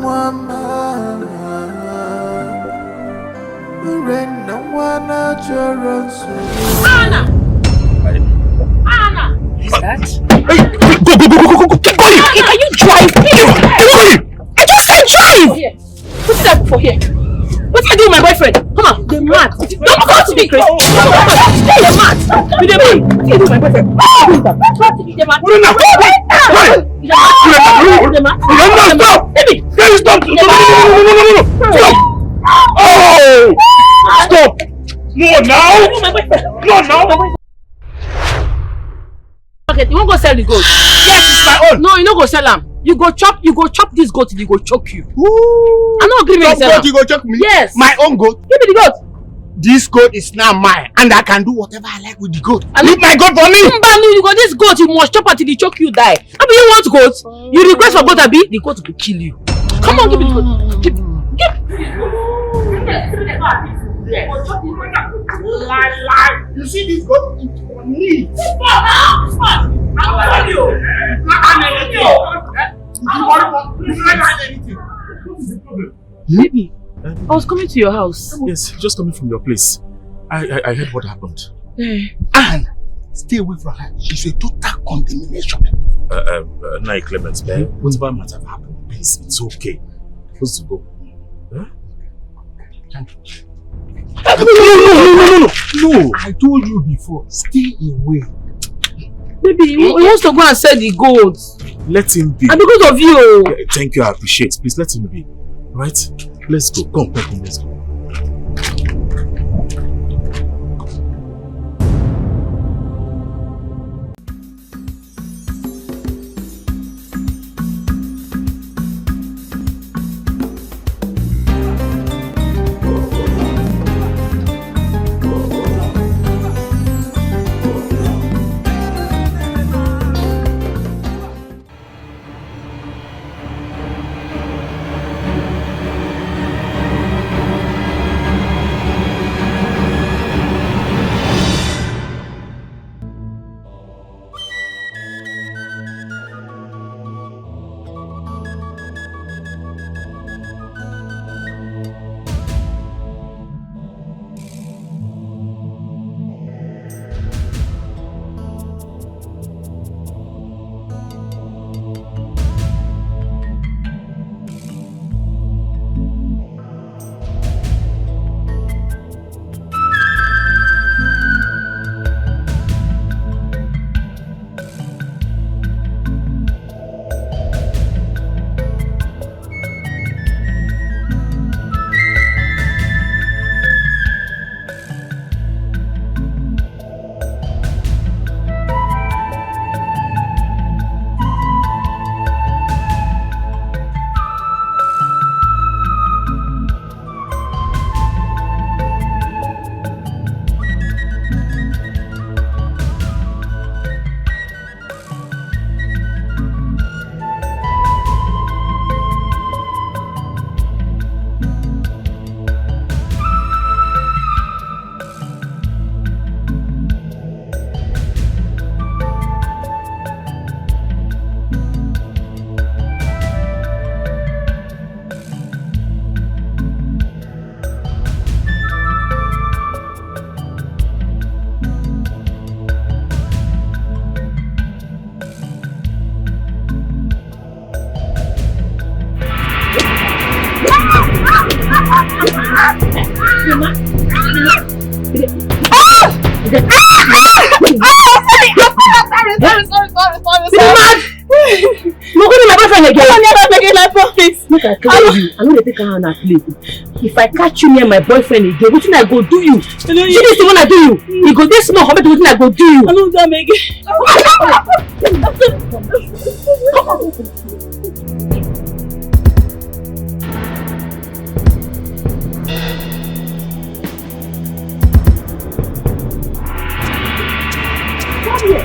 Anna! Anna! Is that? Hey, go! Keep going! Can you drive? I just said drive! What did I do for here? What did I do with my boyfriend? Come on, you're mad. Don't go to me, Chris. You're mad. You're mad. What did you do with my boyfriend? You're mad. Urenna! Stop! Baby! Can you stop? No! Stop! Oh! Stop! No, now! No, now! Okay, you won't go sell the goat. Yes, it's my own. No, you don't go sell them. You go chop this goat till you go choke you. Ooh. I'm not agreeing with goat, you go choke me? Yes. My own goat? Give me the goat. This goat is now mine, and I can do whatever I like with the goat. Leave my goat for me! You got this goat, you must chop until the choke you die. I mean, you want goat? You request for goat, Abi? The goat will kill you. Come on, give me the goat. Give me Lie. You see this goat? It's for me. Baby, I was coming to your house. Yes, just coming from your place. I heard what happened. And stay away from her. She's a total condemnation. Nai Clement, whatever might have happened, please, it's okay. Supposed to go. Huh? No. I told you before, stay away. Baby, he wants to go and sell the goat. Let him be. And because of you. Thank you, I appreciate. Please let him be. Right? Let's go. Come, let's go. If I catch you near my boyfriend again, what I go do you? See this the one I do you? You go this small, how about what I go do you? I don't know again. Come here.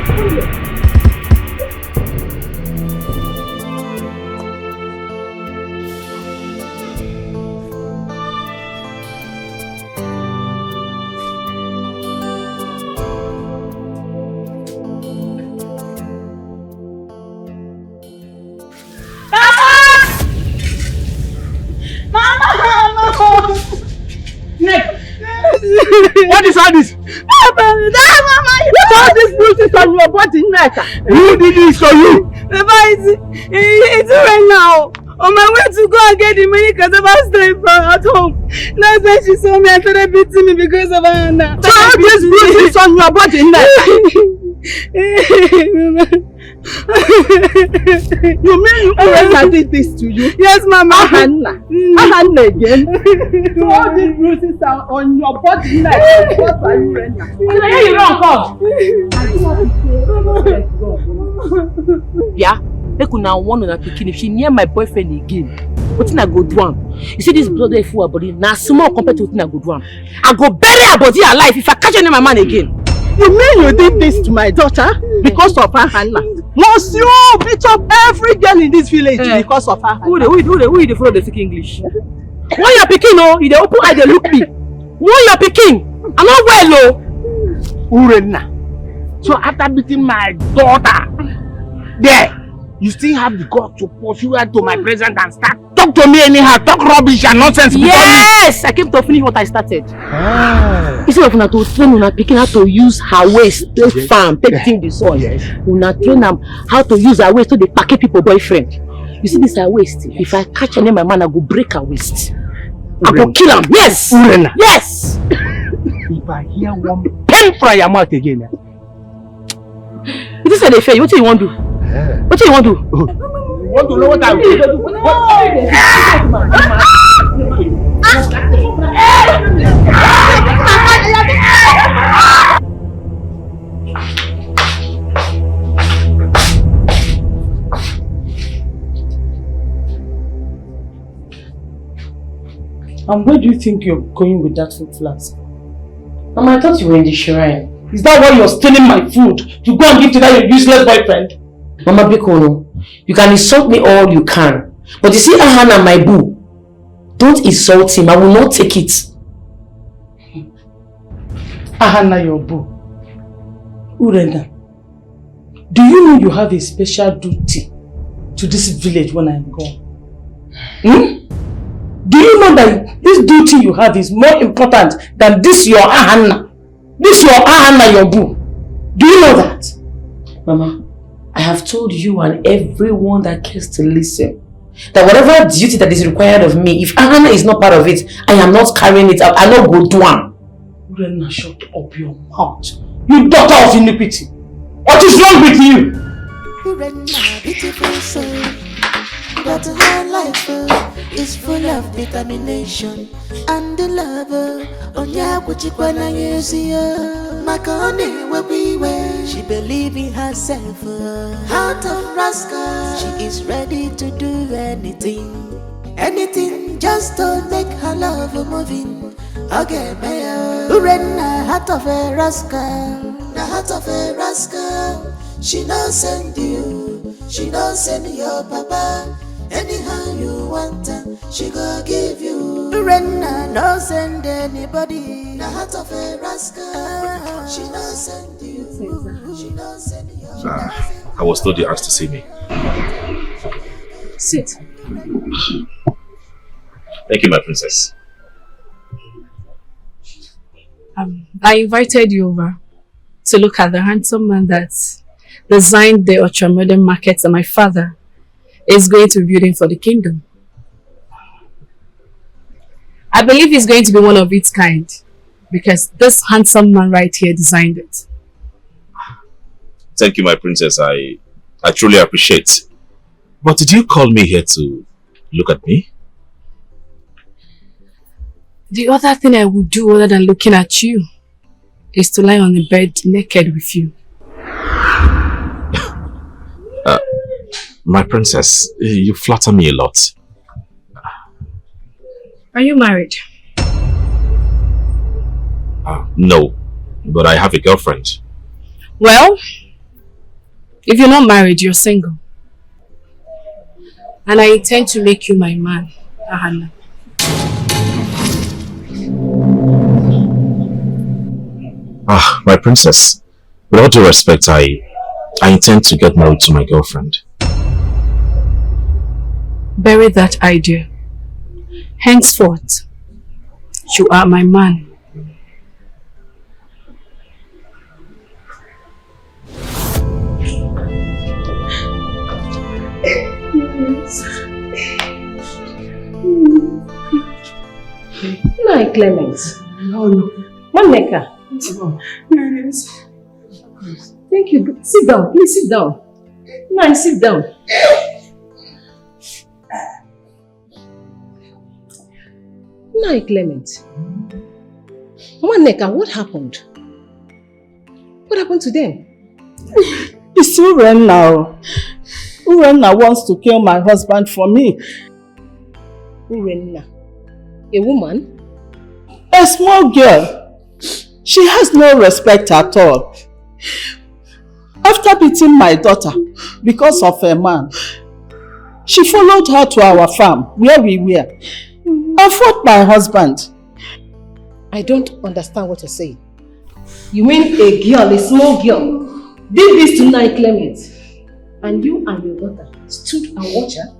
What is all this? What all these bruises on your body, Neka? Who did this for you? Papa, it's right now. On my way to go and get the money because I was staying at home. That's why she saw me and started beating me because of Anna. So all these bruises on your body, Neka? You mean Urenna did this to you? Yes, Mama. Hannah again. So all these bruises are on your body, Neka. What are you, Urenna? You don't come. Yeah. Make una one on a picking if she near my boyfriend again. What I go do am? You see this blood wey full her body, now small compared to what I go do am. I go bury her body alive if I catch any my man again. You mean you did this to my daughter because of her, Hannah? Must you beat up every girl in this village because of her? Who they follow the speak English? When you're picking, oh, you dey open eye, they look me. When you're picking, I'm not well, oh. Urenna. So after beating my daughter, there. You still have the guts to pursue her to my presence and start talk to me anyhow, talk rubbish and nonsense. Yes, I came to finish what I started. Instead of una to train una picking how to use her waist, take farm, take thing the soil. Una train them how to use her waist to the packet people boyfriend. You see this her waist. If I catch any my man, I go break her waist. I go kill him. Yes. Urenna. Yes. If I hear one pen from your mouth again. This is the fair. What do you want to do? What do you want to do? You want to know what I will do? And where do you think you're going with that food flask? Mama, I thought you were in the shrine. Is that why you're stealing my food to go and give to that your useless boyfriend? Mama Biko, you can insult me all you can. But you see Ahana, my boo, don't insult him. I will not take it. Ahana, your boo. Urenna, do you know you have a special duty to this village when I'm gone? Do you know that this duty you have is more important than this your Ahana? This your Ahana, your boo. Do you know that? Mama, I have told you and everyone that cares to listen that whatever duty that is required of me, if Ahana is not part of it, I am not carrying it out. I not go do am. Urenna, shut up your mouth. You daughter of iniquity. What is wrong with you? Urenna, beautiful soul, but her life is full of determination and the love. Onya kuchikwana yesiya makone webiwe. She believe in herself. Heart of rascal, she is ready to do anything just to make her love moving. Okay, mayor. Urenna, heart of a rascal, the heart of a rascal. She don't send you, she don't send your papa. Anyhow you want her, she go give you. Urenna, no send anybody. The heart of a rascal, she don't send you, she don't send you. I was told you asked to see me. Sit. Thank you, my princess. I invited you over to look at the handsome man that designed the ultra-modern markets that my father is going to be building for the kingdom. I believe he's going to be one of its kind because this handsome man right here designed it. Thank you, my princess. I truly appreciate. But did you call me here to look at me? The other thing I would do other than looking at you is to lie on the bed naked with you. My princess, you flatter me a lot. Are you married? No, but I have a girlfriend. Well, if you're not married, you're single. And I intend to make you my man, Ahana. My princess, with all due respect, I intend to get married to my girlfriend. Bury that idea. Henceforth, you are my man. No, Clement. No. Maneka. Yes. Thank you. Sit down. Please sit down. No, sit down. No, Clement. Maneka, what happened? What happened to them? It's Urenna. Urenna wants to kill my husband for me. Urenna. A woman? A small girl. She has no respect at all. After beating my daughter because of a man, she followed her to our farm where we were and fought my husband. I don't understand what you're saying. You mean a girl, a small girl, did this to Nai Clement, and you and your daughter stood and watched her?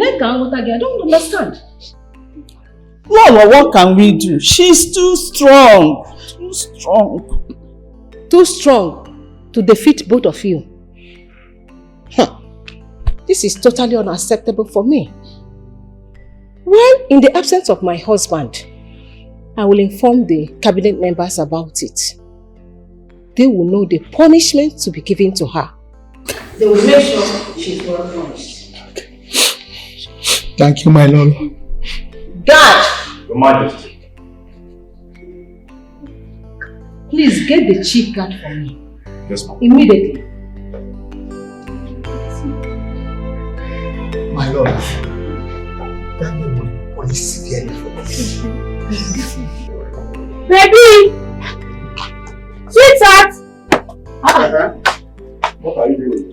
I don't understand. Lolo, what can we do? She's too strong. Too strong. Too strong to defeat both of you. This is totally unacceptable for me. Well, in the absence of my husband, I will inform the cabinet members about it. They will know the punishment to be given to her. They will make sure she's well punished. Thank you, my lord. Guard! Your Majesty. Please get the chief guard for me. Yes, ma'am. Immediately. My lord. That will police severely for us. Baby! Sweetheart! What are you doing?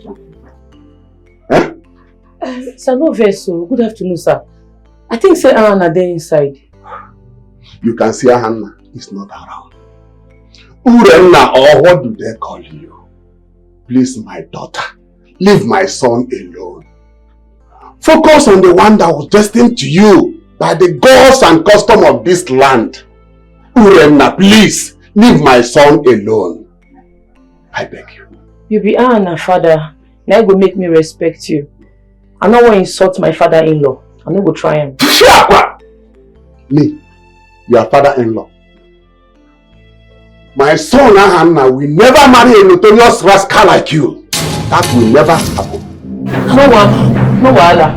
Sir, no vessel. Good afternoon, sir. I think Sir Anna there inside. You can see Hannah is not around. Urenna, or what do they call you? Please, my daughter, leave my son alone. Focus on the one that was destined to you by the gods and custom of this land. Urenna, please, leave my son alone. I beg you. You be Anna, father. Now you go make me respect you. I don't want to insult my father-in-law. I'm not going to try him. Me, your father-in-law. My son Hannah will never marry a notorious rascal like you. That will never happen. No wahala.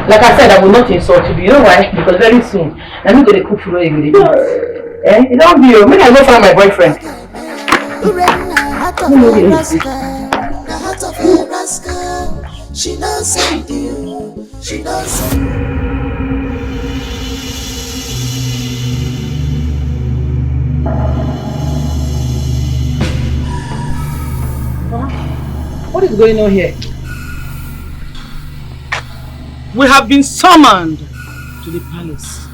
Like I said, I will not insult you. You know why? Because very soon, I'm going to cook for you. It don't be you. Maybe I go find my boyfriend. She knows send you. She knows send you. What is going on here? We have been summoned to the palace.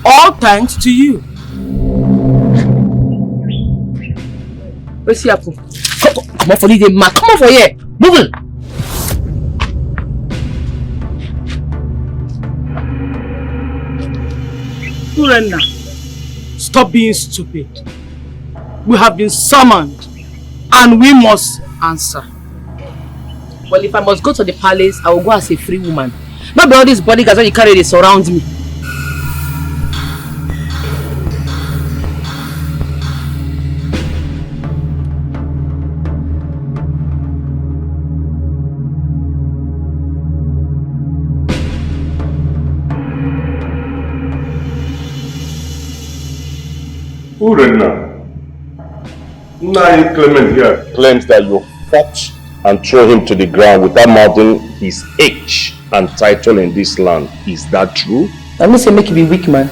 All thanks to you. Where's Yapu? Come on for the man. Come on for here. Move on. Urenna, stop being stupid. We have been summoned and we must answer. Well, if I must go to the palace, I will go as a free woman. Not be all these bodyguards when you carry they surround me. Urenna. Nai Clement here claims that you fought and threw him to the ground without mouthing his age and title in this land. Is that true? I mean, say make you be weak, man.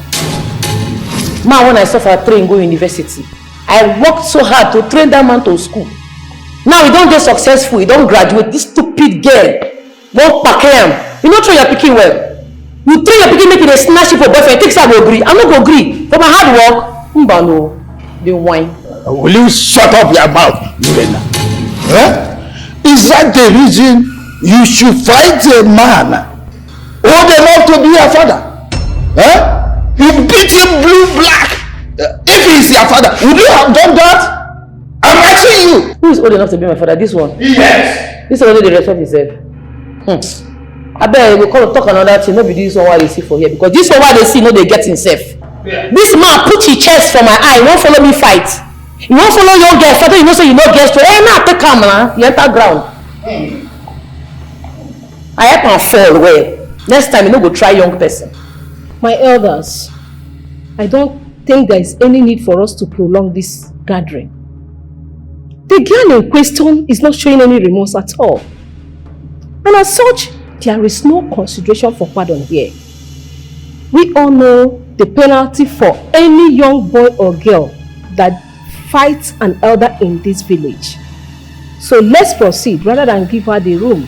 Man, when I suffer train go university, I worked so hard to train that man to school. Now he don't get successful, he don't graduate. This stupid girl won't pack him. You know, train your picking well. You train your picking, make it a snatch for boyfriend. Takes I go agree. I'm not go agree. For my hard work, no, the wine. Will you shut up your mouth, Urenna? Is that the reason you should fight a man who enough to be your father? You beat him blue-black. If he's your father, would you have done that? I'm asking you. Who is old enough to be my father? This one? Yes. This one only the respect himself. I bet we call talk another thing. No be this one why they see for here because this one why they see no they get himself. Yeah. This man put his chest for my eye. He won't follow me fight. You won't follow your girl. Father, you know so you know girls. Hey, now take camera. You enter ground. I help and fall well. Next time you no go try young person. My elders, I don't think there is any need for us to prolong this gathering. The girl in question is not showing any remorse at all. And as such, there is no consideration for pardon here. We all know the penalty for any young boy or girl that fights an elder in this village. So let's proceed rather than give her the room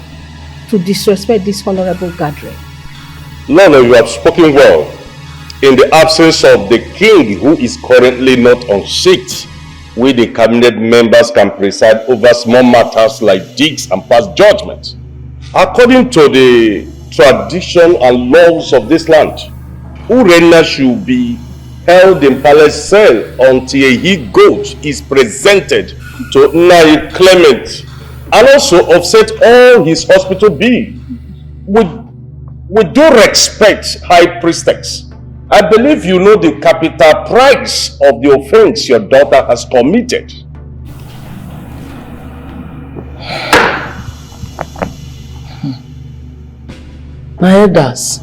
to disrespect this honorable gathering. No, you have spoken well. In the absence of the king who is currently not on seat, we the cabinet members can preside over small matters like deeds and pass judgment. According to the tradition and laws of this land, Urenna should be held in palace cell until a he-goat is presented to Nai Clement and also offset all his hospital bill. With due respect, High Priestess, I believe you know the capital price of the offense your daughter has committed. My elders,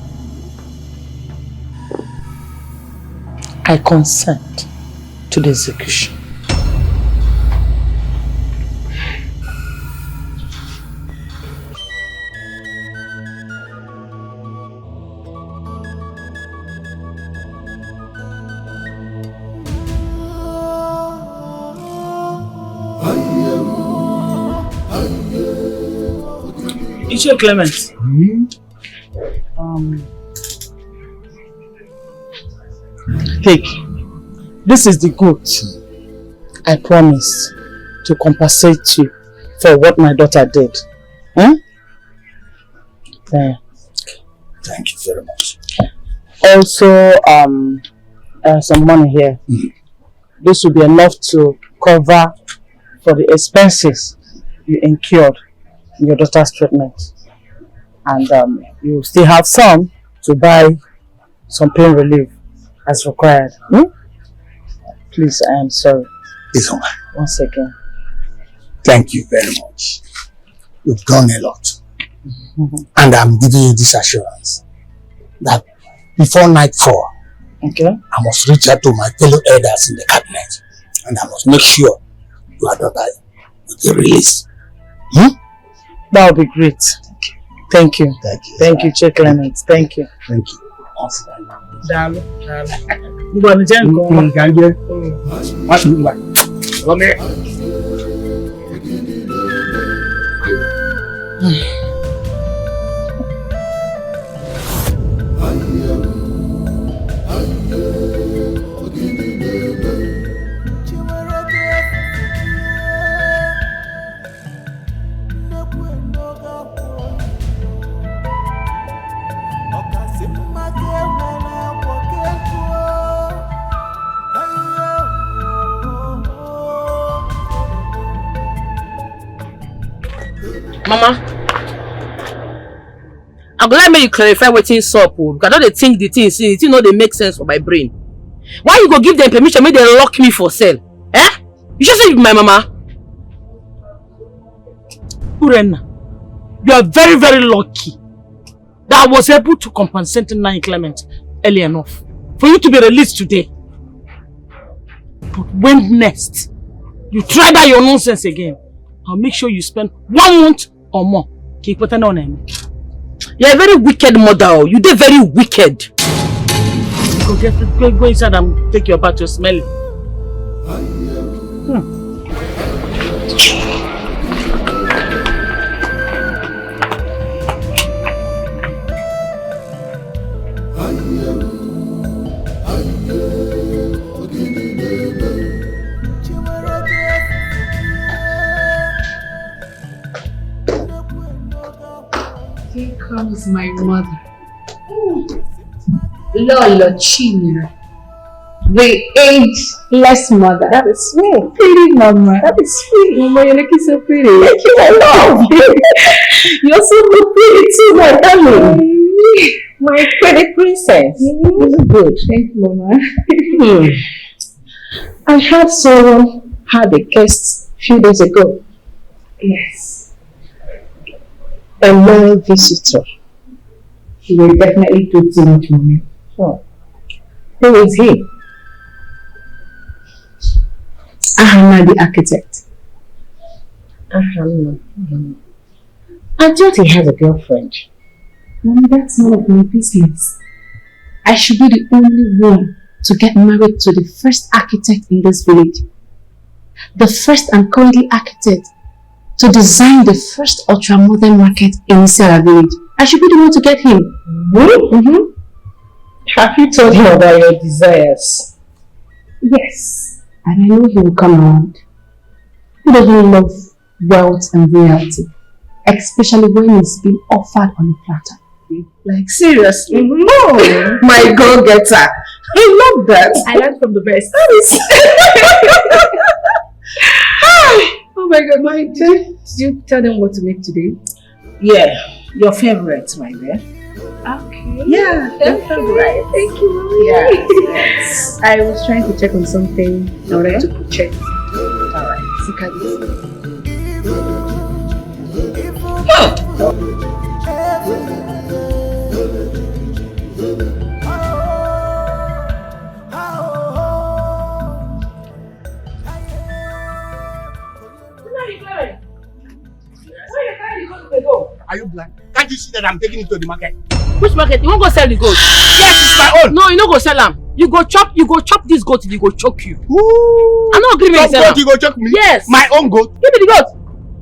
I consent to the execution. Teacher Clement. Take. This is the goat. I promise to compensate you for what my daughter did. There. Thank you very much. Also, some money here. This will be enough to cover for the expenses you incurred in your daughter's treatment. And you still have some to buy some pain relief as required. Please, I am sorry. It's alright. One second. Thank you very much. You've done a lot. And I'm giving you this assurance that before nightfall, I must reach out to my fellow elders in the cabinet and I must make sure your daughter will be released. That would be great. Thank you. Thank you. Thank you, Chief Clement. Thank you. Thank you. Mama, I'm glad you clarify wetin sup because I don't think the thing no dey make sense for my brain. Why you go give them permission make they lock me for cell? You just say my mama. Urenna, you are very, very lucky that I was able to compensate Nai Clement early enough for you to be released today. But when next you try that your nonsense again, I'll make sure you spend 1 month or more. You're a very wicked mother. You did very wicked. Go inside and take your bath to smell it. Here comes my mother. Lolo China. The ageless mother. That is sweet. Pretty mama. That is sweet. Mama, you're looking so pretty. Thank you, my love. You're so pretty too, my darling. My pretty princess. You look good. Thank you, Mama. I heard someone had a guest a few days ago. Yes. A loyal visitor. He will definitely do too much, Mommy. Oh. Who is he? Ahana the architect. Ahana. I thought he has a girlfriend. Mommy, that's none of my business. I should be the only one to get married to the first architect in this village. The first and currently architect to design the first ultra-modern market in Sarah village. I should be the one to get him. Mm-hmm. Have you told him about your desires? Yes. And I know he will come around. He doesn't love wealth and royalty, especially when it's been offered on a platter. Like, seriously? No! My go-getter! I love that! I learned from the best. Oh my God, my dear. Did you tell them what to make today? Yeah, your favorite, my dear. Okay. Yeah, your favorite. Thank you, Mommy. Yes. I was trying to check on something. Okay. To purchase. Alright. Look at this. Are you blind? Can't you see that I'm taking it to the market? Which market? You won't go sell the goat? Yes, it's my own. No, you don't go sell them. You go chop this goat till you go choke you. Ooh. I'm not agreeing with goat, you go choke me? Yes. My own goat? Give me the goat.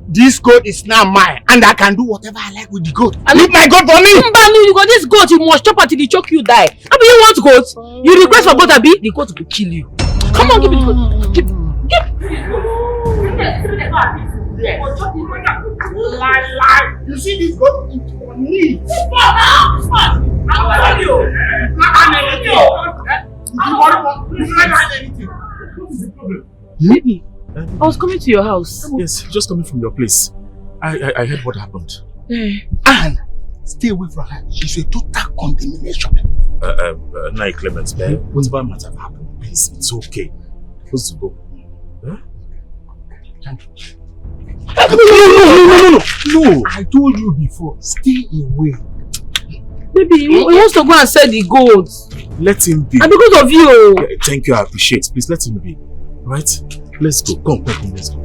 This goat is now mine and I can do whatever I like with the goat. Leave my goat for me! Mbanu, you got this goat, you must chop until the choke you die. Abi, you want goat? You request for goat, Abi? The goat will kill you. Come on, give me the goat. Give Lie. You see this goat? It's for me. Baby, I was coming to your house. Yes, just coming from your place. I heard what happened. And stay away from her. She's a total condemnation. Nai Clement, whatever might have happened, please, it's okay. Close to go. Huh? No! I told you before, stay away. Baby, he wants to go and sell the gold. Let him be. And because of you. Thank you, I appreciate. Please let him be. Right? Let's go. Come, let's go.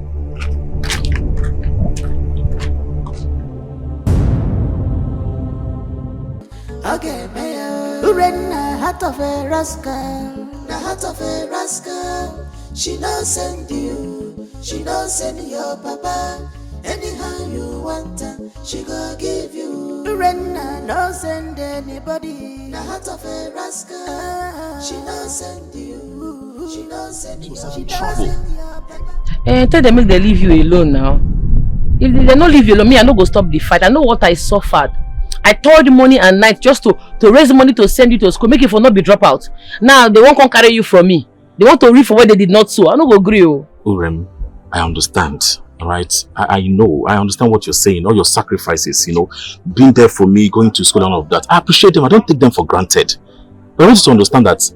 Okay, Mayor. Urenna, heart of a rascal. The heart of a rascal. She don't send you. She don't send your papa. Anyhow you want her, she go give you. Urenna don't send anybody. The heart of a rascal. She don't send you. She don't send you. She don't send your papa. Tell them make they leave you alone now. If they don't leave you alone, me I no go stop the fight. I know what I suffered. I toiled morning and night just to raise money to send you to school, make it for not be drop out. Now they won't come carry you from me. They want to reap for what they did not sow. I no go agree. Urem, I understand. Alright? I know. I understand what you're saying. All your sacrifices, you know, being there for me, going to school and all of that. I appreciate them. I don't take them for granted. But I want you to understand that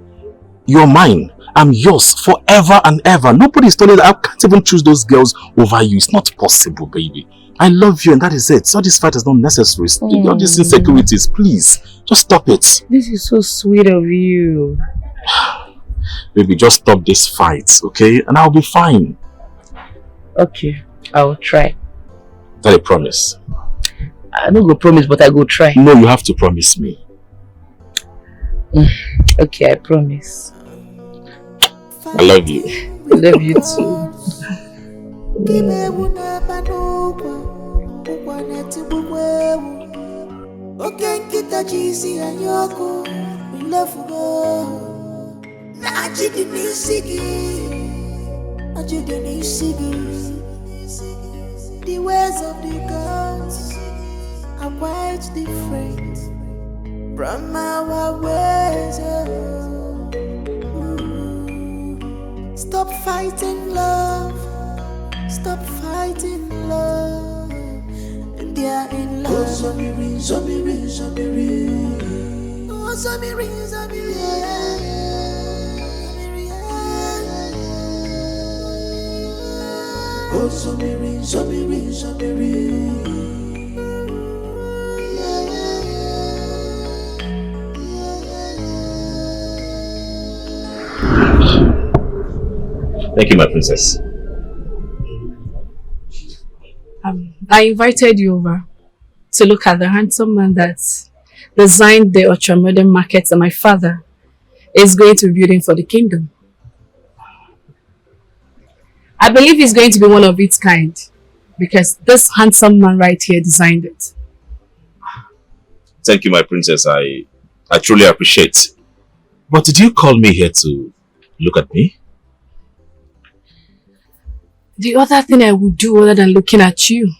you're mine. I'm yours forever and ever. Nobody's told you that I can't even choose those girls over you. It's not possible, baby. I love you and that is it. So this fight is not necessary. All these insecurities, please, just stop it. This is so sweet of you. Baby, just stop this fight, okay? And I'll be fine. Okay, I will try. Is that a promise? I don't go promise, but I go try. No, you have to promise me. Okay, I promise. I love you. I love you too. The ways of the gods are quite different from our ways. Stop fighting love. Stop fighting love. And they are in love. Oh, Zamiri, Zamiri, Zamiri. Oh, Zamiri, Zamiri. Oh, Zamiri, Zamiri, Zamiri. Thank you, my princess. I invited you over to look at the handsome man that designed the ultra-modern markets that my father is going to be building for the kingdom. I believe he's going to be one of its kind because this handsome man right here designed it. Thank you, my princess. I truly appreciate. But did you call me here to look at me? The other thing I would do other than looking at you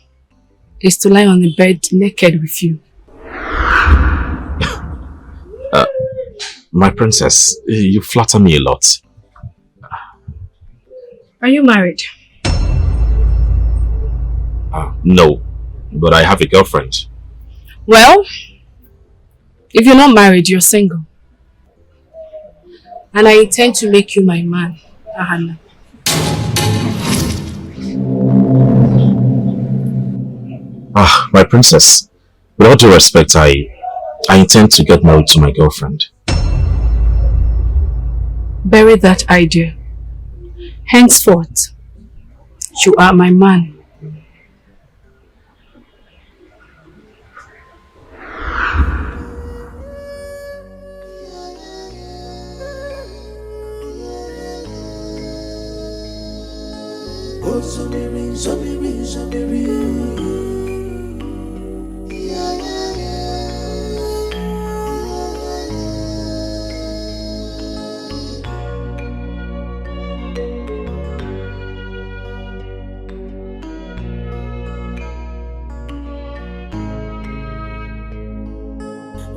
is to lie on the bed naked with you. My princess, you flatter me a lot. Are you married? No, but I have a girlfriend. Well, if you're not married, you're single. And I intend to make you my man, Ahana. My princess, with all due respect, I intend to get married to my girlfriend. Bury that idea. Henceforth, you are my man. Oh, Zamiri, Zamiri, Zamiri.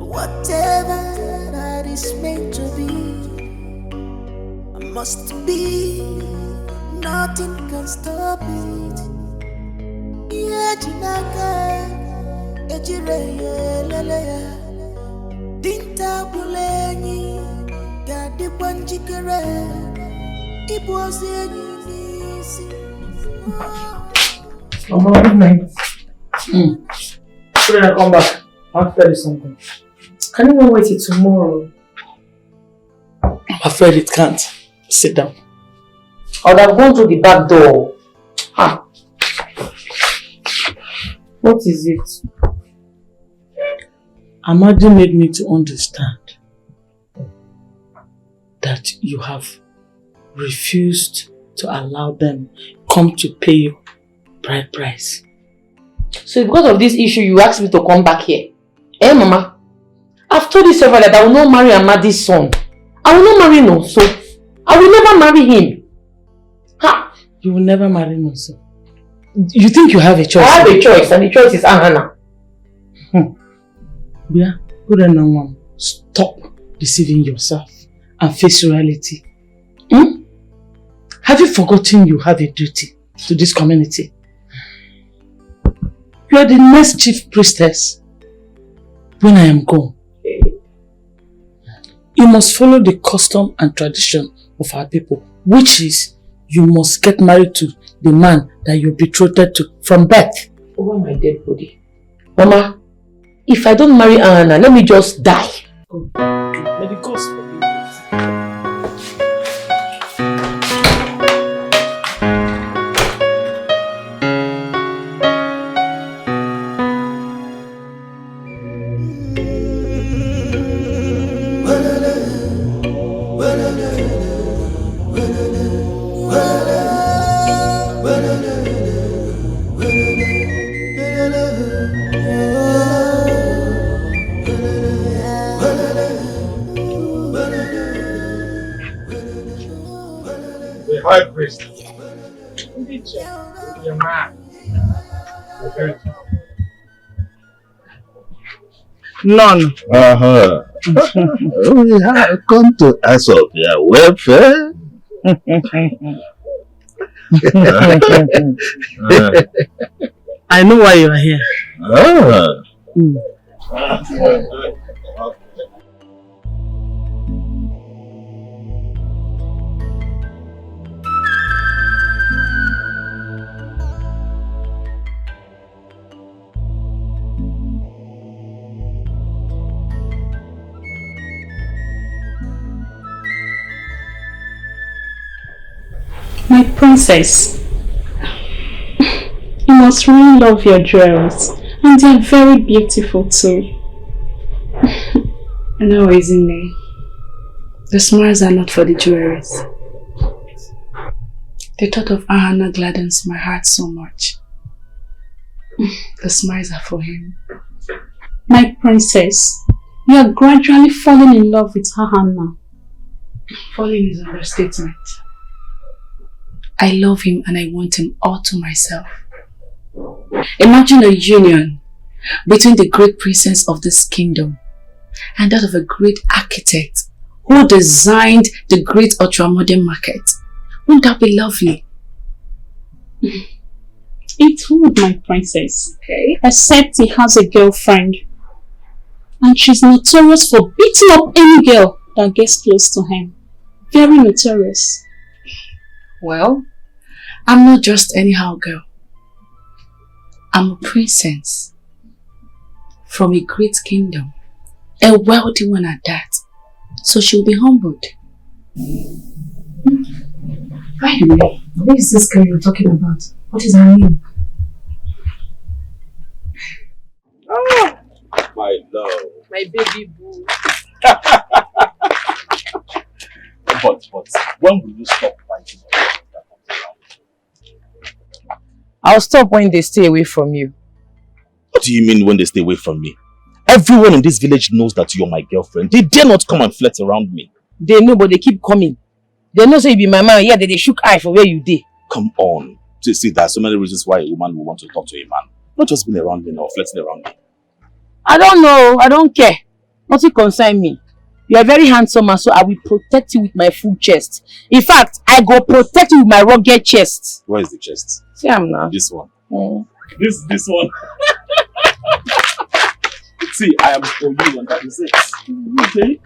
Whatever that is meant to be, must be. Nothing can stop it. Yeah, Jinaka, Ejire, Lelea, Dinta Buleni, Gadi Panjikere, it was easy. Mama, good night. Should I come back? I'll tell you something. Can you not wait till tomorrow? I'm afraid it can't. Sit down. I would have gone through the back door. What is it? Amadi made me to understand that you have refused to allow them come to pay you bride price. So because of this issue, you asked me to come back here? Eh, Mama? I've told you several that I will not marry Amadi's son. I will not marry Nonso. I will never marry him. Ha! You will never marry Nonso. You think you have a choice? I have a choice, and the choice is Ahana. Yeah, Urenna, Mom, stop deceiving yourself and face reality. Have you forgotten you have a duty to this community? You are the next chief priestess when I am gone. You must follow the custom and tradition of our people, which is you must get married to the man that you're betrothed to from birth. Over my dead body. Mama, if I don't marry Ahana, let me just die. Oh, may the gods forbid this. High priest. Your man. None. We have come to ask of your welfare. I know why you are here. My princess, you must really love your jewels, and they are very beautiful too. No, isn't it? The smiles are not for the jewelries. The thought of Ahana gladdens my heart so much. The smiles are for him. My princess, you are gradually falling in love with Ahana. Falling is an understatement. I love him and I want him all to myself. Imagine a union between the great princess of this kingdom and that of a great architect who designed the great ultramodern market. Wouldn't that be lovely? It would, my princess. Okay. Except he has a girlfriend. And she's notorious for beating up any girl that gets close to him. Very notorious. Well, I'm not just anyhow girl. I'm a princess from a great kingdom. A wealthy one at that. So she'll be humbled. By the way, who is this girl you're talking about? What is her name? Ah, my love. My baby boo. But when will you stop fighting? I'll stop when they stay away from you. What do you mean when they stay away from me? Everyone in this village knows that you're my girlfriend. They dare not come and flirt around me. They know, but they keep coming. They know say you be my man, yeah, they shook eye for where you did. Come on. See, there are so many reasons why a woman will want to talk to a man. Not just being around me or flirting around me. I don't know. I don't care. Nothing concern me. You are very handsome and so I will protect you with my full chest. In fact, I go protect you with my rugged chest. Where is the chest? See, I'm now. This one. This one. See, I am for you and that is it. Okay?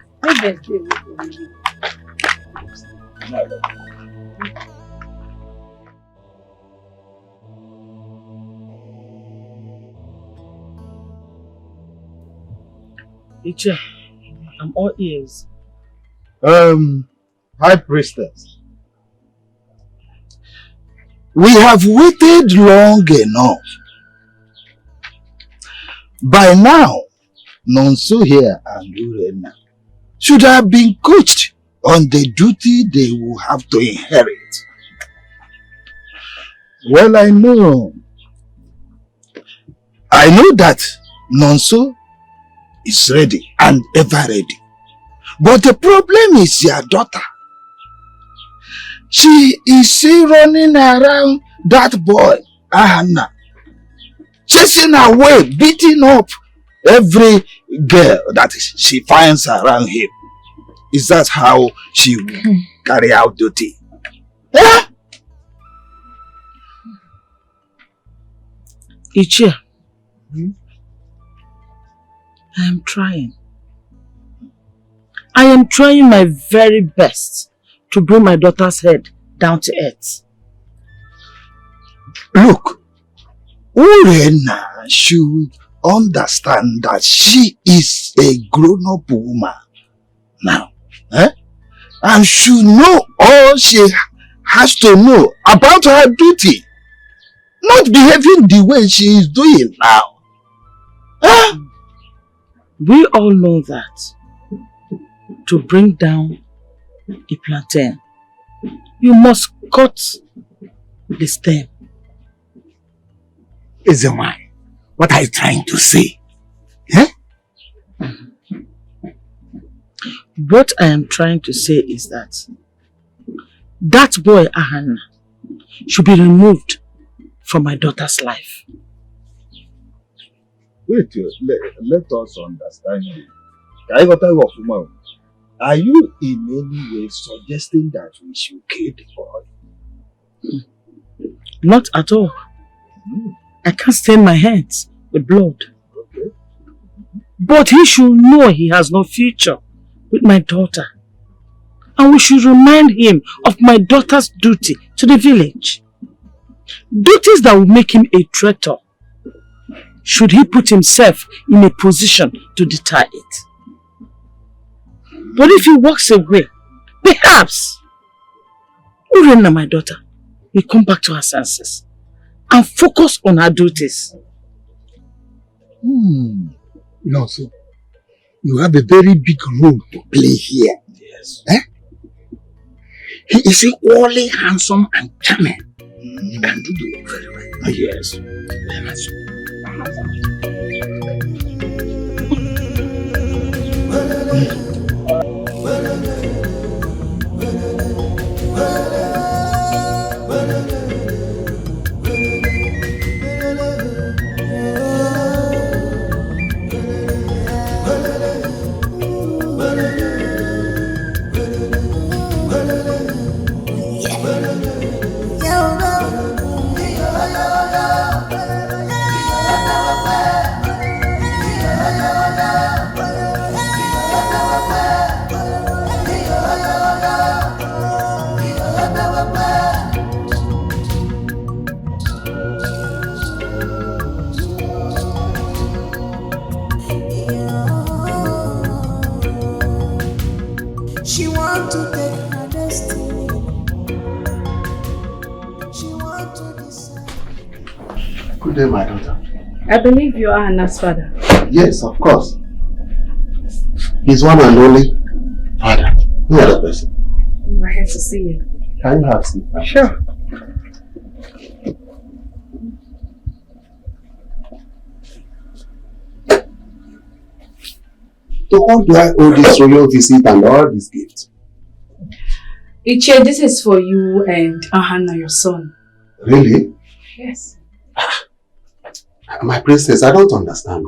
Icha, I'm all ears. High priestess. We have waited long enough. By now, Nonso here and Urenna should have been coached on the duty they will have to inherit. Well, I know that Nonso is ready and ever ready. But the problem is your daughter. She is still running around that boy, Ahana, chasing away, beating up every girl that she finds around him. Is that how she will carry out duty? Yeah? Ichia, I am trying. I am trying my very best to bring my daughter's head down to earth. Look, Urenna should understand that she is a grown-up woman now. And should know all she has to know about her duty. Not behaving the way she is doing now. We all know that to bring down a plantain, you must cut the stem. Ezemai, what are you trying to say? What I am trying to say is that boy Ahana should be removed from my daughter's life. Wait, let us understand you. Are you in any way suggesting that we should kill the boy? Not at all. I can't stain my hands with blood. Okay. But he should know he has no future with my daughter. And we should remind him of my daughter's duty to the village. Duties that will make him a traitor, should he put himself in a position to deter it. But if he walks away, perhaps Urenna, my daughter, will come back to her senses and focus on her duties. So you have a very big role to play here. Yes. He is equally handsome and charming. He can do the work very well. Yes. She want to take her destiny. She want to decide. Good day, my daughter. I believe you are Hannah's father. Yes, of course. He's one and only father. No other person. We're here to see you. Can you have some? Sure. To whom do I owe this royal visit and all these gifts? Iche, this is for you and Hannah, your son. Really? Yes. My princess, I don't understand.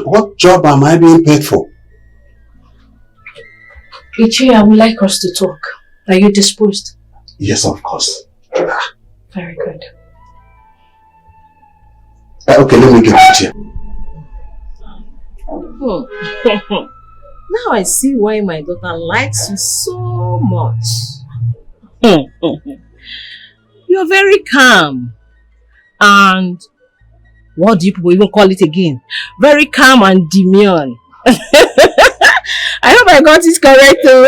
What job am I being paid for? Iche, I would like us to talk. Are you disposed? Yes, of course. Very good. Okay, let me get the chair. Now I see why my daughter likes you so much. You're very calm. And what do you people even call it again? Very calm and demure. I hope I got it correct too.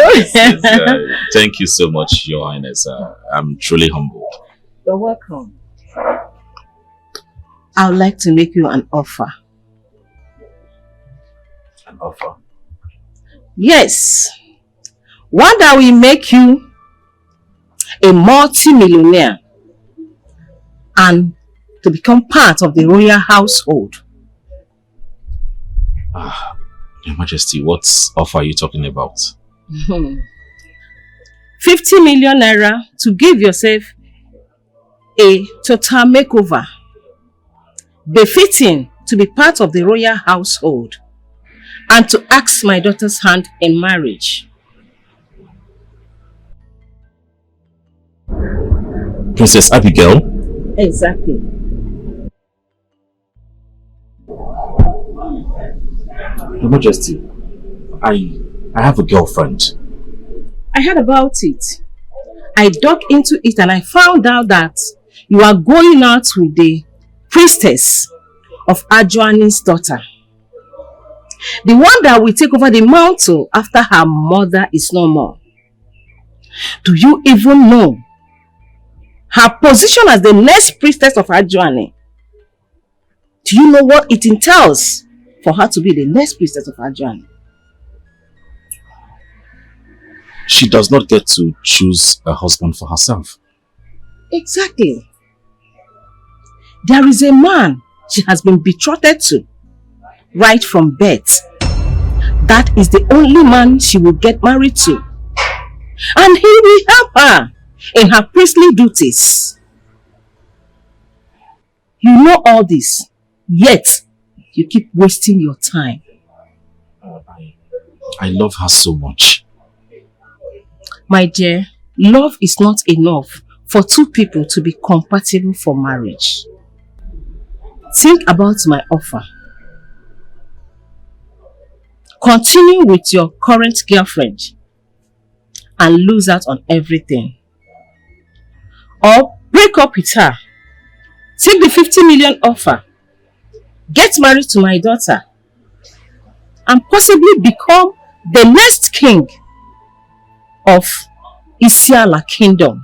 Thank you so much, Your Highness. I'm truly humbled. You're welcome. I would like to make you an offer. An offer? Yes. One that will make you a multi-millionaire and to become part of the royal household. Your Majesty, what offer are you talking about? 50 million naira to give yourself a total makeover, befitting to be part of the royal household, and to ask my daughter's hand in marriage. Princess Abigail? Exactly. Your Majesty, I have a girlfriend. I heard about it. I dug into it and I found out that you are going out with the priestess of Ajuani's daughter. The one that will take over the mantle after her mother is no more. Do you even know her position as the next priestess of Ajuani? Do you know what it entails for her to be the next priestess of Ajuani? She does not get to choose a husband for herself. Exactly. There is a man she has been betrothed to right from birth. That is the only man she will get married to. And he will help her in her priestly duties. You know all this, yet you keep wasting your time. I I love her so much. My dear, love is not enough for two people to be compatible for marriage. Think about my offer. Continue with your current girlfriend and lose out on everything. Or break up with her. Take the 50 million offer. Get married to my daughter. And possibly become the next king of Isiala Kingdom.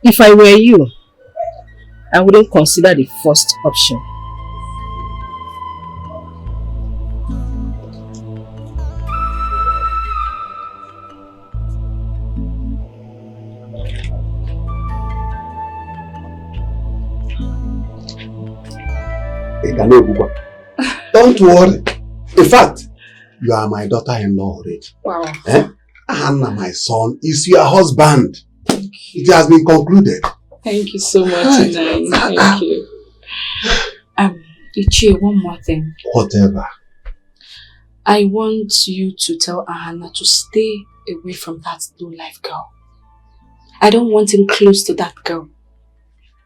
If I were you, I wouldn't consider the first option. Don't worry. In fact, you are my daughter-in-law already. Wow. Hannah, my son, is your husband. It has been concluded. Thank you so much, Nai. Thank you. Ichie, one more thing. Whatever. I want you to tell Ahana to stay away from that low-life girl. I don't want him close to that girl.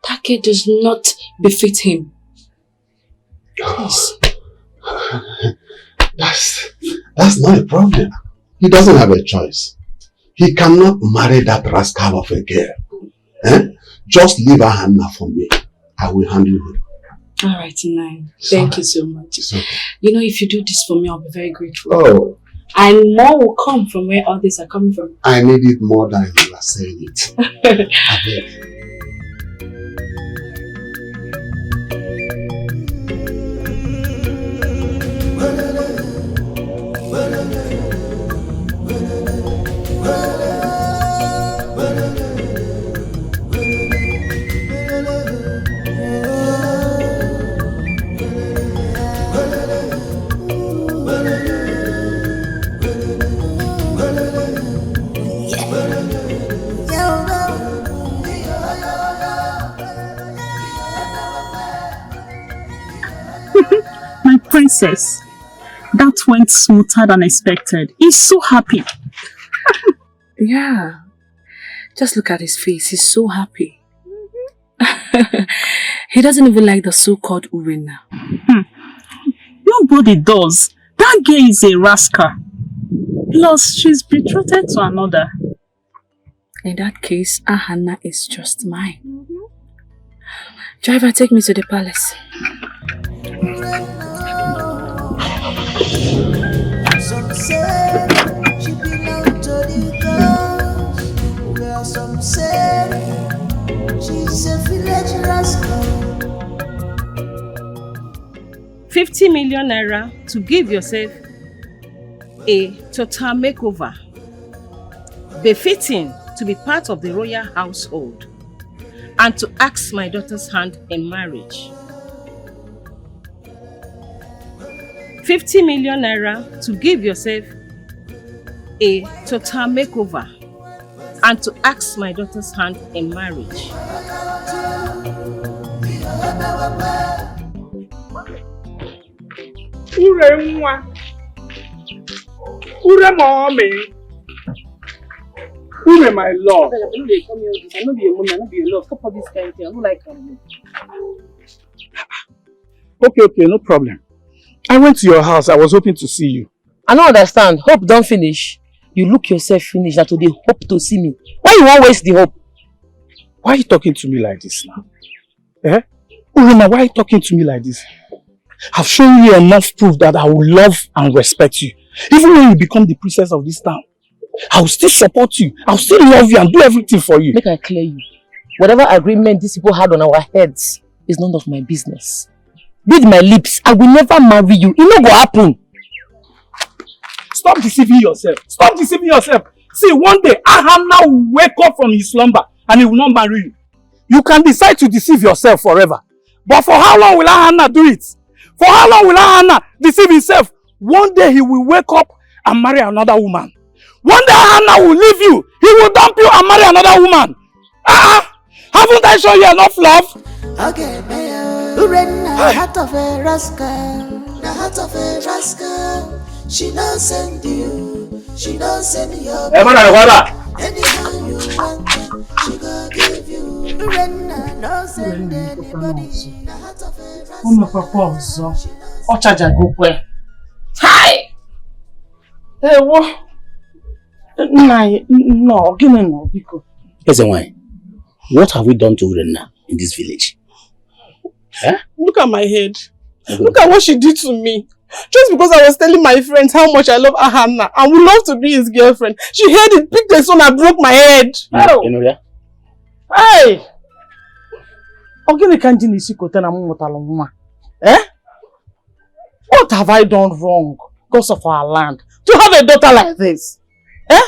That girl does not befit him. Please. That's not a problem. He doesn't have a choice. He cannot marry that rascal of a girl. Just leave Hannah for me. I will handle her. Alright, Nai. Thank you so much. Okay. You know, if you do this for me, I'll be very grateful. Oh. And more will come from where all these are coming from. I need it more than you are saying it. I beg. Princess, that went smoother than expected. He's so happy. Yeah. Just look at his face. He's so happy. He doesn't even like the so-called Urenna. Nobody does. That girl is a rascal. Plus, she's betrothed to another. In that case, Ahana is just mine. Driver, take me to the palace. Some say she belongs to the gods, while some say she's a village rascal. 50 million naira to give yourself a total makeover, befitting to be part of the royal household, and to ask my daughter's hand in marriage. 50 million naira to give yourself a total makeover and to ask my daughter's hand in marriage. Urenna. Ure mommy. Ure my love. I know they come here with this. I know be your mommy, I know be your love. Stop all this kind of thing. I don't like Okay, no problem. I went to your house. I was hoping to see you. I don't understand. Hope don't finish. You look yourself finish. That today hope to see me. Why you won't waste the hope? Why are you talking to me like this now? Urenna, why are you talking to me like this? I've shown you enough proof that I will love and respect you. Even when you become the princess of this town, I will still support you. I will still love you and do everything for you. Make I clear you. Whatever agreement these people had on our heads is none of my business. Read my lips. I will never marry you. It no go happen. Stop deceiving yourself. Stop deceiving yourself. See, one day, Ahana will wake up from his slumber and he will not marry you. You can decide to deceive yourself forever. But for how long will Ahana do it? For how long will Ahana deceive himself? One day he will wake up and marry another woman. One day Ahana will leave you. He will dump you and marry another woman. Have Haven't I shown you enough love? Okay, Urenna, heart of a rascal. The heart of a rascal. She don't send you. She don't send your. Anyhow you want it, she go give you. Urenna, no send anybody. The heart of a rascal. Hi! Hey, what? No, give me no, because. Listen, why? What have we done to Urenna in this village? Huh? Look at my head. Look at what she did to me. Just because I was telling my friends how much I love Ahanna and would love to be his girlfriend. She heard it, picked the son and broke my head. You know that? Hey! Eh? What have I done wrong because of our land to have a daughter like this? Eh?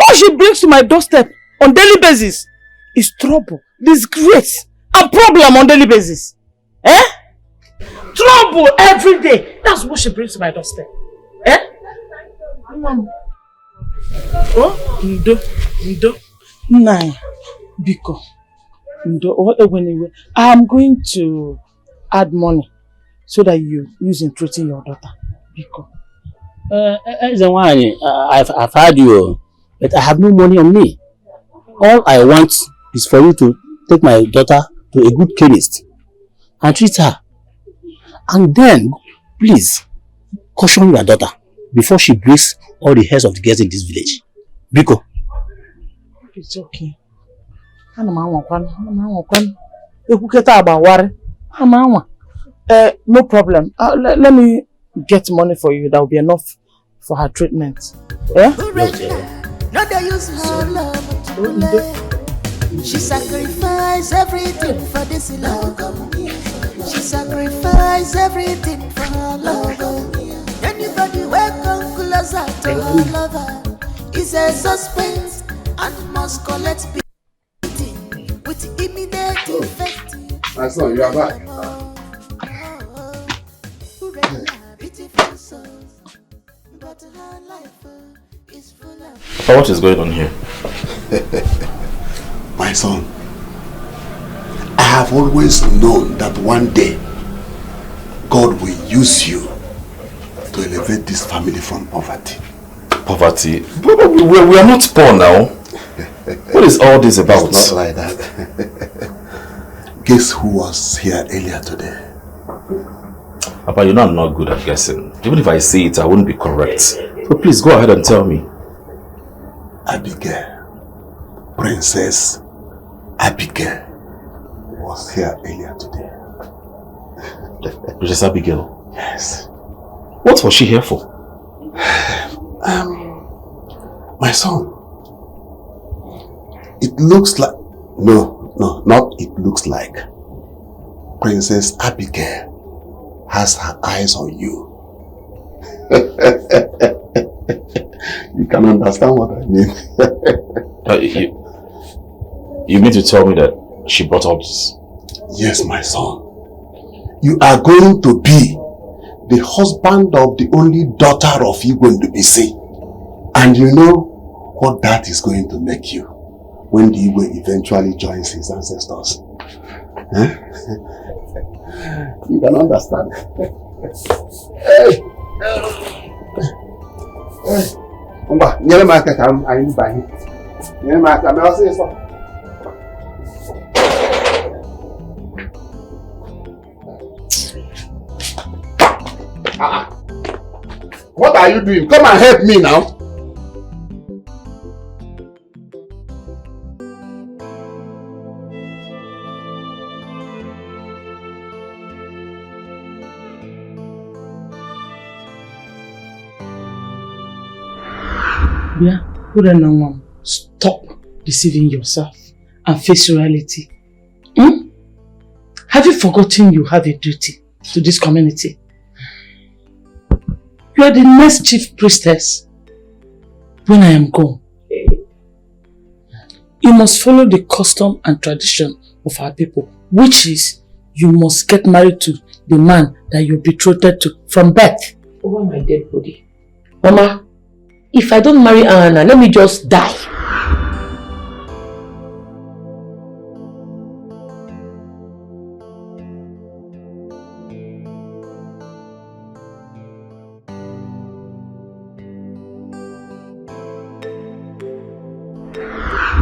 All she brings to my doorstep on daily basis is trouble, disgrace, and problem on daily basis. Eh? Trouble every day. That's what she brings to my doorstep. Eh? Oh, Ndo. Nine. Biko. Ndo. Anyway, I'm going to add money so that you use in treating your daughter. Biko. I've heard you, but I have no money on me. All I want is for you to take my daughter to a good chemist and treat her. And then, please, caution your daughter before she breaks all the hairs of the girls in this village. Biko. It's okay. No problem. Let me get money for you. That will be enough for her treatment. Yeah? No, they use her love to play. She sacrificed everything for this love. She sacrificed everything for her love. Anybody welcome closer to her lover is a suspense and must collect pity with immediate effect. My son, you are back. But what is going on here? My son, I have always known that one day God will use you to elevate this family from poverty. Poverty? We are not poor now. What is all this about? It's not like that. Guess who was here earlier today? Papa, you know I'm not good at guessing. Even if I say it, I wouldn't be correct. So please go ahead and tell me. Abigail. Princess Abigail was here earlier today. Princess Abigail? Yes. What was she here for? My son. It looks like... No, not it looks like. Princess Abigail has her eyes on you. You can understand what I mean. You mean to tell me that she brought up this? Yes, my son. You are going to be the husband of the only daughter of Igwe Ndubisi. And you know what that is going to make you when the Igwe eventually joins his ancestors. Huh? You can understand. Hey! Nyere m aka ka anyị banye. Nyere m aka, mee ọsịsọ. What are you doing? Come and help me now. Stop deceiving yourself and face reality. Have you forgotten you have a duty to this community? You are the next chief priestess when I am gone. You must follow the custom and tradition of our people, which is you must get married to the man that you're betrothed to from birth. Over my dead body. Mama, if I don't marry Anna, let me just die.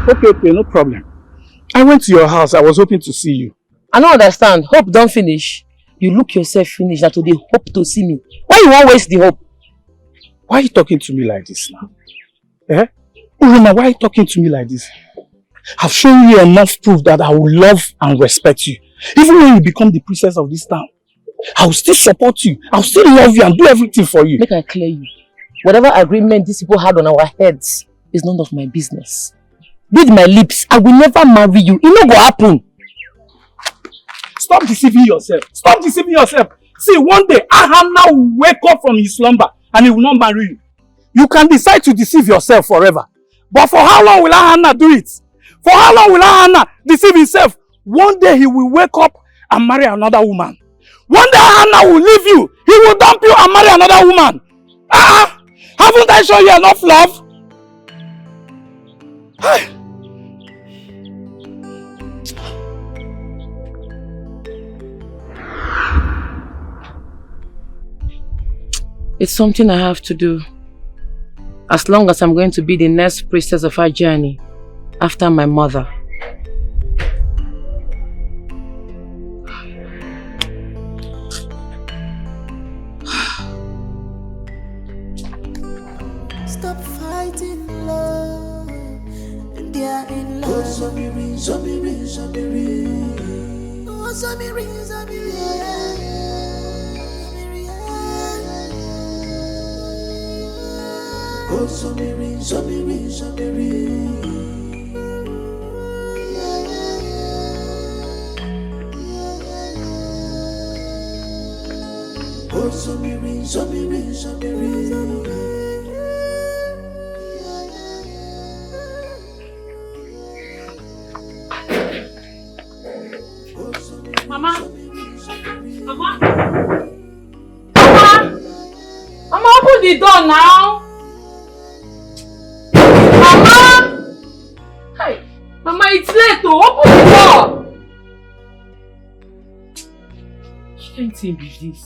Okay, no problem. I went to your house. I was hoping to see you. I don't understand. Hope don't finish. You look yourself finish that today hope to see me. Why you won't waste the hope? Why are you talking to me like this now? Eh? Urenna, why are you talking to me like this? I've shown you enough proof that I will love and respect you. Even when you become the princess of this town, I will still support you. I will still love you and do everything for you. Make I clear you. Whatever agreement these people had on our heads is none of my business. With my lips, I will never marry you. It no go happen. Stop deceiving yourself. Stop deceiving yourself. See, one day, Ahanna will wake up from his slumber and he will not marry you. You can decide to deceive yourself forever. But for how long will Ahanna do it? For how long will Ahanna deceive himself? One day he will wake up and marry another woman. One day Ahanna will leave you. He will dump you and marry another woman. Haven't I shown you enough love? It's something I have to do. As long as I'm going to be the next priestess of our journey after my mother. Stop fighting love, and they are in love. Oh, Zamiri, Zamiri, Zamiri. Oh, Zamiri, Zamiri. Oh, Zamiri, Zamiri, Zamiri. Oh, Zamiri, Zamiri, Zamiri. Mama? Mama? Mama? Mama, open the door now! Mama! Hey, Mama, it's late to open the door! She can't think with this.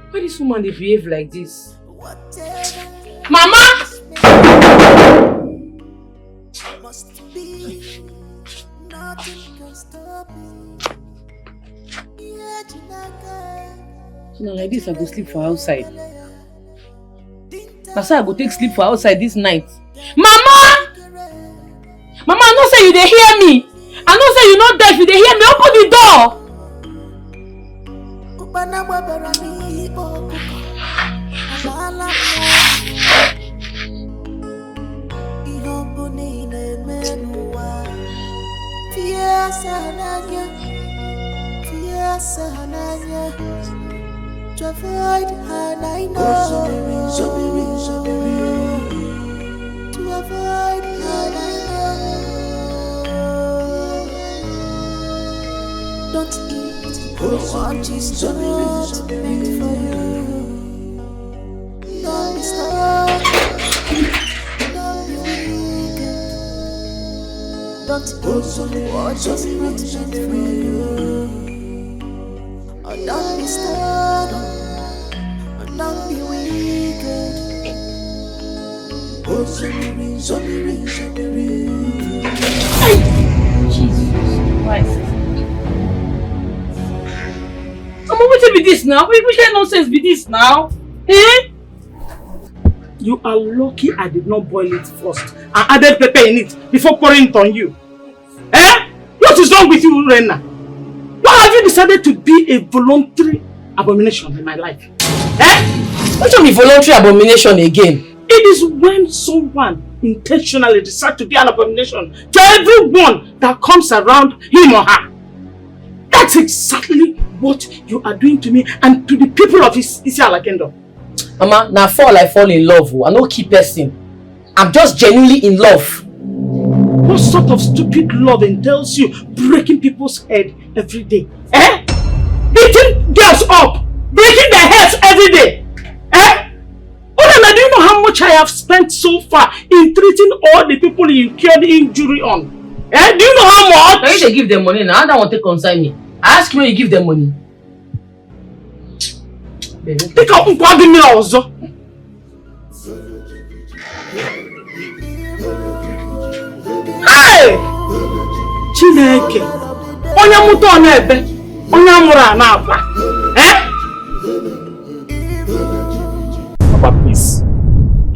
Why this woman they behave like this? Mama! Must be nothing can stop it. So now like this I go sleep for outside. That's why I go take sleep for outside this night. Mama! Mama, I know say you dey hear me. I know say you not deaf, you dey hear me. Open the door. To avoid and I know. To avoid and I know. Don't eat what is not meant for you. Don't be stubborn. Don't be wicked. Don't eat what is not meant for you. Don't be stubborn, don't be wicked. Oh, Zamiri, Zamiri, Zamiri. Jesus Christ. Mama, what be this now? Which kind of nonsense be this now? Eh? You are lucky I did not boil it first and added pepper in it before pouring it on you. Eh? What is wrong with you, Urenna? Why have you decided to be a voluntary abomination in my life? Eh? What should be voluntary abomination again? It is when someone intentionally decides to be an abomination to everyone that comes around him or her. That's exactly what you are doing to me and to the people of Isiala Kingdom. Mama, now I fall in love. I no keep person. I'm just genuinely in love. What sort of stupid love entails you breaking people's head every day? Eh? Beating girls up! Breaking their heads every day! Eh? Urenna, do you know how much I have spent so far in treating all the people you incurred injury on? Eh? Do you know how much? Can you give them money now? I don't want to concern me. I ask you when you give them money. Take out me also. Hey! Chineke! Onye muto onye ebe! Onye amuru anaba! Eh? Papa, please.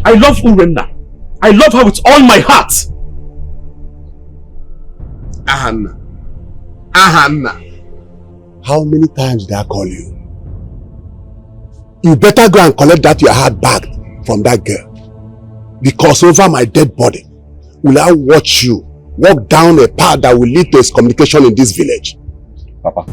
I love Urenna. I love her with all my heart. Ahanna. How many times did I call you? You better go and collect that your heart back from that girl. Because over my dead body, will I watch you walk down a path that will lead to excommunication in this village. Papa,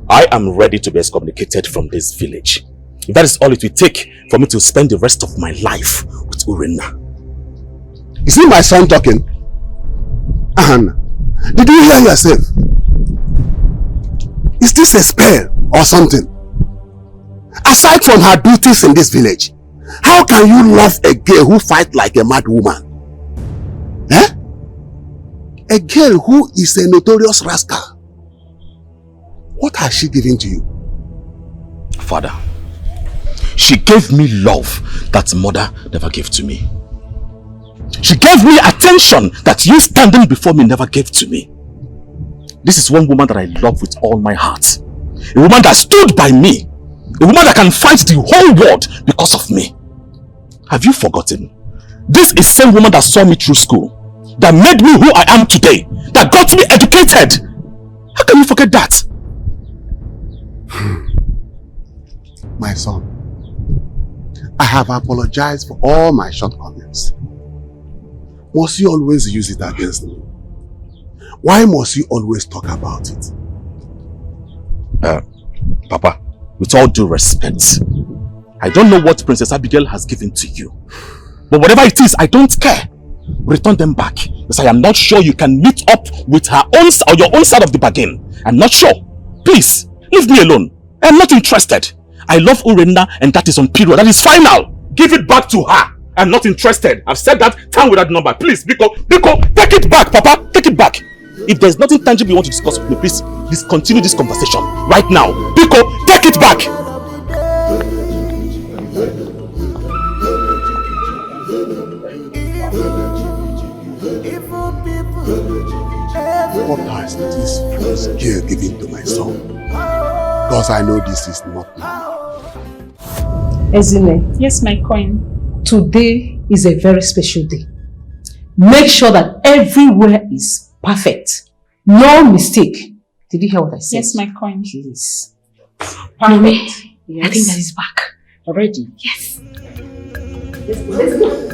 I am ready to be excommunicated from this village. If that is all it will take for me to spend the rest of my life with Urenna. Is it my son talking? Ahanna, did you hear yourself? Is this a spell or something? Aside from her duties in this village, how can you love a girl who fights like a mad woman? Eh? A girl who is a notorious rascal. What has she given to you? Father, she gave me love that mother never gave to me. She gave me attention that you standing before me never gave to me. This is one woman that I love with all my heart. A woman that stood by me. A woman that can fight the whole world because of me. Have you forgotten? This is the same woman that saw me through school. That made me who I am today. That got me educated. How can you forget that? My son, I have apologized for all my shortcomings. Must you always use it against me? Why must you always talk about it? Papa, with all due respect, I don't know what Princess Abigail has given to you. But whatever it is, I don't care. Return them back. Because I am not sure you can meet up with her own or your own side of the bargain. I'm not sure. Please, leave me alone. I'm not interested. I love Urenna and that is on period. That is final. Give it back to her. I'm not interested. I've said that time with that number. Please, Biko, take it back, Papa. Take it back. If there's nothing tangible you want to discuss with me, please discontinue this conversation right now. Biko, take it back. What has this girl given to my son? Because I know this is not normal. Ezine. Yes, my queen. Today is a very special day. Make sure that everywhere is perfect. No mistake. Did you hear what I said? Yes, my queen. Please. Perfect. Yes. I think that is back. Already? Yes. Let's go.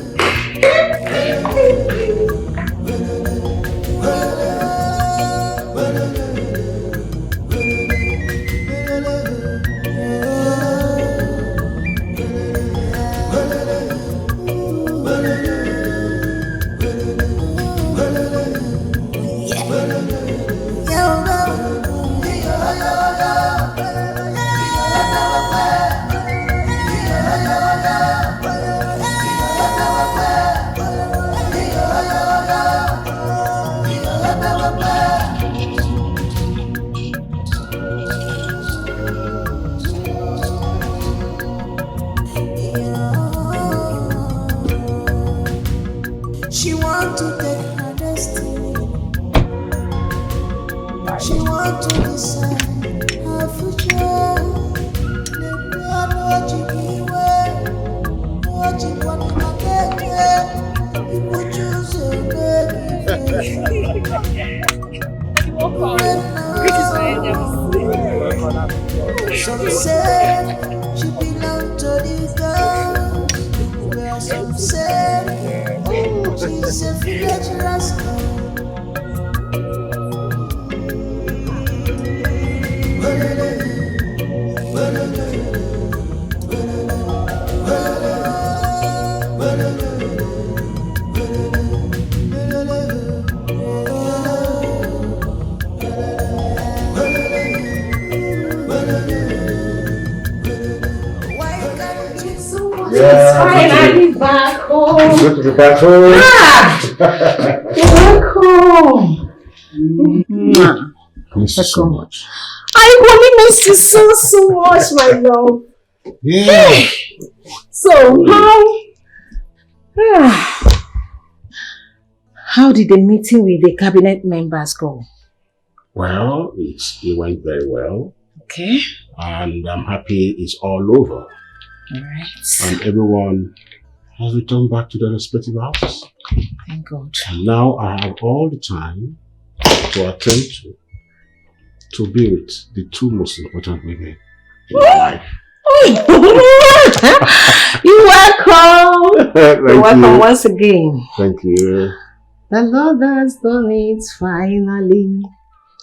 She want to take her destiny. She want to decide her future. Some say she belong to these girls. Where some say she's a village rascal. It's finally back home. Good to be back home. You're back home. Thank you so much. I really miss you so much, my love. Yeah. So, How did the meeting with the cabinet members go? Well, it went very well. Okay. And I'm happy it's all over. Alright. And everyone has returned back to their respective houses. Thank God. And now I have all the time to attend to be with the two most important women in my life. You're welcome. You're welcome once again. Thank you. The Lord has done it finally.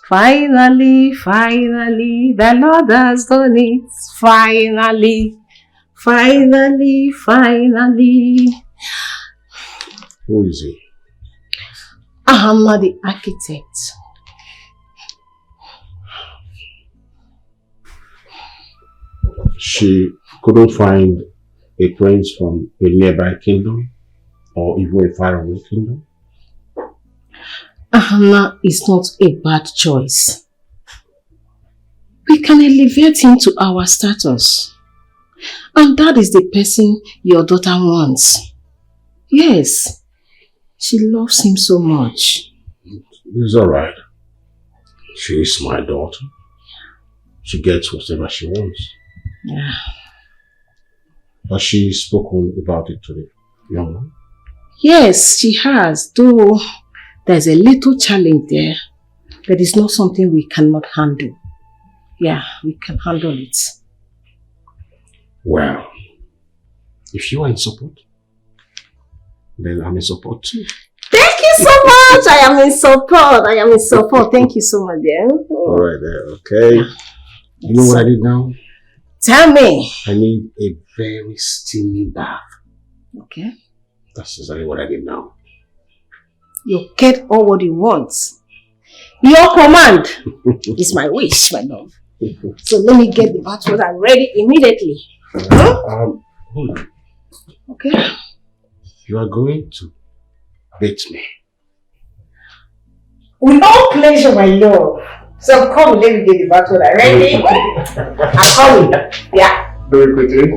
Finally, finally. The Lord has done it finally. Finally, finally. Who is he? I'm not the architect. She couldn't find a prince from a nearby kingdom or even a faraway kingdom? Ahana is not a bad choice. We can elevate him to our status. And that is the person your daughter wants. Yes, she loves him so much. It's alright. She is my daughter. She gets whatever she wants. Yeah. Has she spoken about it to the young man? Yes, she has, though there's a little challenge there. That is not something we cannot handle. Yeah, we can handle it. Well, if you are in support, then I'm in support too. Thank you so much! I am in support. I am in support. Thank you so much, dear. Alright then, okay. You know what I did now? Tell me. I need a very steamy bath. Okay. That's exactly what I did now. You get all what you want. Your command is my wish, my love. So let me get the bath water ready immediately. Hold on. Okay. You are going to bathe me. With all pleasure, my love. So come, let me get the bath water ready. I'm coming. Yeah. Very quickly.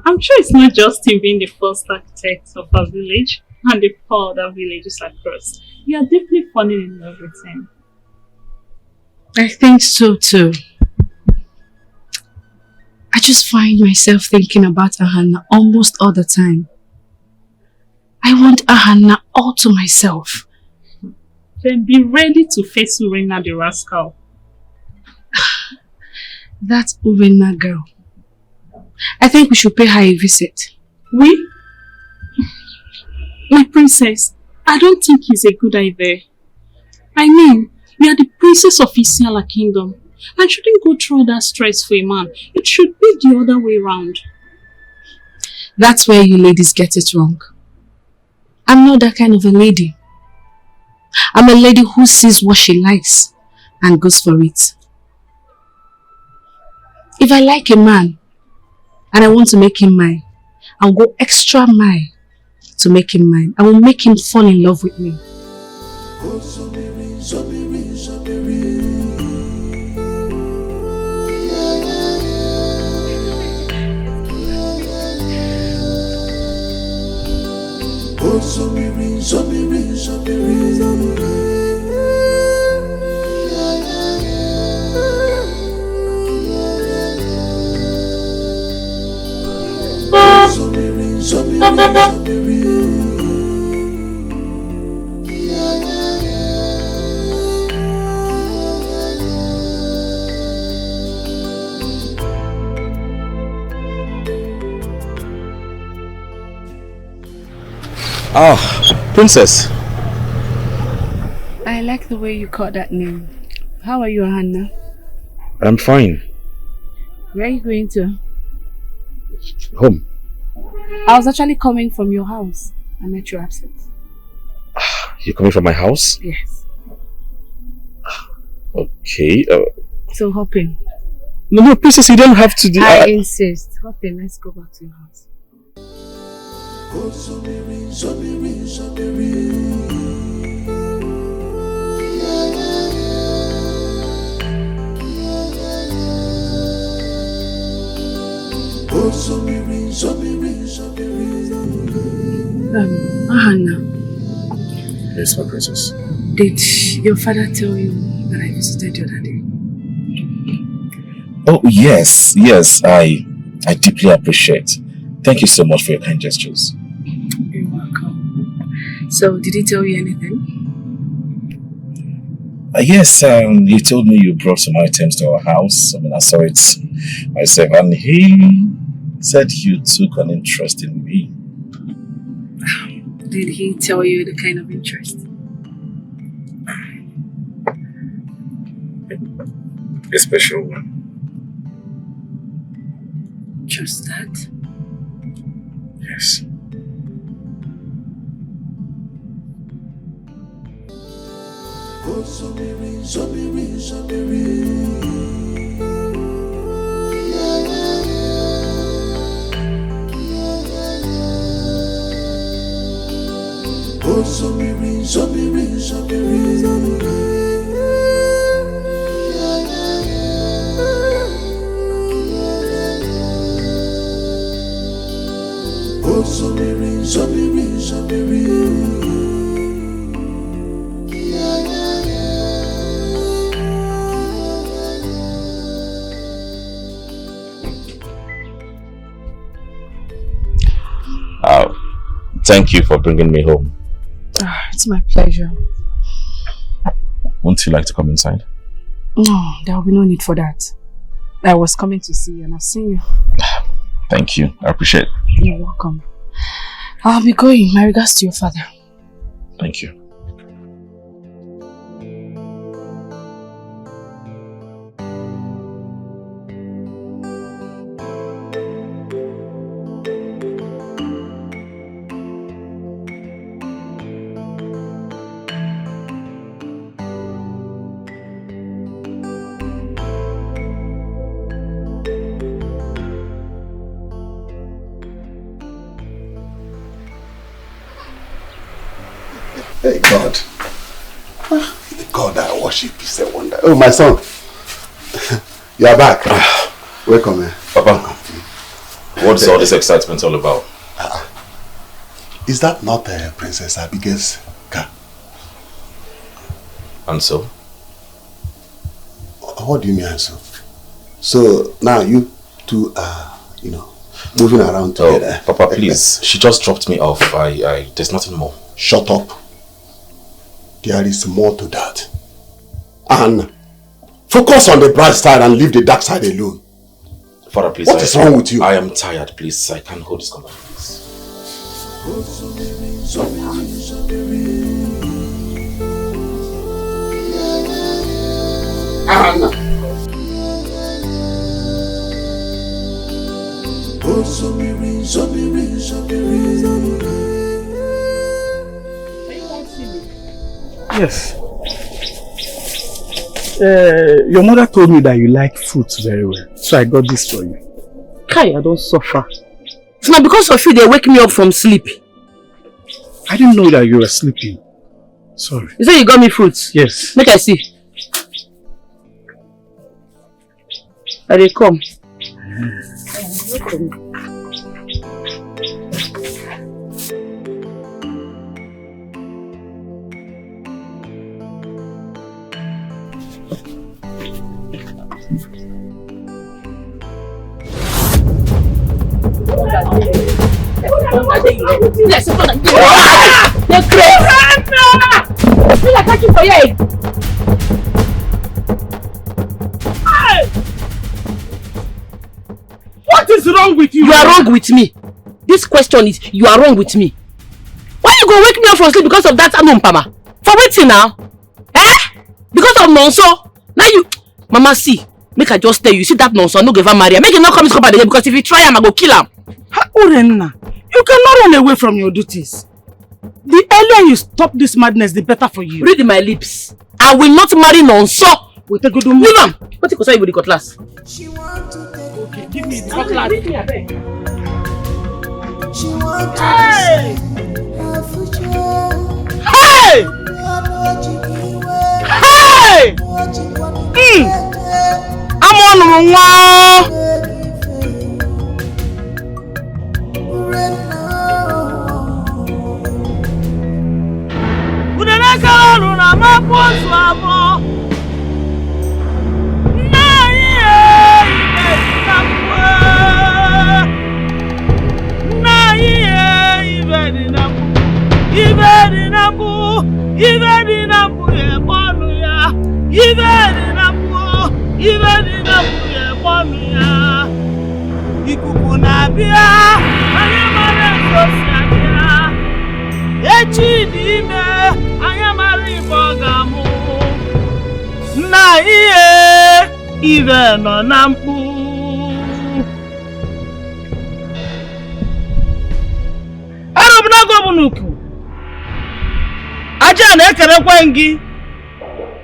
I'm sure it's not just him being the first architect of our village and the four other villages across. You are deeply falling in love with him. I think so too. I just find myself thinking about Ahana almost all the time. I want Ahana all to myself. Then be ready to face Urenna the rascal. That Urenna girl. I think we should pay her a visit. We? My princess, I don't think it's a good idea. I mean, we are the princess of Isiala Kingdom and shouldn't go through all that stress for a man. It should be the other way around. That's where you ladies get it wrong. I'm not that kind of a lady. I'm a lady who sees what she likes and goes for it. If I like a man and I want to make him mine, I'll go extra mile to make him mine. I will make him fall in love with me. Ah, Princess. I like the way you call that name. How are you, Ahana? I'm fine. Where are you going to? Home. I was actually coming from your house. I met you absent. You're coming from my house? Yes. Okay. So hop in. No, Princess, you don't have to do I insist. Hop in. Let's go back to your house. Hannah. Yes, my princess. Did your father tell you that I visited your daddy? Oh, yes. I deeply appreciate. Thank you so much for your kind gestures. You're welcome. So, did he tell you anything? Yes, he told me you brought some items to our house. I mean, I saw it myself, and he said you took an interest in me. Did he tell you the kind of interest? A special one. Just that? Yes. Thank you for bringing me home. It's my pleasure. Won't you like to come inside? No, there will be no need for that. I was coming to see you and I've seen you. Thank you. I appreciate it. You're welcome. I'll be going. My regards to your father. Thank you. Hey, God. The God I worship is a wonder. Oh, my son. You are back. Welcome, man. Papa, what's all this excitement all about? Is that not Princess Abigail's car? And so? What do you mean, and so? So, now you two are, moving around together. Oh, Papa, please. She just dropped me off. There's nothing more. Shut up. There is more to that. And focus on the bright side and leave the dark side alone. Father, please. What is wrong with you? I am tired, please. I can't hold this conversation, Yes. Your mother told me that you like fruits very well, so I got this for you. Kai, I don't suffer. It's not because of you they wake me up from sleep. I didn't know that you were sleeping. Sorry. You say you got me fruits? Yes. Make I see. Are they come? What is wrong with you? You are wrong with me. This question is, you are wrong with me. Why you go wake me up from sleep because of that anumpama? For waiting now? Eh? Because of nonso? Now you... Mama, see. Make I just tell you, see that nonso, no give her marry. Make him not come to again because if you try him, I go kill him. Urenna, you cannot run away from your duties. The earlier you stop this madness, the better for you. Read my lips. I will not marry nonso. We take good woman. Leave him. What you say with the cutlass? Okay, give me the cutlass. She wants to Hey! her future. Hey! Hey! I'm on one. Urenna kalu na maposu amo. Na ye ibedinabu ye bonu ya. Ibedinabu ye bonu ya. Ikuku na bia, anya mara sosialia. Echi dime, anya mara ibogamu. Na iye, ibe no na mpu. Arabna gobunuku. Aja na ekere kwengi.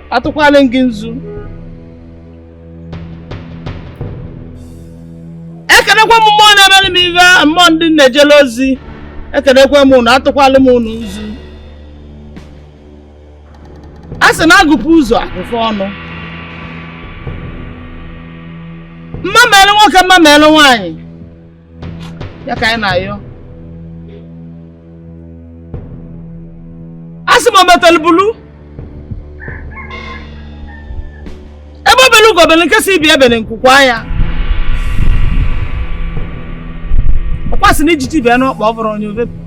Atukwale ngi nzu. Ekenekwa m mmụọ na-emere m ive mmụọ ndị na-ejele ozi. Ekenekwa m na atụkwala m unu nzu. A sị na agụpụ ụzọ akụfụ ọnụ. Mma mere nwoke, mma mere nwaanyị. Ya ka anyị na-ayọ. A sị m o metere bulu. Ebe obele ugobele nke si ibi ebele nkwukwa ya. Ọkwasị na ijiji bịa n'ọkpa ọ bụrụ onye ovepu.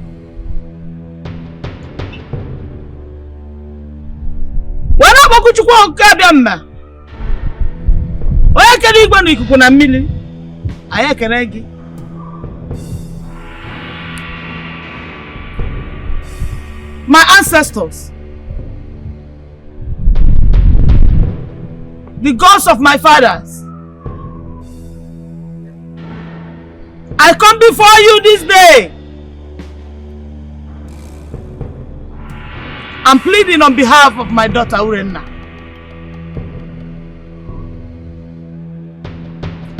Were agbakọ Chukwu nke abịa mma. Onye kere igwe na ikuku na mmiri. Anyị ekere gị. My ancestors, the gods of my fathers, I come before you this day. I'm pleading on behalf of my daughter Urenna.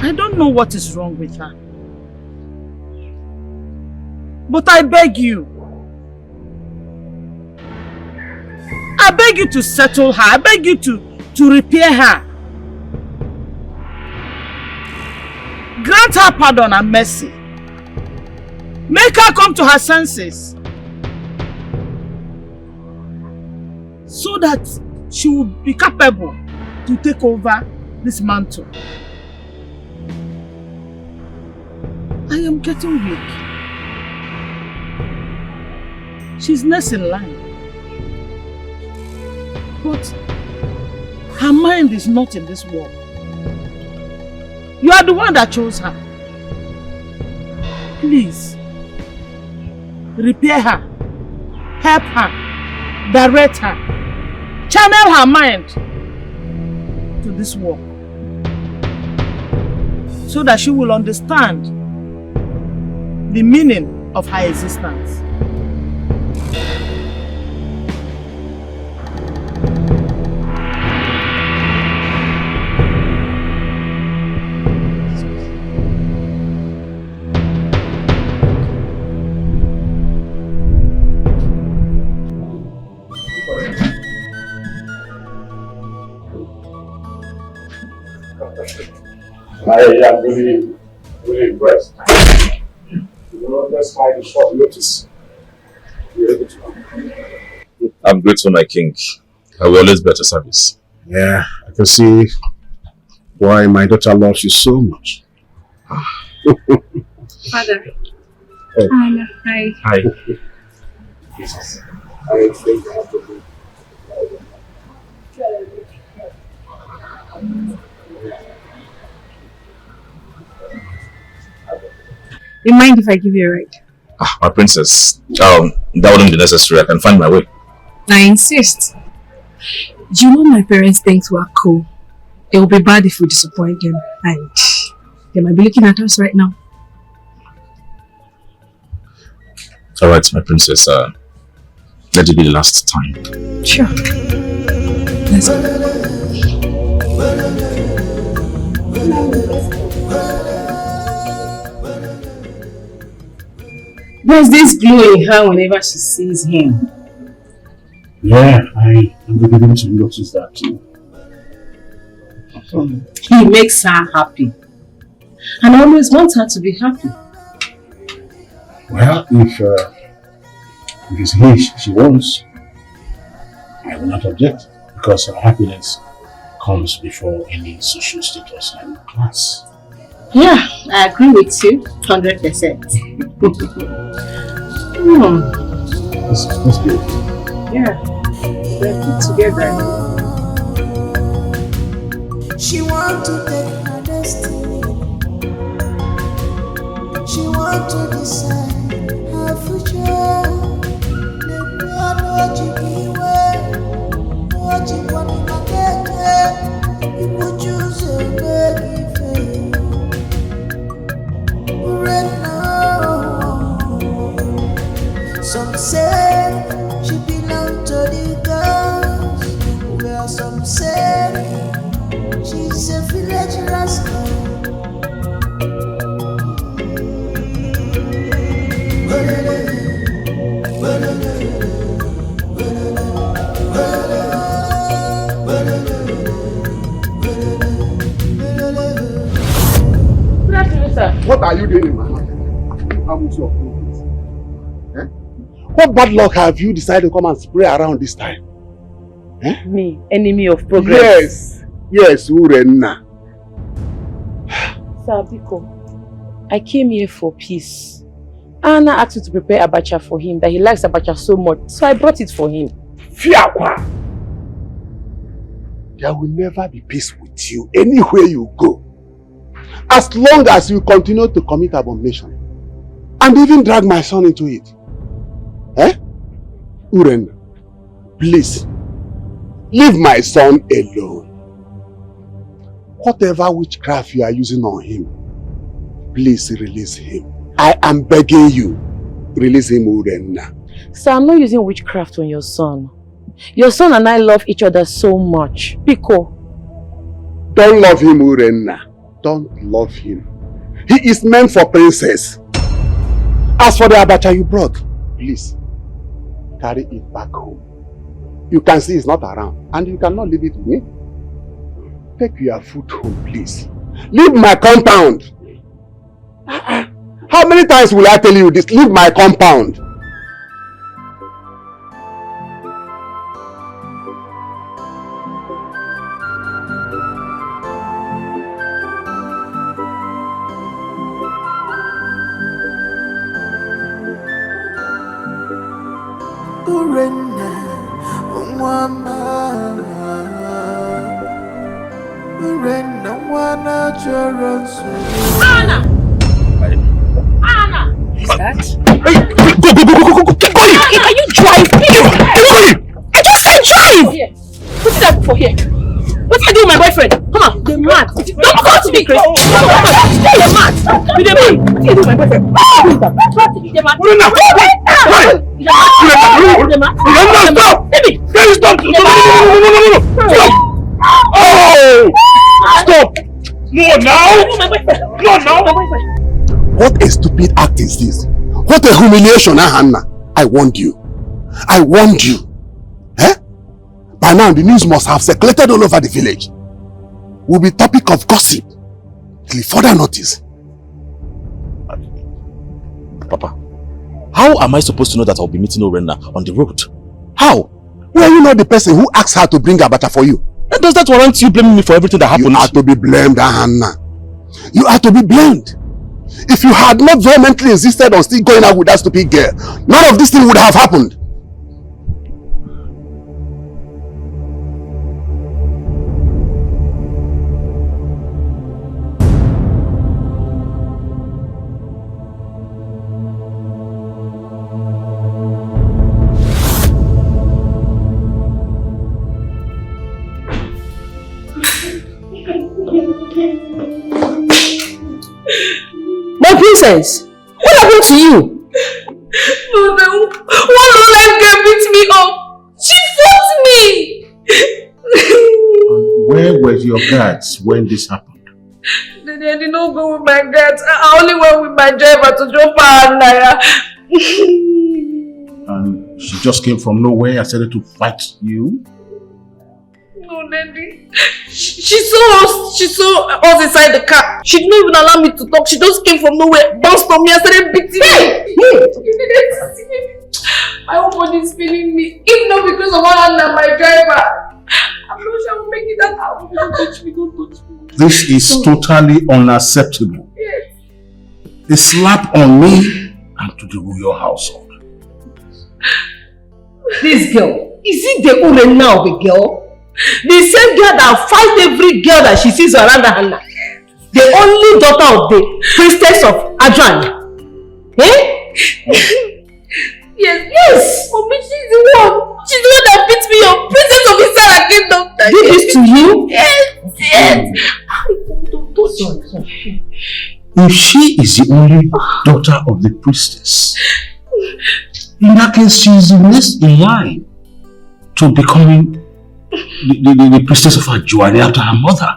I don't know what is wrong with her. But I beg you. I beg you to settle her. I beg you to repair her. Grant her pardon and mercy. Make her come to her senses. So that she will be capable to take over this mantle. I am getting weak. She's next in line. But her mind is not in this world. You are the one that chose her. Please, repair her, help her, direct her, channel her mind to this work so that she will understand the meaning of her existence. I am really impressed. You know, that's why the short notice. You're able to come. I'm grateful, my king. I will always be at your service. Yeah, I can see why my daughter loves you so much. Father. Oh. Hi. Hi. Jesus. I think I have to be. You mind if I give you a ride? My princess, that wouldn't be necessary. I can find my way. I insist. You know my parents think we're cool. It will be bad if we disappoint them, and they might be looking at us right now. Alright, my princess, let it be the last time. Sure. Let's go. There's this glow in her whenever she sees him. Yeah, I'm beginning to notice that too. He makes her happy. And always wants her to be happy. Well, if it's he she wants, I will not object, because her happiness comes before any social status and class. Yeah, I agree with you 100%. That's good. Yeah, they're put together. She wants to take her destiny. She wants to decide her future. Some say she belongs to the girls, well some say she's a village rascal. What are you doing in my house? How much of progress? Eh? What bad luck have you decided to come and spray around this time? Eh? Me, enemy of progress. Yes, Urenna. Sir Biko, I came here for peace. Anna asked me to prepare abacha for him, that he likes abacha so much, so I brought it for him. Fiakwa! There will never be peace with you anywhere you go. As long as you continue to commit abomination and even drag my son into it. Eh? Urenna, please, leave my son alone. Whatever witchcraft you are using on him, please release him. I am begging you, release him, Urenna. Sir, I'm not using witchcraft on your son. Your son and I love each other so much. Biko. Don't love him, Urenna. Don't love him. He is meant for princess. As for the abacha you brought, please, carry it back home. You can see he's not around and you cannot leave it with me. Take your food home, please. Leave my compound. How many times will I tell you this? Leave my compound. Urenna, mama. Urenna, wana choronsu. Anna! Anna! Is that? Go! Keep going! Are you driving? I just said drive! What's that for here? What are you doing with my boyfriend? Come on, you're mad. Don't go to me, Chris. You're mad. You're mad. What are you doing with my boyfriend? You're mad. Stop! Baby! Stop! No! Stop! Oh! Stop! No, now! No, now! What a stupid act is this? What a humiliation, Hannah. I warned you. I warned you. Eh? By now, the news must have circulated all over the village. Will be topic of gossip till further notice. Papa, how am I supposed to know that I'll be meeting Urenna on the road? How? Were you not the person who asked her to bring abacha for you? And does that warrant you blaming me for everything that happened? You are to be blamed, Hannah. You are to be blamed. If you had not vehemently insisted on still going out with that stupid girl, none of this thing would have happened. My princess, what happened to you? Mother, one life girl beat me up. She fought me. Where were your guards when this happened? Daddy, I did not go with my guards. I only went with my driver to drop her and Naya. And she just came from nowhere and started to fight you? No, Daddy. She saw us inside the car. She didn't even allow me to talk. She just came from nowhere, bounced on me and started beating me. My whole body is feeling me. If not because of Anna, my driver. I'm not sure I will make it that out. Don't touch me, don't touch me. This is totally unacceptable. Yes. A slap on me and to the royal household. This girl, is it the Urenna of a girl? The same girl that fights every girl that she sees around Hannah. The only daughter of the priestess of Adran. Eh? Yes. Mommy, she's the one. She's the one that beat me up. Princess of Israel Kingdom. Did this to you? Yes. Don't touch me. If she is the only daughter of the priestess, in that case she is the next in line to becoming the priestess of Ajuari after her mother.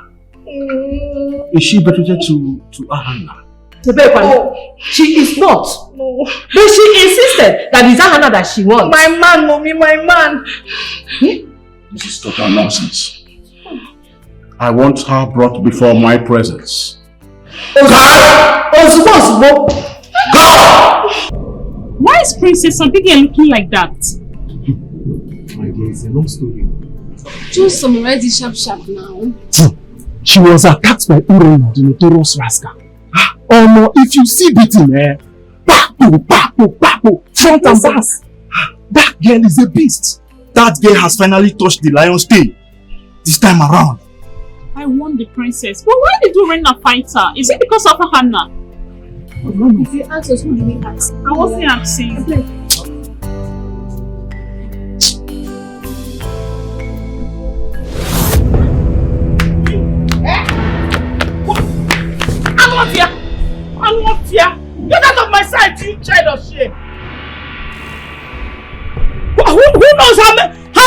Is she betrothed to Ahana? Oh. She is not. No. But she insisted that it's Ahana that she wants. My man, Mommy, my man. This is total nonsense. I want her brought before my presence. Why is Princess Abigail looking like that? My dear, it's a long story. Just summarize it sharp now. She was attacked by Urenna, the notorious rascal. Oh no, if you see beating, front and back. That girl is a beast. That girl has finally touched the lion's tail. This time around. I want the princess. But why did Urenna fight her? Is it because of Hannah? If you ask us, who do we ask? I wasn't asking. I'm not here. Get out of my sight, you child of shame. Who knows how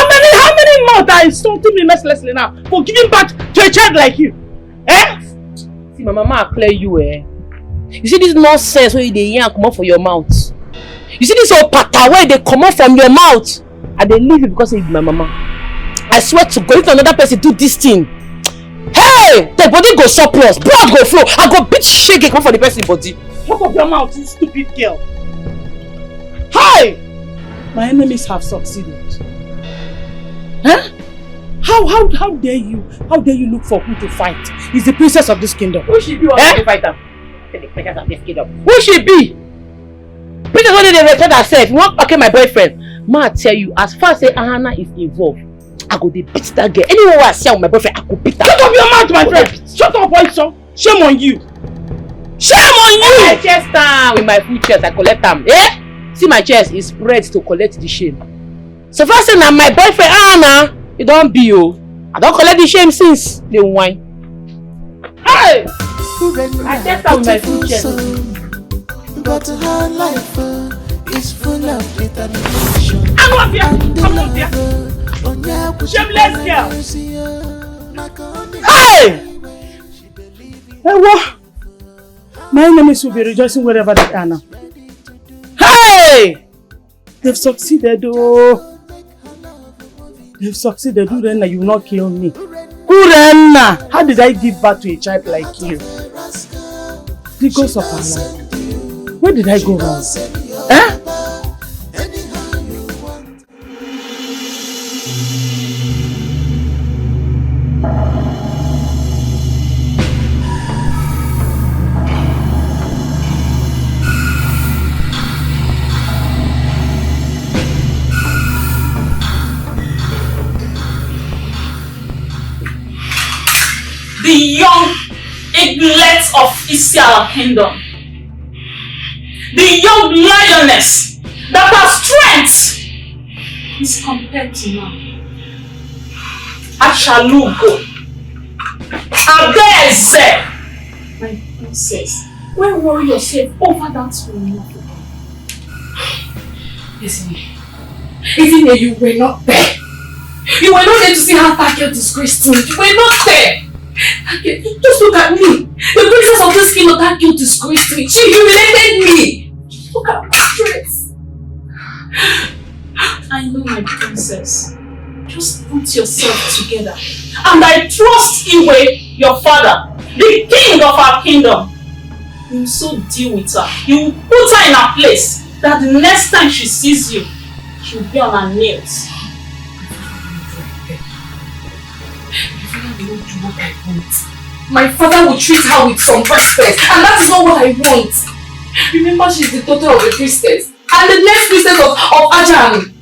many mouths are insulting me mercilessly now for giving birth to a child like you? Eh? See, my mama will clear you, eh? You see this nonsense where they yank come out for your mouth. You see this old pata where they come out from your mouth. And they leave it because it's my mama. I swear to God, if another person do this thing, hey, the body go surplus, blood go flow, I go beat shake come for the person body. Shut up your mouth, you stupid girl. Hi! My enemies have succeeded. Huh? How dare you? How dare you look for who to fight? He's the princess of this kingdom. Who should be one to fight her? The princess of this kingdom. Who should be? Princess only they respect herself. You want okay, my boyfriend? Ma tell you, as far as Ahana is involved, I go dey beat that girl. Anywhere I see with my boyfriend, I go beat her. Shut up your mouth, my friend! Shut up, boy, son! Shame on you! Shame on you! My chest down with my full chest, I collect them. Eh? See, my chest is spread to collect the shame. So far say na my boyfriend Ahana, it don't be you. I don't collect the shame since the wine. Hey! I chest down with my full chest. But her life is full of determination. I'm not here! I'm not here! Shameless girl! Hey! Hey, what? My enemies will be rejoicing wherever they are now. Hey! They've succeeded, oh. They've succeeded. Urenna, you will not kill me. Urenna! How did I give birth to a child like you? The ghost of our life. Where did I go wrong? Eh? The young eaglets of Isiala Kingdom. The young lioness that her strength is compared to now. Ashalugo. Abigail, my princess, why worry yourself over that woman? Listen, even if you were not there, you were not there to see how that girl disgraced me. You were not there. Just look at me. The princess of this kingdom, that girl disgraced me. She humiliated me. Look at my dress. I know, my princess. Just put yourself together. And I trust Iwe, your father, the king of our kingdom. You will so deal with her. You will put her in her place. That the next time she sees you, she will be on her nails. My father will treat her with some respect, and that is not what I want. Remember, she's the daughter of the priestess, and the next priestess of Ajahn.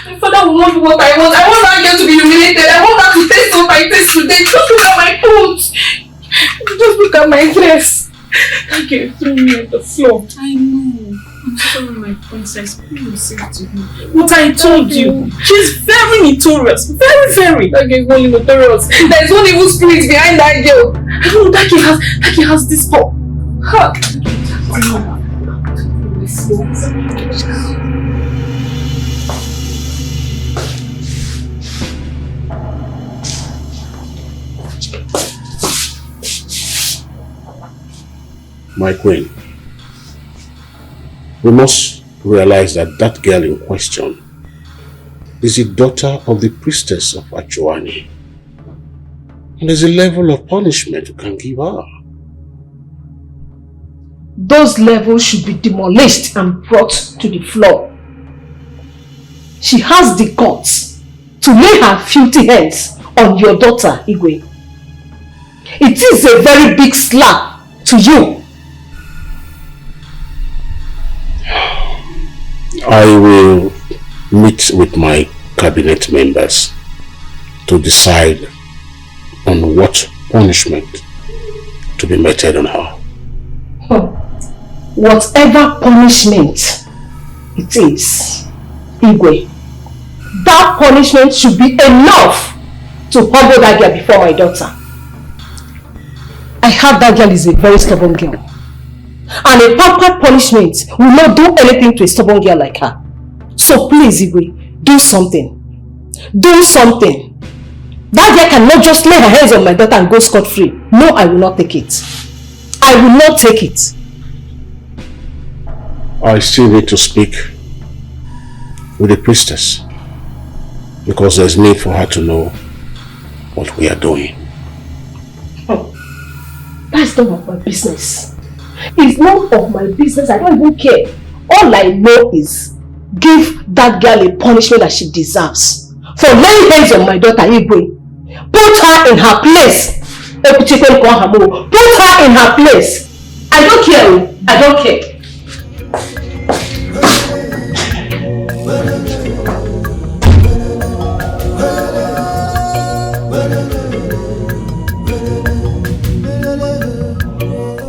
My father will not do what I want. I want that girl to be humiliated. I want her to taste what I taste today. Just look at my clothes. Just look at my dress. That girl threw me on the floor. I know. I'm sorry, my princess. Please say it to me. What I told you. She's very notorious. Very, very. That girl is only notorious. There is one evil spirit behind that girl. I know that girl has this pop. Ha! My queen, we must realize that that girl in question is the daughter of the priestess of Achuani. And there's a level of punishment you can give her. Those levels should be demolished and brought to the floor. She has the guts to lay her filthy hands on your daughter, Igwe. It is a very big slap to you. I will meet with my cabinet members to decide on what punishment to be meted on her. Whatever punishment it is, Igwe, that punishment should be enough to humble that girl before my daughter. I heard that girl is a very stubborn girl. And a pampered punishment will not do anything to a stubborn girl like her. So please, Igwe, do something. Do something. That girl cannot just lay her hands on my daughter and go scot-free. No, I will not take it. I will not take it. I still need to speak with the priestess because there's need for her to know what we are doing. That's none of my business. It's none of my business. I don't even care. All I know is give that girl a punishment that she deserves for laying hands on my daughter Igwe. Put her in her place. Put her in her place. I don't care. I don't care.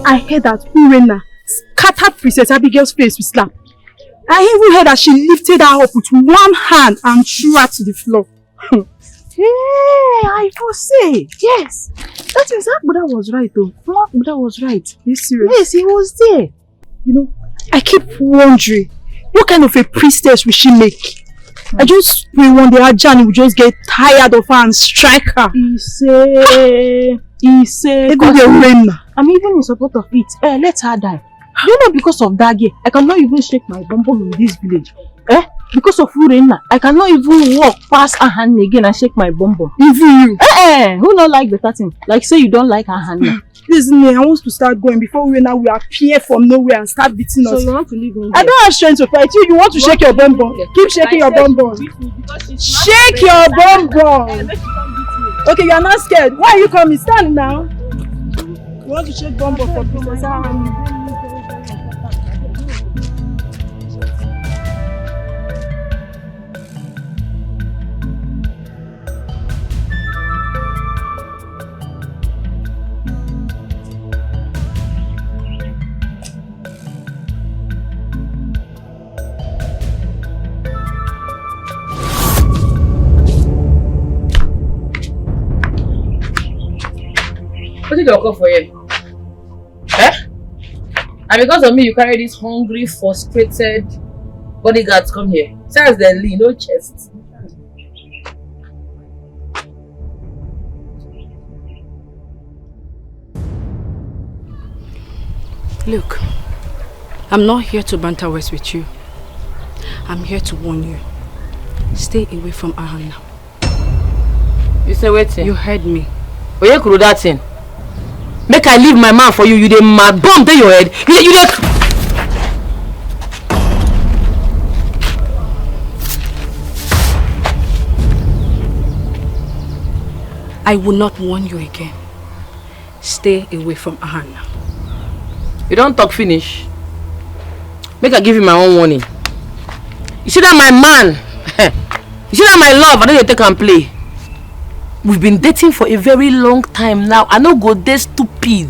I heard that Urenna scattered Princess Abigail's face with slap. I even heard that she lifted her up with one hand and threw her to the floor. Hey, I foresee. Yes. That is that Buddha was right though. That Buddha was right. Are you serious? Yes, he was there. You know, I keep wondering, what kind of a priestess will she make? I just pray one day Ajani will just get tired of her and strike her. He said, I'm even in support of it. Let her die. You know, because of that girl, I cannot even shake my bum in this village. Because of Urenna, I cannot even walk past her hand again and shake my bum. Even you. Who don't like better thing? Like say you don't like her hand. Listen, I want to start going before Urenna will appear from nowhere and start beating us. So you want to leave me? I don't have strength to fight you. You want to shake your bum. Keep shaking your bum. Shake your bum. Okay, you are not scared. Why are you coming? Stand now. You want to shake bum for Princess? What did you occur for you? And because of me, you carry this hungry, frustrated bodyguards come here. Besides the lean, no chest. Look, I'm not here to banter words with you. I'm here to warn you. Stay away from Ahan now. You say waiting? You heard me. Oh, you could that thing. Make I leave my man for you. You the mad bomb to your head. You I will not warn you again. Stay away from Ahan now. You don't talk finish. Make I give you my own warning. You see that my man? You see that my love? I don't take and play. We've been dating for a very long time now. I no go dey stupid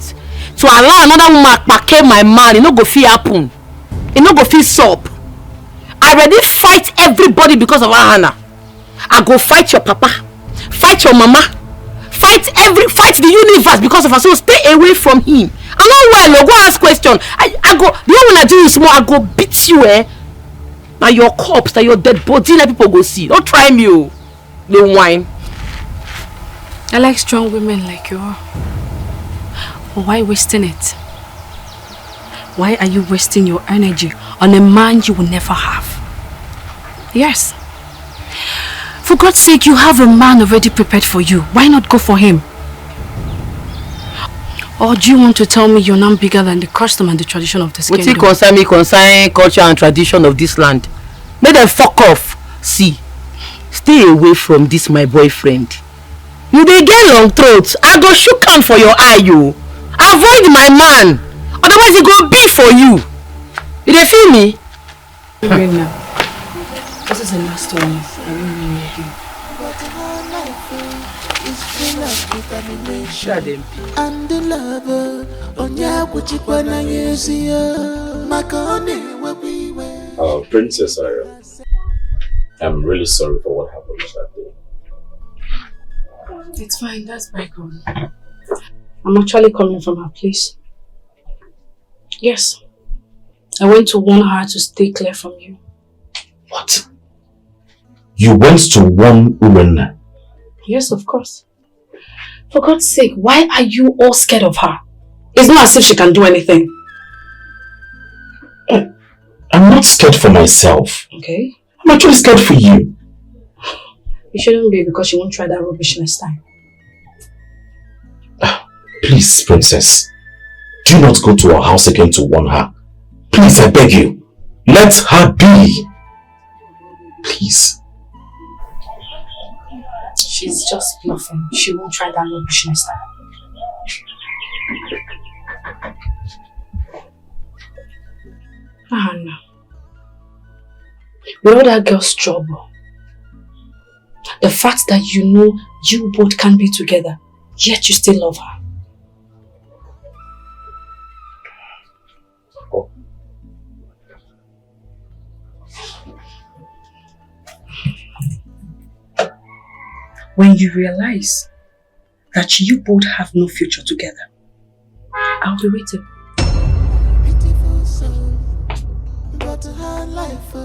to allow another woman pack my man. It no go fit happen. It no go fit sup. I already fight everybody because of Hannah. I go fight your papa, fight your mama, fight the universe because of her. So stay away from him. I know well. Go ask question. I go. The one I do is small. I go beat you. Now your corpse, now your dead body. Let people go see. Don't try me, oh. The wine. I like strong women like you are. But why wasting it? Why are you wasting your energy on a man you will never have? Yes. For God's sake, you have a man already prepared for you. Why not go for him? Or do you want to tell me you're not bigger than the custom and the tradition of this kingdom? What's it concern culture and tradition of this land? Make them fuck off. See, stay away from this my boyfriend. You dey get long throat. I go shook am for your eye, you. Avoid my man. Otherwise he go big for you. You dey feel me? Urenna, this is the last one. I won't mean you again. Shut them. And the lover on Yakuchikwana Yesia Makone where we were. Princess, I'm really sorry for what happened that day. It's fine, that's bygone. I'm actually coming from her place. Yes. I went to warn her to stay clear from you. What? You went to warn Urenna? Yes, of course. For God's sake, why are you all scared of her? It's not as if she can do anything. I'm not scared for myself. Okay. I'm actually scared for you. You shouldn't be, because she won't try that rubbish next time. Please, Princess. Do not go to her house again to warn her. Please, I beg you. Let her be. Please. She's just bluffing. She won't try that rubbish next time. Hannah. With all that girl's trouble, the fact that you know you both can't be together, yet you still love her. When you realize that you both have no future together, I'll be waiting. Beautiful soul, but her life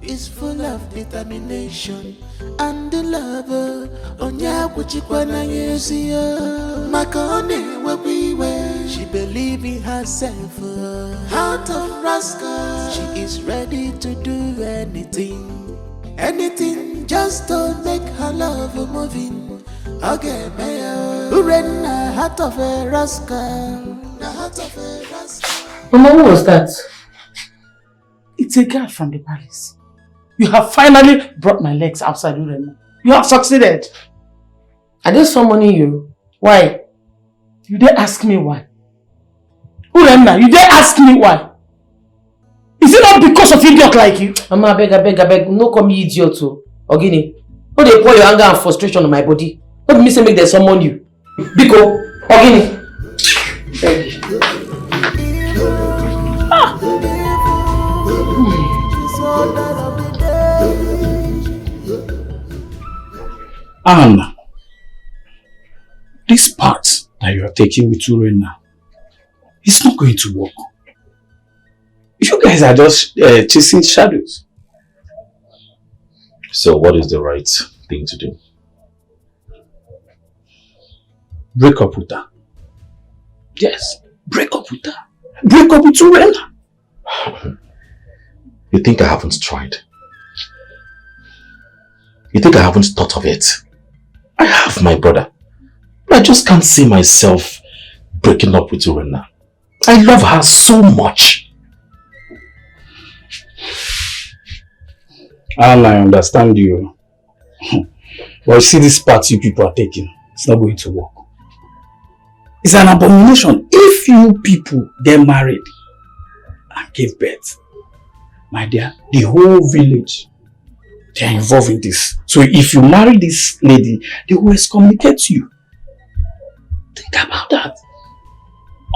is full of determination. And the lover on Yakuchikwana Yesia Makone where we were. She believes in herself, heart of rascal. She is ready to do anything. Anything just to make her love moving. Okay, mayor. Urenna, heart of a rascal. The heart of a rascal. Mama, who was that? It's a girl from the palace. You have finally brought my legs outside, Urenna. You have succeeded. Are they summoning you? Why? You dare ask me why? Urenna, you dare ask me why? Is it not because of idiot like you? Mama, I beg, no call me idiot too. Ogini, no dey pour your anger and frustration on my body. Don't me say make them summon you. Biko, Ogini. Anna, this path that you are taking with Urenna, it's not going to work. You guys are just chasing shadows. So what is the right thing to do? Break up with her. Yes, break up with her. Break up with Urenna. You think I haven't tried? You think I haven't thought of it? I have, my brother. But I just can't see myself breaking up with Urenna. I love her so much. And I understand you. But you see this path you people are taking, it's not going to work. It's an abomination if you people get married and give birth. My dear, the whole village, they are involved in this. So if you marry this lady, they will excommunicate you. Think about that.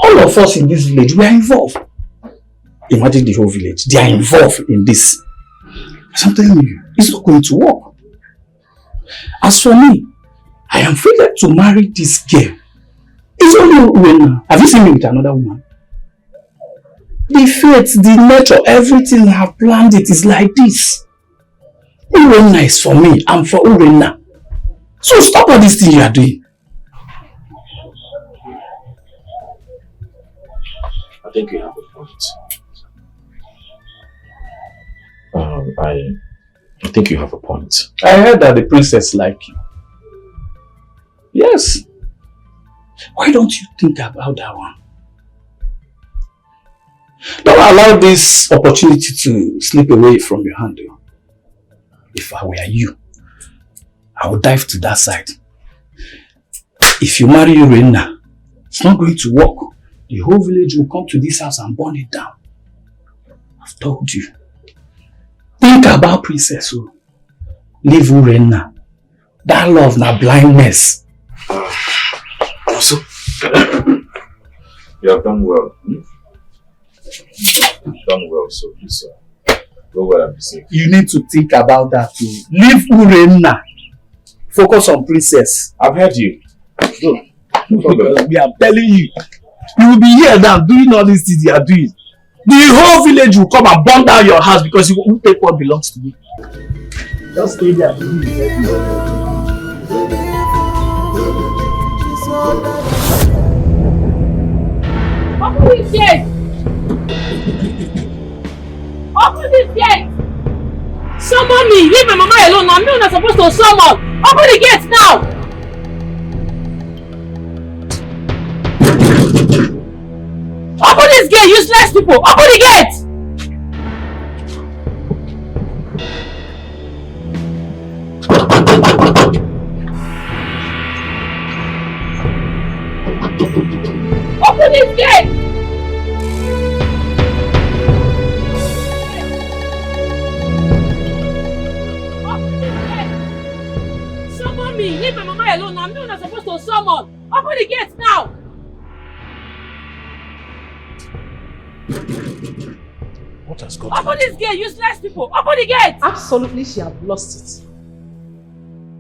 All of us in this village, we are involved. Imagine the whole village, they are involved in this. I'm telling you, it's not going to work. As for me, I am free to marry this girl. It's only Urenna. Have you seen me with another woman? The fate, the nature, everything I have planned it is like this. Urenna is for me, I'm for Urenna. So stop all these things you are doing. I think you have a point. I think you have a point. I heard that the princess like you. Yes. Why don't you think about that one? Don't allow this opportunity to slip away from your hand. If I were you, I would dive to that side. If you marry Urenna, it's not going to work. The whole village will come to this house and burn it down. I've told you. Think about princess. Leave Urenna. That love na blindness. Also, you have done well. You've done well, so please go well and be safe. You need to think about that too. Leave Urenna. Focus on princess. I've heard you. No. We are telling you. You will be here now doing all these things you are doing. The whole village will come and burn down your house because you won't take what belongs to me. Just stay there. Open this gate! Open this gate! Summon me! Leave my mama alone now. I'm not supposed to summon! Open the gate now! Open this gate, useless people! Open the gate! Open this gate! Open this gate! Summon me! Leave my mama alone now. I'm not supposed to summon! Open the gate now! What has got Open this gate, useless people! Open the gate! Absolutely, she have lost it.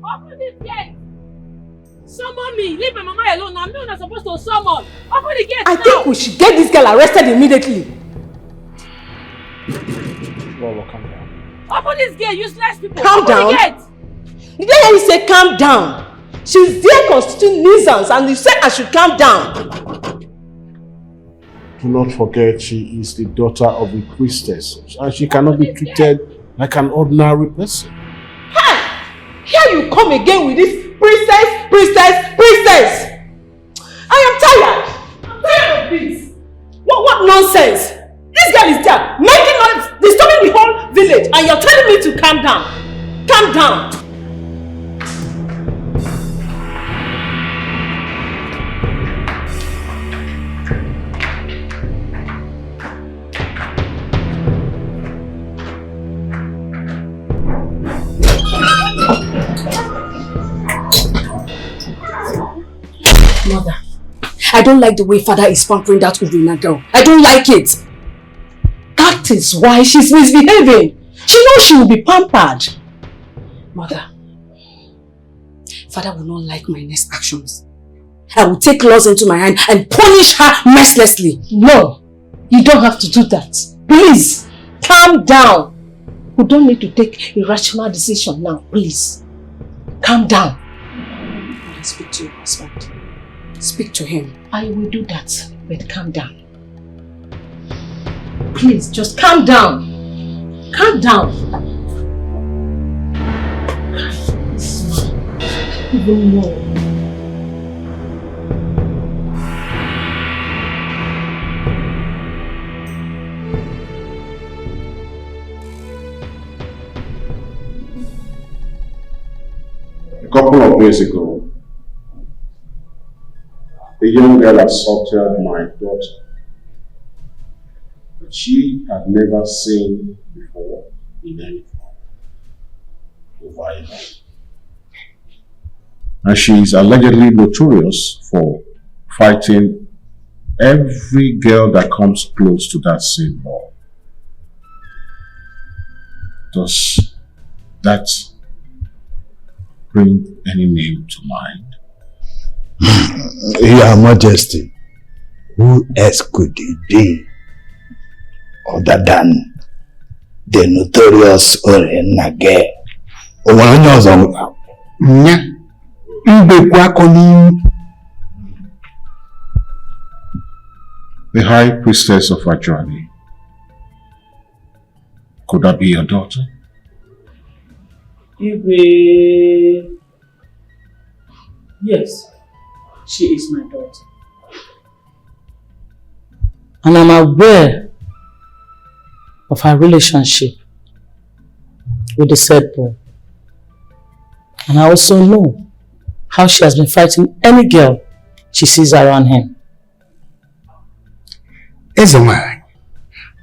Open this gate! Summon me! Leave my mama alone now. I'm not supposed to summon! Open the gate I now! think we should get this girl arrested immediately. Well, calm down. Open this gate, useless people! Calm Open down. the gate! Did I hear you say calm down? She's there constituting nuisance and you said I should calm down. Do not forget she is the daughter of a priestess and she cannot be treated like an ordinary person. Hey! Here you come again with this priestess! I am tired! I'm tired of this! What nonsense! This girl is there, making noise, disturbing the whole village, and you're telling me to calm down! Calm down! Mother, I don't like the way father is pampering that Urenna girl. I don't like it. That is why she's misbehaving. She knows she will be pampered. Mother, father will not like my next actions. I will take laws into my hand and punish her mercilessly. No, you don't have to do that. Please, calm down. We don't need to take a rational decision now, please. Calm down. I speak to your husband. Speak to him. I will do that, but calm down. Please, just calm down. Calm down. even more. A couple of days ago, a young girl assaulted my daughter that she had never seen before in any form of violence. And she is allegedly notorious for fighting every girl that comes close to that same law. Does that bring any name to mind? Your Majesty, who else could it be other than the notorious Urenna girl? The High Priestess of Ajani. Could that be your daughter? Yes, she is my daughter. And I'm aware of her relationship with the said boy. And I also know how she has been fighting any girl she sees around him. Ezema,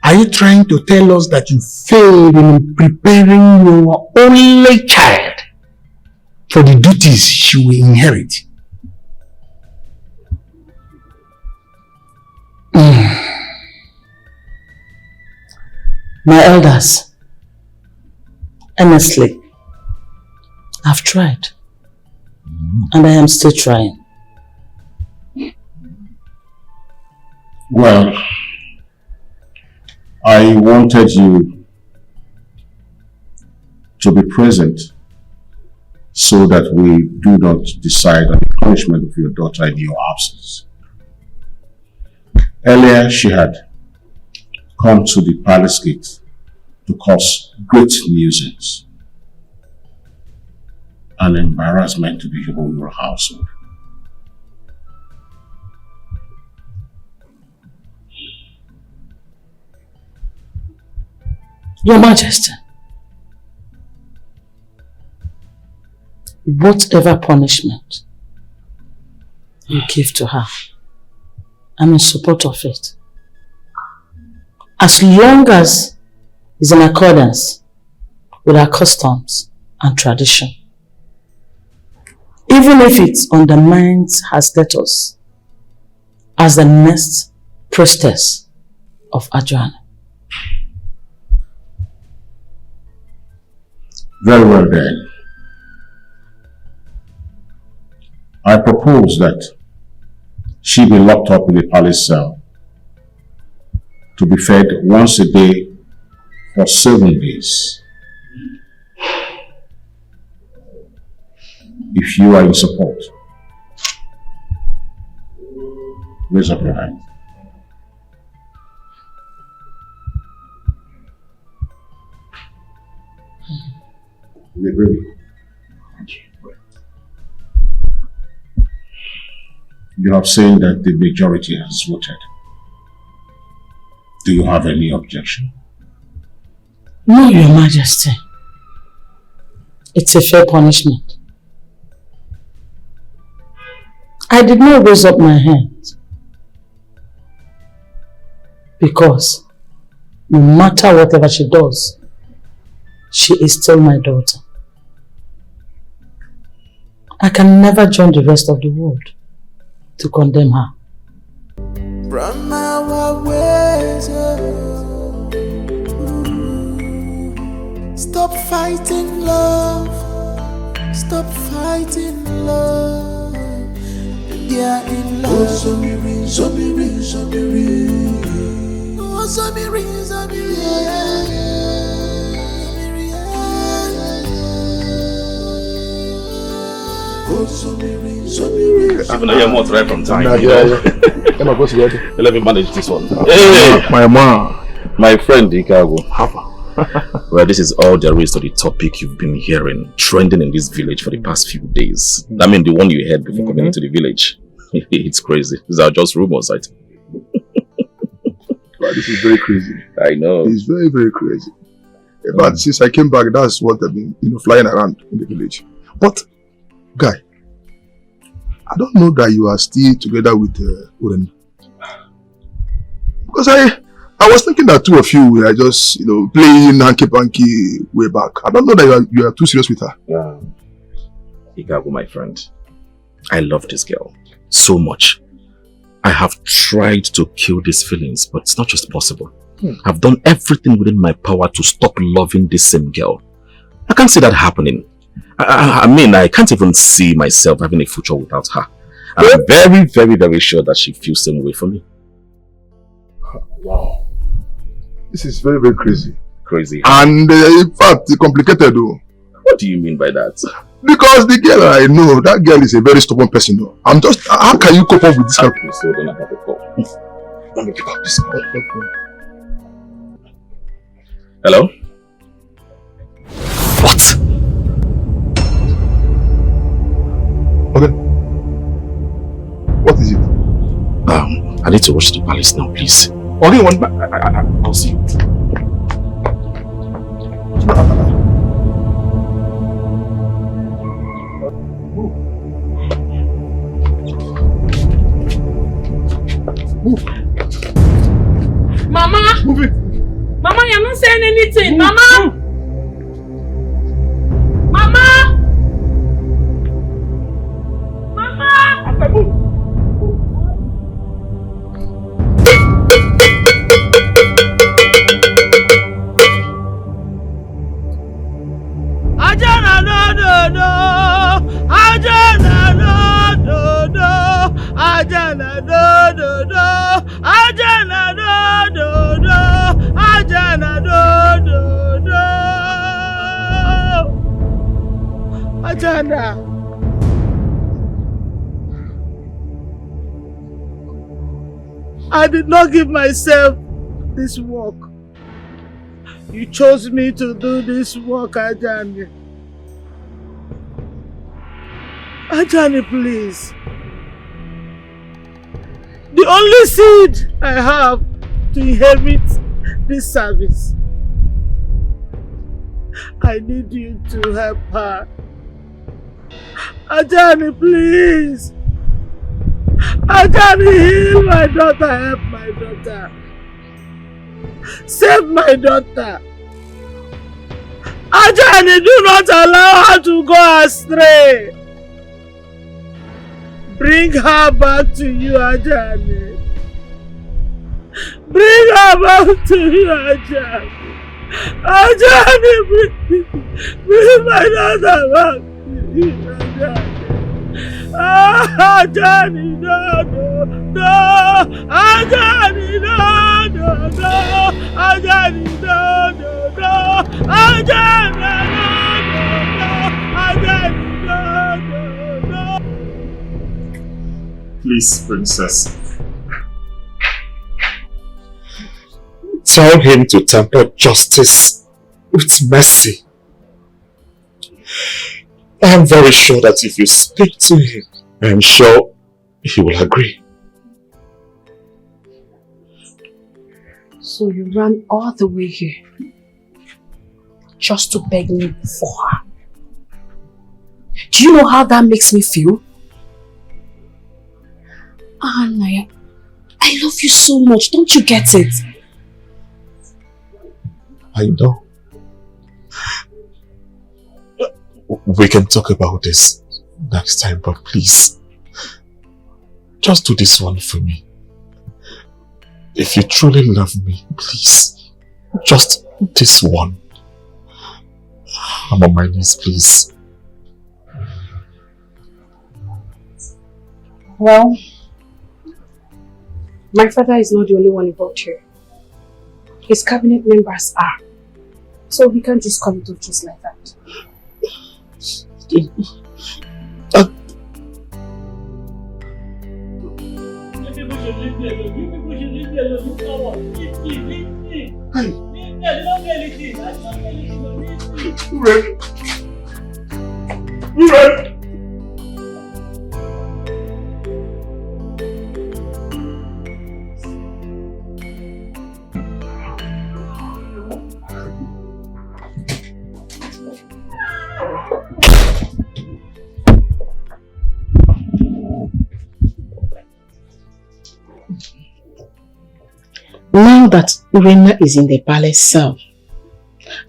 are you trying to tell us that you failed in preparing your only child for the duties she will inherit? My elders, honestly, I've tried. And I am still trying. Well, I wanted you to be present so that we do not decide on the punishment of your daughter in your absence. Earlier, she had come to the palace gate to cause great nuisance and embarrassment to the whole household. Your Majesty, whatever punishment you give to her, I'm in support of it. As long as it's in accordance with our customs and tradition. Even if it undermines her status as the next priestess of Ajani. Very well then. I propose that she be locked up in a palace cell to be fed once a day for 7 days. If you are in support, raise up your hand. You have said that the majority has voted. Do you have any objection? No, Your Majesty. It's a fair punishment. I did not raise up my hand because no matter whatever she does, she is still my daughter. I can never join the rest of the world to condemn her. From our ways, stop fighting love, stop fighting love. They are in love. Oh, Zomiri, Zomiri, Zomiri. Oh, Zomiri, Zomiri. Even though you're more right from time, you know. Let me manage this one. Hey, my man, my friend Ikago. Well, this is all there is to the topic you've been hearing, trending in this village for the past few days. I mean, the one you heard before coming into the village. It's crazy. These are just rumors, I think. Wow, this is very crazy. I know. It's very, very crazy. But since I came back, that's what I've been, flying around in the village. But, guy, I don't know that you are still together with Urenna. Because I was thinking that two of you were just, playing hanky-panky way back. I don't know that you are too serious with her. Igago, my friend, I love this girl so much. I have tried to kill these feelings, but it's not just possible. I've done everything within my power to stop loving this same girl. I can't see that happening. I mean, I can't even see myself having a future without her. And I'm very, very, very sure that she feels the same way for me. Wow. This is very, very crazy. Crazy. And in fact, it's complicated though. What do you mean by that? Because the girl I know, that girl is a very stubborn person though. I'm just, how can you cope up with this kind of... So then I have a call. Let me pick up this call. Hello? What? Okay. What is it? I need to rush to the palace now, please. Only one. I'll see you. Mama! Move it! Mama, you're not saying anything! Mama! Mama! Mama! Move! Ajana no no, Ajana no no, Ajana no, Ajana no, Ajana no. Ajana. I did not give myself this work. You chose me to do this work, Ajani. Ajani, please. The only seed I have to inherit this service. I need you to help her. Ajani, please. Ajani, heal my daughter, help my daughter. Save my daughter. Ajani, do not allow her to go astray. Bring her back to you, Ajani. Bring her back to you, Ajani. Ajani, bring my daughter back to you, Ajani. Ajani, no. Ajani, no. Ajani, no. Ajani, no. Please, princess. Tell him to temper justice with mercy. I am very sure that if you speak to him, I am sure he will agree. So you ran all the way here just to beg me for her. Do you know how that makes me feel? Naya, I love you so much. Don't you get it? I know. We can talk about this next time, but please, just do this one for me. If you truly love me, please, just this one. I'm on my knees, please. Well, my father is not the only one involved here. His cabinet members are. So he can't just come to just like that. Now that Urenna is in the palace cell,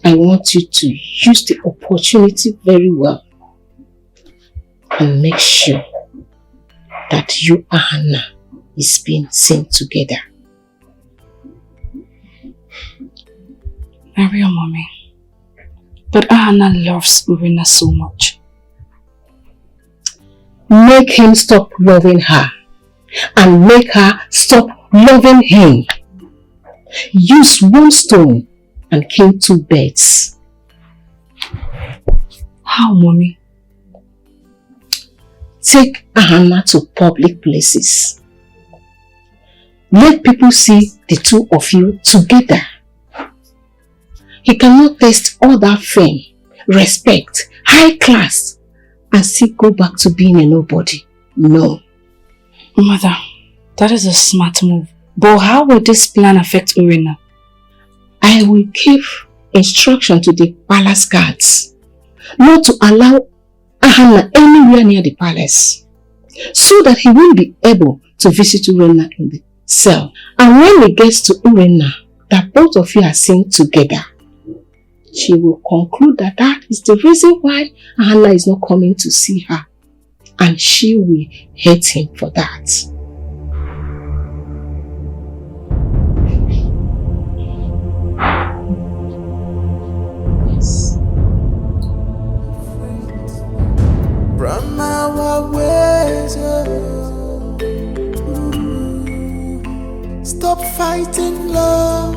I want you to use the opportunity very well and make sure that you and Hannah is being seen together. My real mommy. But Hannah loves Urenna so much. Make him stop loving her and make her stop loving him. Use one stone and kill two birds. How, mommy? Take Hannah to public places. Let people see the two of you together. He cannot taste all that fame, respect, high class, and still go back to being a nobody. No. Mother, that is a smart move. But how will this plan affect Urenna? I will give instruction to the palace guards not to allow Hannah anywhere near the palace, so that he won't be able to visit Urenna in the cell. And when he gets to Urenna, that both of you are seen together, she will conclude that that is the reason why Hannah is not coming to see her, and she will hate him for that. From our ways, stop fighting love,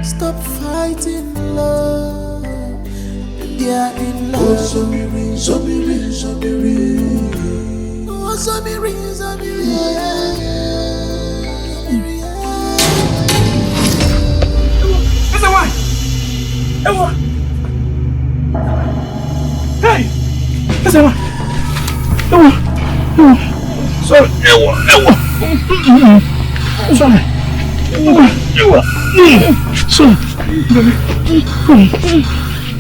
stop fighting love. They are in love. Oh, Zomiri, Zomiri, Zomiri. Oh, Zomiri, Zomiri. Ewa! Hey! Ewa! Ewa! Ewa! Sorry! Ewa! Ewa! Sorry! Ewa! Ewa! Sorry!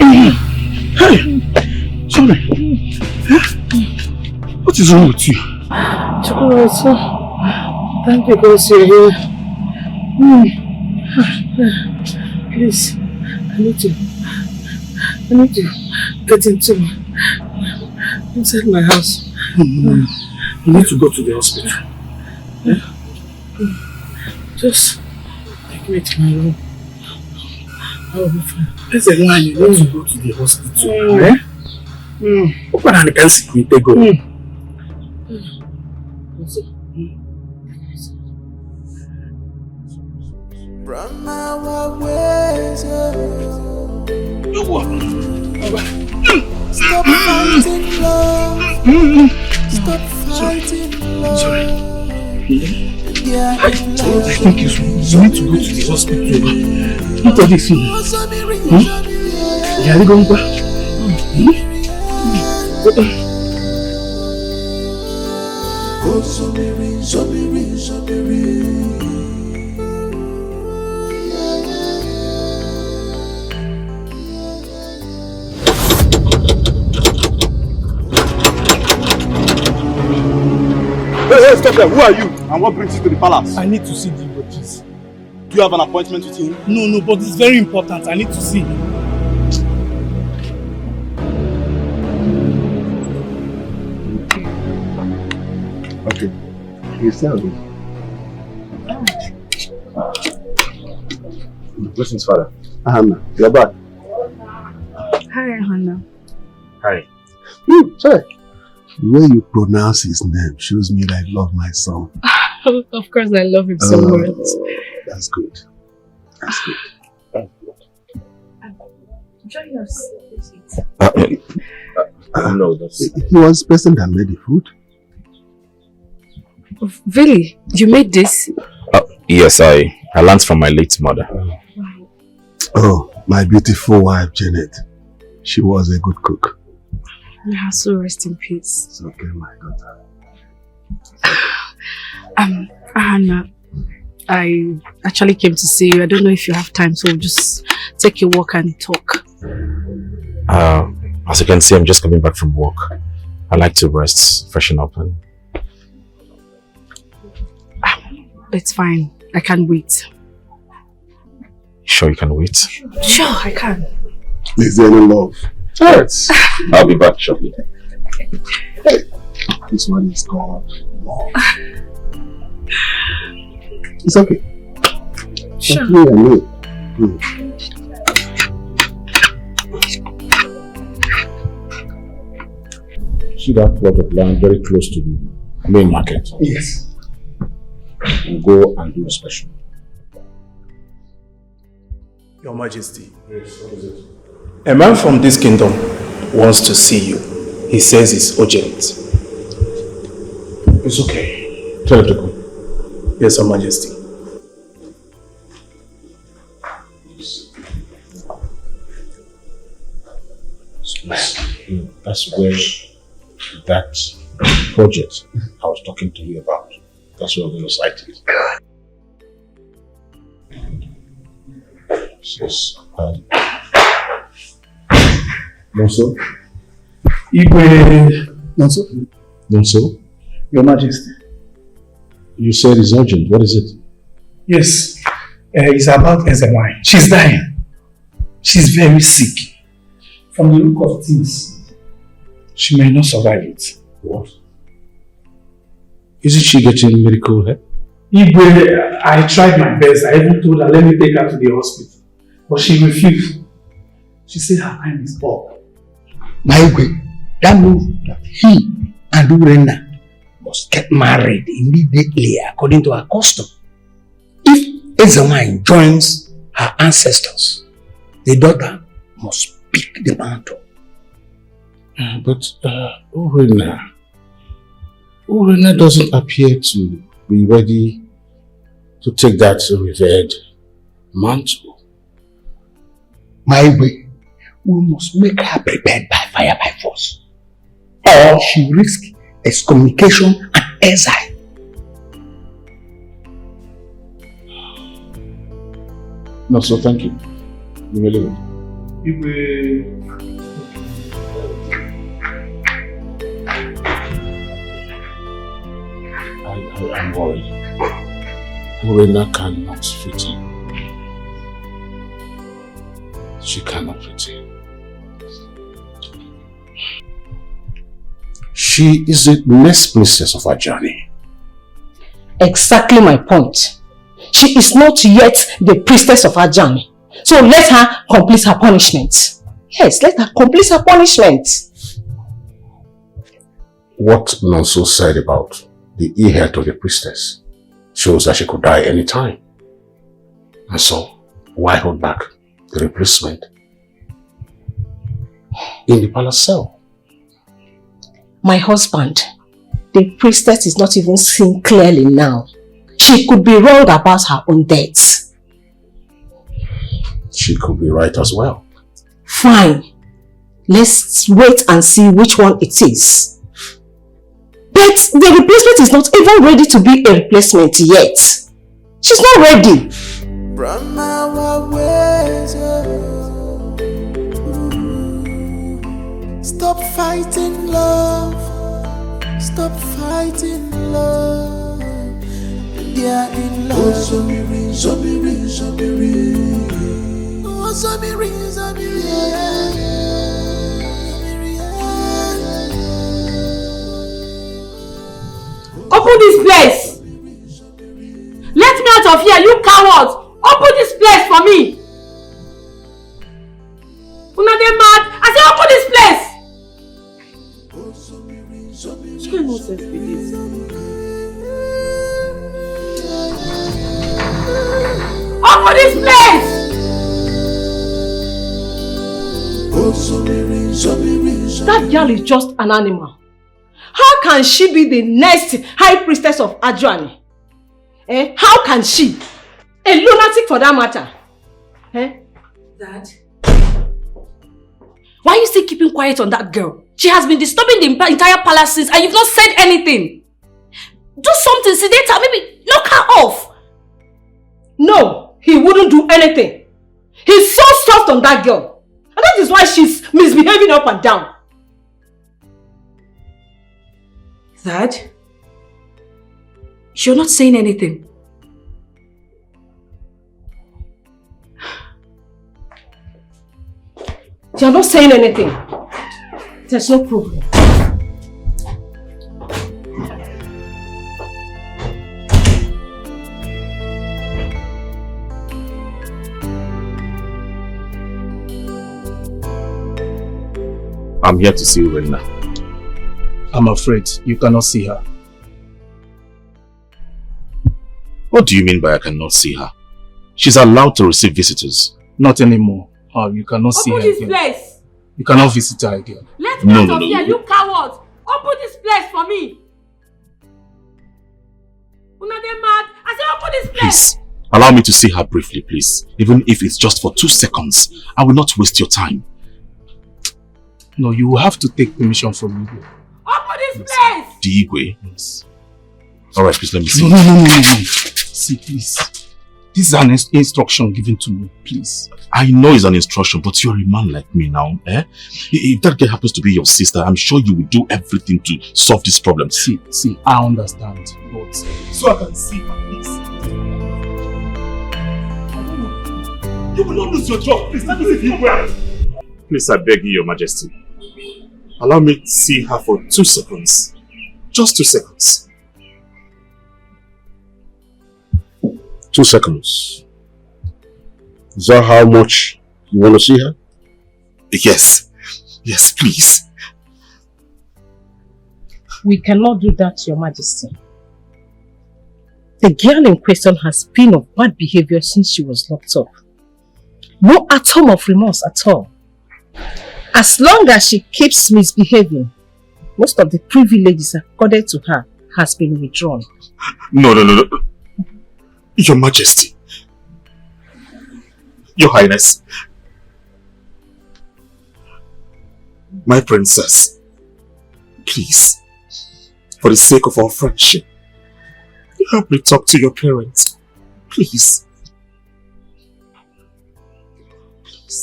Hey! Sorry! What is wrong with you? Chocolate, thank you because you're here. Please, I need to get inside my house. You need to go to the hospital. Just take me to my room. I will be fine. That's a line. You need to go to the hospital. Open and can see me. Take go. From our ways, stop fighting love, stop fighting love. Sorry. Yeah, I think you need to go to the hospital. What are they feeling? Yeah, they going back. Oh, Zomiri, Zomiri, Zomiri. Hey, stop there. Who are you? And what brings you to the palace? I need to see the Ibojis. Do you have an appointment with him? No, but it's very important. I need to see him. Okay. You tell me. Blessings, Father. Hannah, you're back. Hi, Hannah. Hi. Sorry. The way you pronounce his name shows me that I love my son. Of course, I love him so much. That's good. That's good. Join us. No, that's... He was the person that made the food. Really? You made this? Yes, I learned from my late mother. Oh, my beautiful wife, Janet. She was a good cook. Yeah, so rest in peace. It's okay, my daughter. Anna, I actually came to see you. I don't know if you have time, so we'll just take a walk and talk. As you can see, I'm just coming back from work. I like to rest, freshen up, and it's fine. I can't wait. Sure you can wait? Sure, I can. Is there any love? Alright. I'll be back shortly. Hey, this one is called love. It's okay. Sure. See that plot of land very close to the main market? Yes. We'll go and do a special. Your Majesty. Yes, what is it? A man from this kingdom wants to see you. He says it's urgent. It's okay. Tell him to come. Yes, Your Majesty. That's where that project I was talking to you about. That's where we're going to site it. Yes. Nonso? Igwe. Nonso? Nonso? Your Majesty. You said it's urgent. What is it? Yes. It's about Ezewine. She's dying. She's very sick. From the look of things, she may not survive it. What? Isn't she getting medical help? Igwe, I tried my best. I even told her, let me take her to the hospital. But she refused. She said her time is up. My Igwe, that means that he and Urenna must get married immediately according to our custom. If Ezewine joins her ancestors, the daughter must pick the mantle. But Urenna doesn't appear to be ready to take that revered mantle. My way, we must make her prepared by fire by force, or she risks excommunication and exile. No, so thank you. You may leave it. I'm worried. Urenna cannot fit in. She cannot fit in. She is the next princess of our journey. Exactly my point. She is not yet the priestess of our journey. So let her complete her punishment. Yes, let her complete her punishment. What Nonso said about the heir to the priestess shows that she could die any time. And so, why hold back the replacement in the palace cell? My husband, the priestess is not even seen clearly now. She could be wrong about her own death. She could be right as well. Fine. Let's wait and see which one it is. But the replacement is not even ready to be a replacement yet. She's not ready. From our ways, stop fighting love. Stop fighting love. They are in love. Oh, Zomiri, Zomiri, Zomiri. Oh, Zomiri, Zomiri. Open this place! Let me out of here, you cowards! Open this place for me! Una dey mad? I say open this place! Which kind of nonsense be this? Open this place! That girl is just an animal. How can she be the next high priestess of Adjoani? How can she? A lunatic for that matter. Dad? Why are you still keeping quiet on that girl? She has been disturbing the entire palace since and you've not said anything. Do something, sedate her, maybe knock her off. No, he wouldn't do anything. He's so soft on that girl. And that is why she's misbehaving up and down. Dad? You're not saying anything. You're not saying anything. There's no problem. I'm here to see Urenna. I'm afraid you cannot see her. What do you mean by I cannot see her? She's allowed to receive visitors. Not anymore. You cannot see her Open this again. place. You cannot visit her again. Let me out of here, you cowards. Open this place for me. Una dey mad. I said open this place. Please, allow me to see her briefly, please. Even if it's just for 2 seconds. I will not waste your time. No, you will have to take permission from me. Open this place. Digwe? Yes. Alright, please let me see. No. See, please. This is an instruction given to me, please. I know it's an instruction, but you're a man like me now, eh? If that girl happens to be your sister, I'm sure you will do everything to solve this problem. See, I understand, but so I can see her, please. You will not lose your job, please. Let me see if you will. Please, I beg you, Your Majesty. Allow me to see her for 2 seconds. Just 2 seconds. 2 seconds. Is that how much you want to see her? Yes. Yes, please. We cannot do that, Your Majesty. The girl in question has been of bad behavior since she was locked up. No atom of remorse at all. As long as she keeps misbehaving, most of the privileges accorded to her has been withdrawn. No. Your Majesty. Your Highness. My princess. Please, for the sake of our friendship, help me talk to your parents. Please.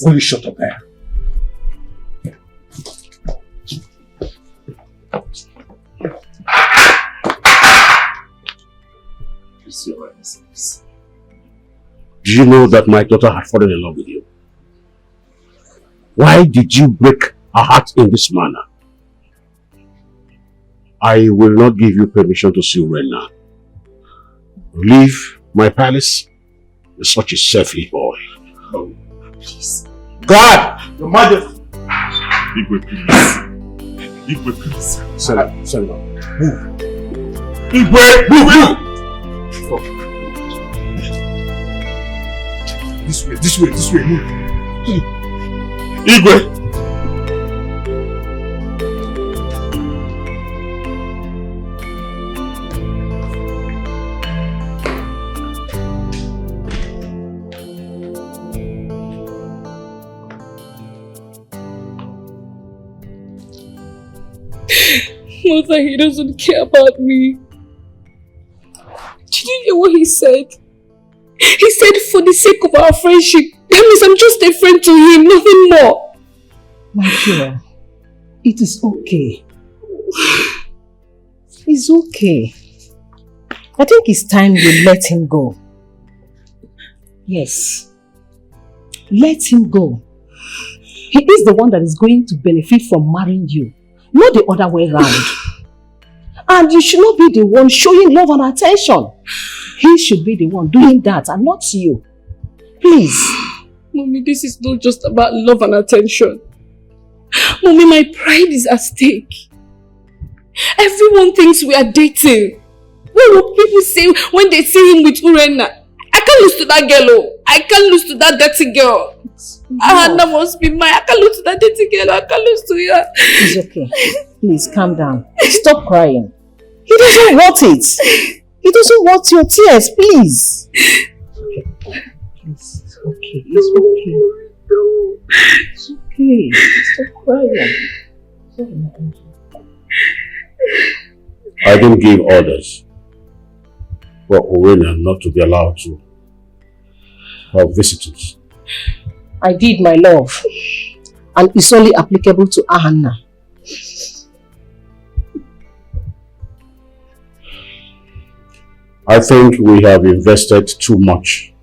Will you shut up there? Please, Your Highness. Do you know that my daughter had fallen in love with you? Why did you break her heart in this manner? I will not give you permission to see Urenna. Leave my palace. You're such a selfish boy. Oh, please. God! Your Majesty! Igwe, please. Igwe, please. Send her. Move. Igwe! Move! This way, move. Igwe! Mother, he doesn't care about me. Did you hear what he said? He said for the sake of our friendship. That means I'm just a friend to him, nothing more. My dear, it is okay. It's okay. I think it's time you let him go. Yes. Let him go. He is the one that is going to benefit from marrying you, not the other way around. And you should not be the one showing love and attention. He should be the one doing that and not you. Please. Mommy, this is not just about love and attention. Mommy, my pride is at stake. Everyone thinks we are dating. What will people say when they see him with Urenna? I can't lose to that girl. I can't lose to that dirty girl. Hannah must be mine. I can't lose to that dirty girl. I can't lose to her. It's okay. Please calm down. Stop crying. He doesn't want it. He doesn't want your tears, please. Okay. Please, it's okay. It's okay. No. It's okay. Stop crying. I didn't give orders for Urenna not to be allowed to have visitors. I did, my love. And it's only applicable to Ahanna. I think we have invested too much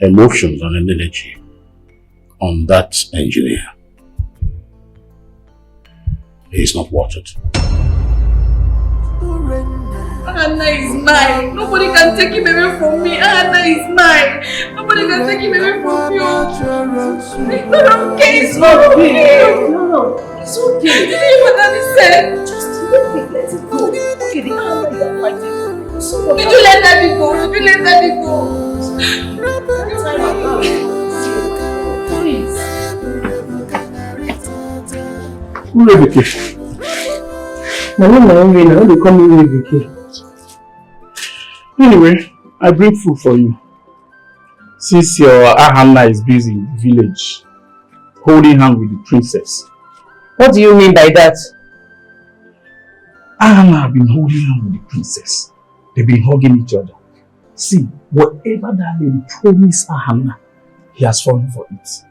emotions and energy on that engineer. He is not worth it. Ahanna is mine. Nobody can take him away from me. Ahanna is mine. Nobody can take him away from you. It's not okay. It's not okay. No, it's okay. Did you hear what Daddy said? Just let it go. Okay, the Ahanna you are fighting. Did you let Daddy go? Did you let Daddy go? Please. Who is Vicky? My own way now, they call me Vicky. Anyway, I bring food for you. Since your Ahanna is busy in the village, holding hand with the princess. What do you mean by that? Ahanna have been holding hand with the princess. They've been hugging each other. See, whatever that lady promised Ahanna, he has fallen for it.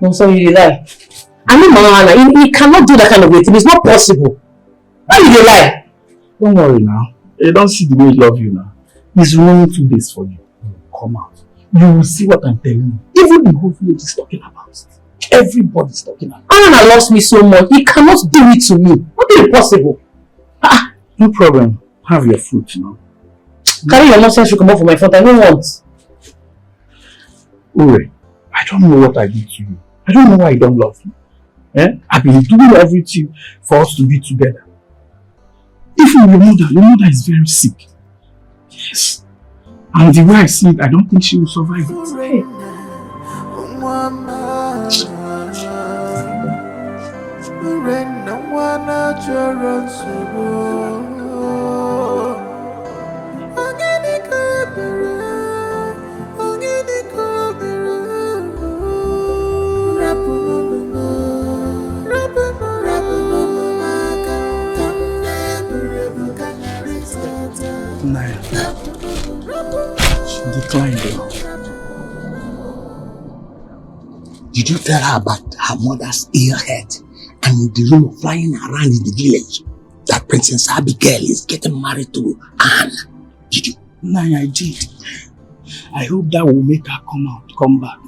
No, sorry, you lie. I mean, Ahanna, he cannot do that kind of thing. It's not possible. Why did you lie? Don't worry now. You don't see the way he loves you now. He's running 2 days for you. Come out. You will see what I'm telling you. Even the whole village is talking about it. Everybody's talking about it. Ahanna loves me so much. He cannot do it to me. What is possible? No problem. Have your fruit now. Carry your nonsense, you come out for my front. I don't want. Ure, I don't know what I did to you. I don't know why you don't love me. I've been doing everything for us to be together. Even your mother is very sick. Yes. And the way I see it, I don't think she will survive it. Hey. She declined though. Did you tell her about her mother's ill health and the rumor flying around in the village that Princess Abigail is getting married to Anne? Did you? Naya, I did. I hope that will make her come back.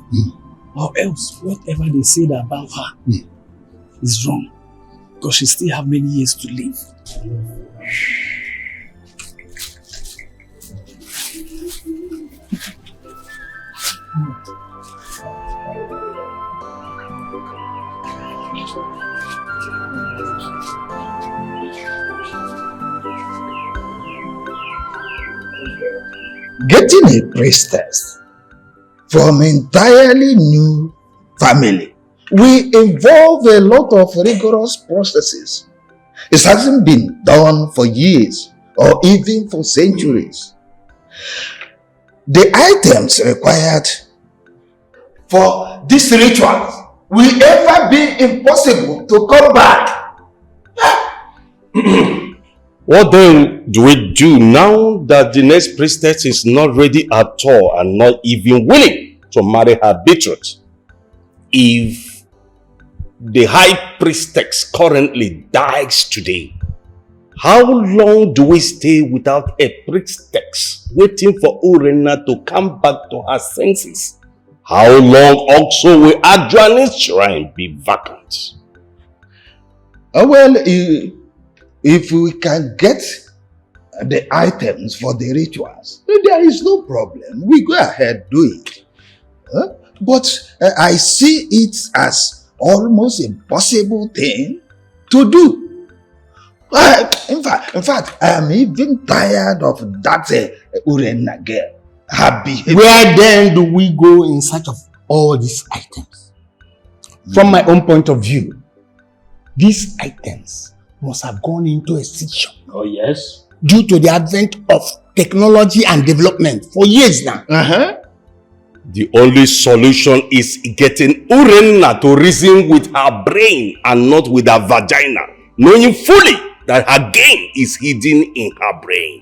Or else, whatever they said about her is wrong. Because she still have many years to live. Getting a priestess from entirely new family will involve a lot of rigorous processes. It hasn't been done for years or even for centuries. The items required for this ritual will ever be impossible to come back. What then do we do now that the next priestess is not ready at all and not even willing to marry her betrothed? If the high priestess currently dies today, how long do we stay without a priestess waiting for Urenna to come back to her senses? How long also will Adrian's shrine be vacant? Well, if we can get the items for the rituals, there is no problem. We go ahead, do it. But I see it as almost impossible thing to do. In fact, I am even tired of that Urenna girl. Her behavior. Where then do we go in search of all these items? From my own point of view, these items must have gone into extinction. Oh yes? Due to the advent of technology and development for years now. The only solution is getting Urenna to reason with her brain and not with her vagina, knowing fully that her gain is hidden in her brain.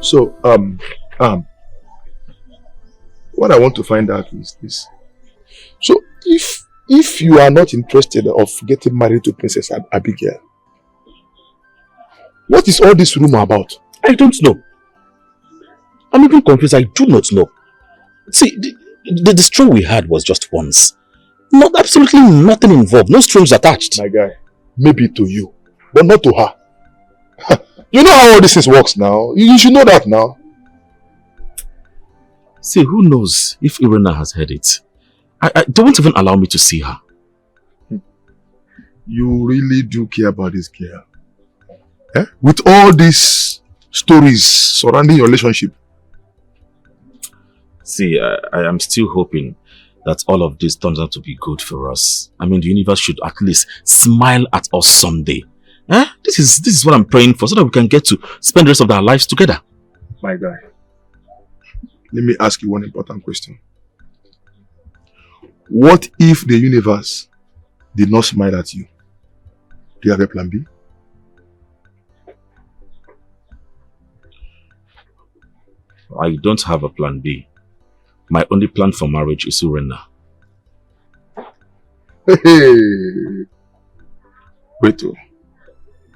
So, what I want to find out is this. So, if you are not interested of getting married to Princess Abigail, what is all this rumor about? I don't know. I'm even confused. I do not know. See, the straw we had was just once. Not absolutely nothing involved. No strings attached. My guy, maybe to you, but not to her. You know how all this things works now. You should know that now. See, who knows if Urenna has heard it. I don't even allow me to see her. You really do care about this girl. Eh? With all these stories surrounding your relationship. See, I am still hoping that all of this turns out to be good for us. I mean, the universe should at least smile at us someday. Eh? This is what I'm praying for, so that we can get to spend the rest of our lives together. My guy, let me ask you one important question. What if the universe did not smile at you? Do you have a plan B? I don't have a plan B. My only plan for marriage is Urenna. Hey. Wait,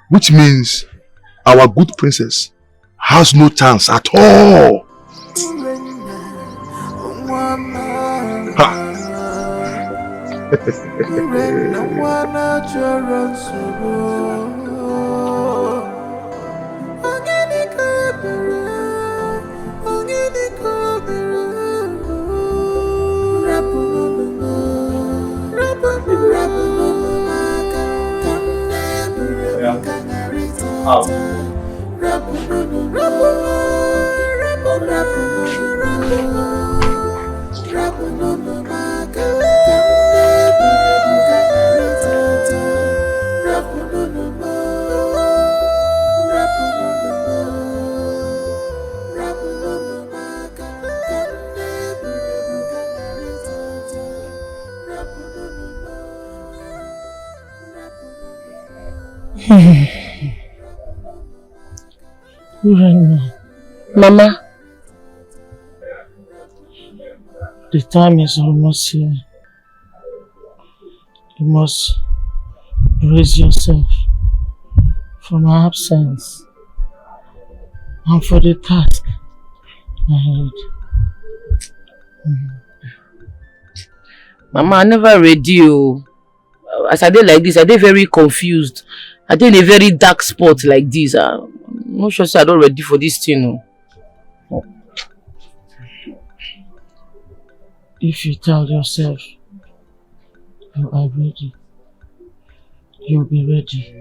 which means our good princess has no chance at all. Mama, the time is almost here. You must brace yourself for my absence and for the task ahead. Mama, I never ready you. As I did like this, I did very confused. I did in a very dark spot like this. I'm not sure I don't ready for this thing. No. If you tell yourself you are ready, you'll be ready.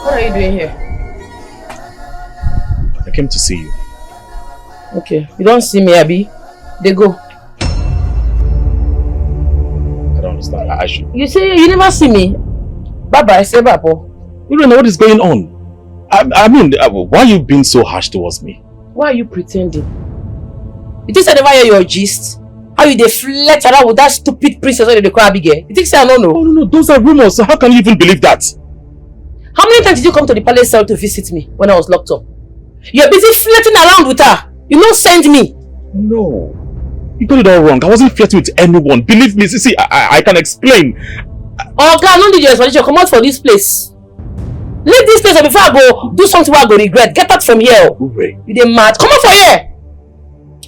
What are you doing here? I came to see you. Okay, you don't see me, Abby. They go. I don't understand. I should... You say you never see me? Baba, I say Baba. You don't know what is going on. I mean, why are you being so harsh towards me? Why are you pretending? You think I never hear your gist? How you dey flirt around with that stupid princess when they call Abigail? You think I don't know? Oh no, those are rumors. So how can you even believe that? How many times did you come to the palace cell to visit me when I was locked up? You're busy flirting around with her. You don't send me. No. You got it all wrong. I wasn't flirting with anyone. Believe me, see, I can explain. Oh God, I don't need your explanation. Come out for this place. Leave this place before I go do something I go regret. Get out from here. Hooray. You dey mad. Come out for here.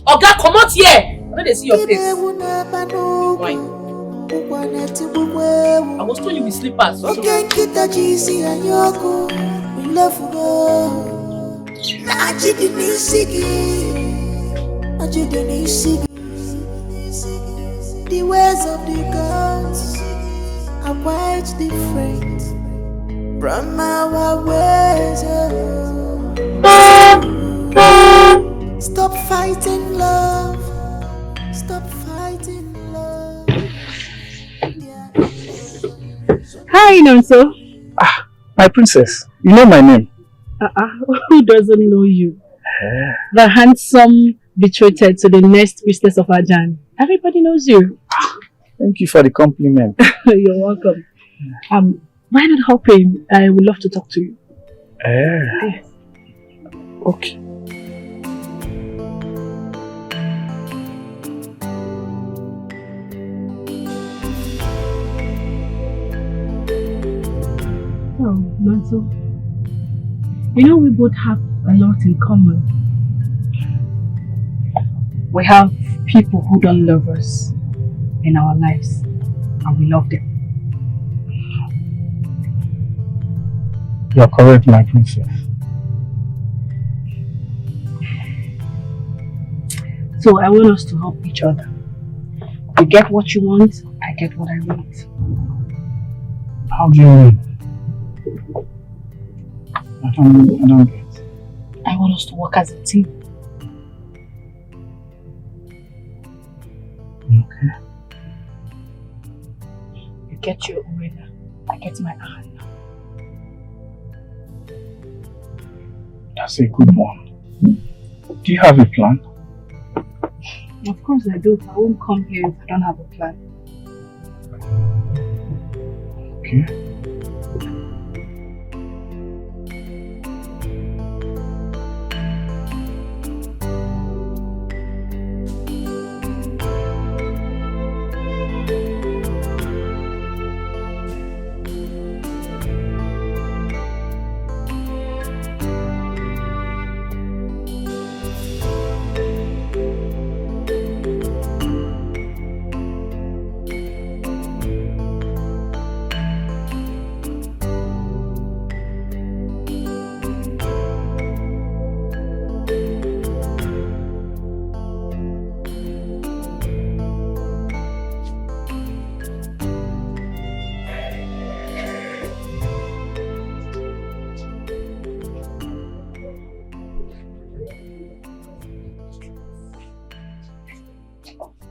Oh God, come out here. I don't dey see your face. Why? I was told you with slippers. Okay, kita jisi anyoko. We love you. Najidini sigi. The ways of the gods are quite different from our ways. Stop fighting love. Stop fighting love. Hi, Nonso. My princess, you know my name. Who doesn't know you? The handsome betrothed to the next priestess of Ajan. Everybody knows you. Thank you for the compliment. You're welcome. Why not hop in? I would love to talk to you. Okay. Oh, Nonso. You know we both have a lot in common. We have people who don't love us in our lives, and we love them. You're correct, my princess. So I want us to help each other. You get what you want, I get what I want. How do you mean? I don't get. I want us to work as a team. Okay. You get your Urenna, I get my Urenna. That's a good one. Do you have a plan? Of course I do. I won't come here if I don't have a plan. Okay.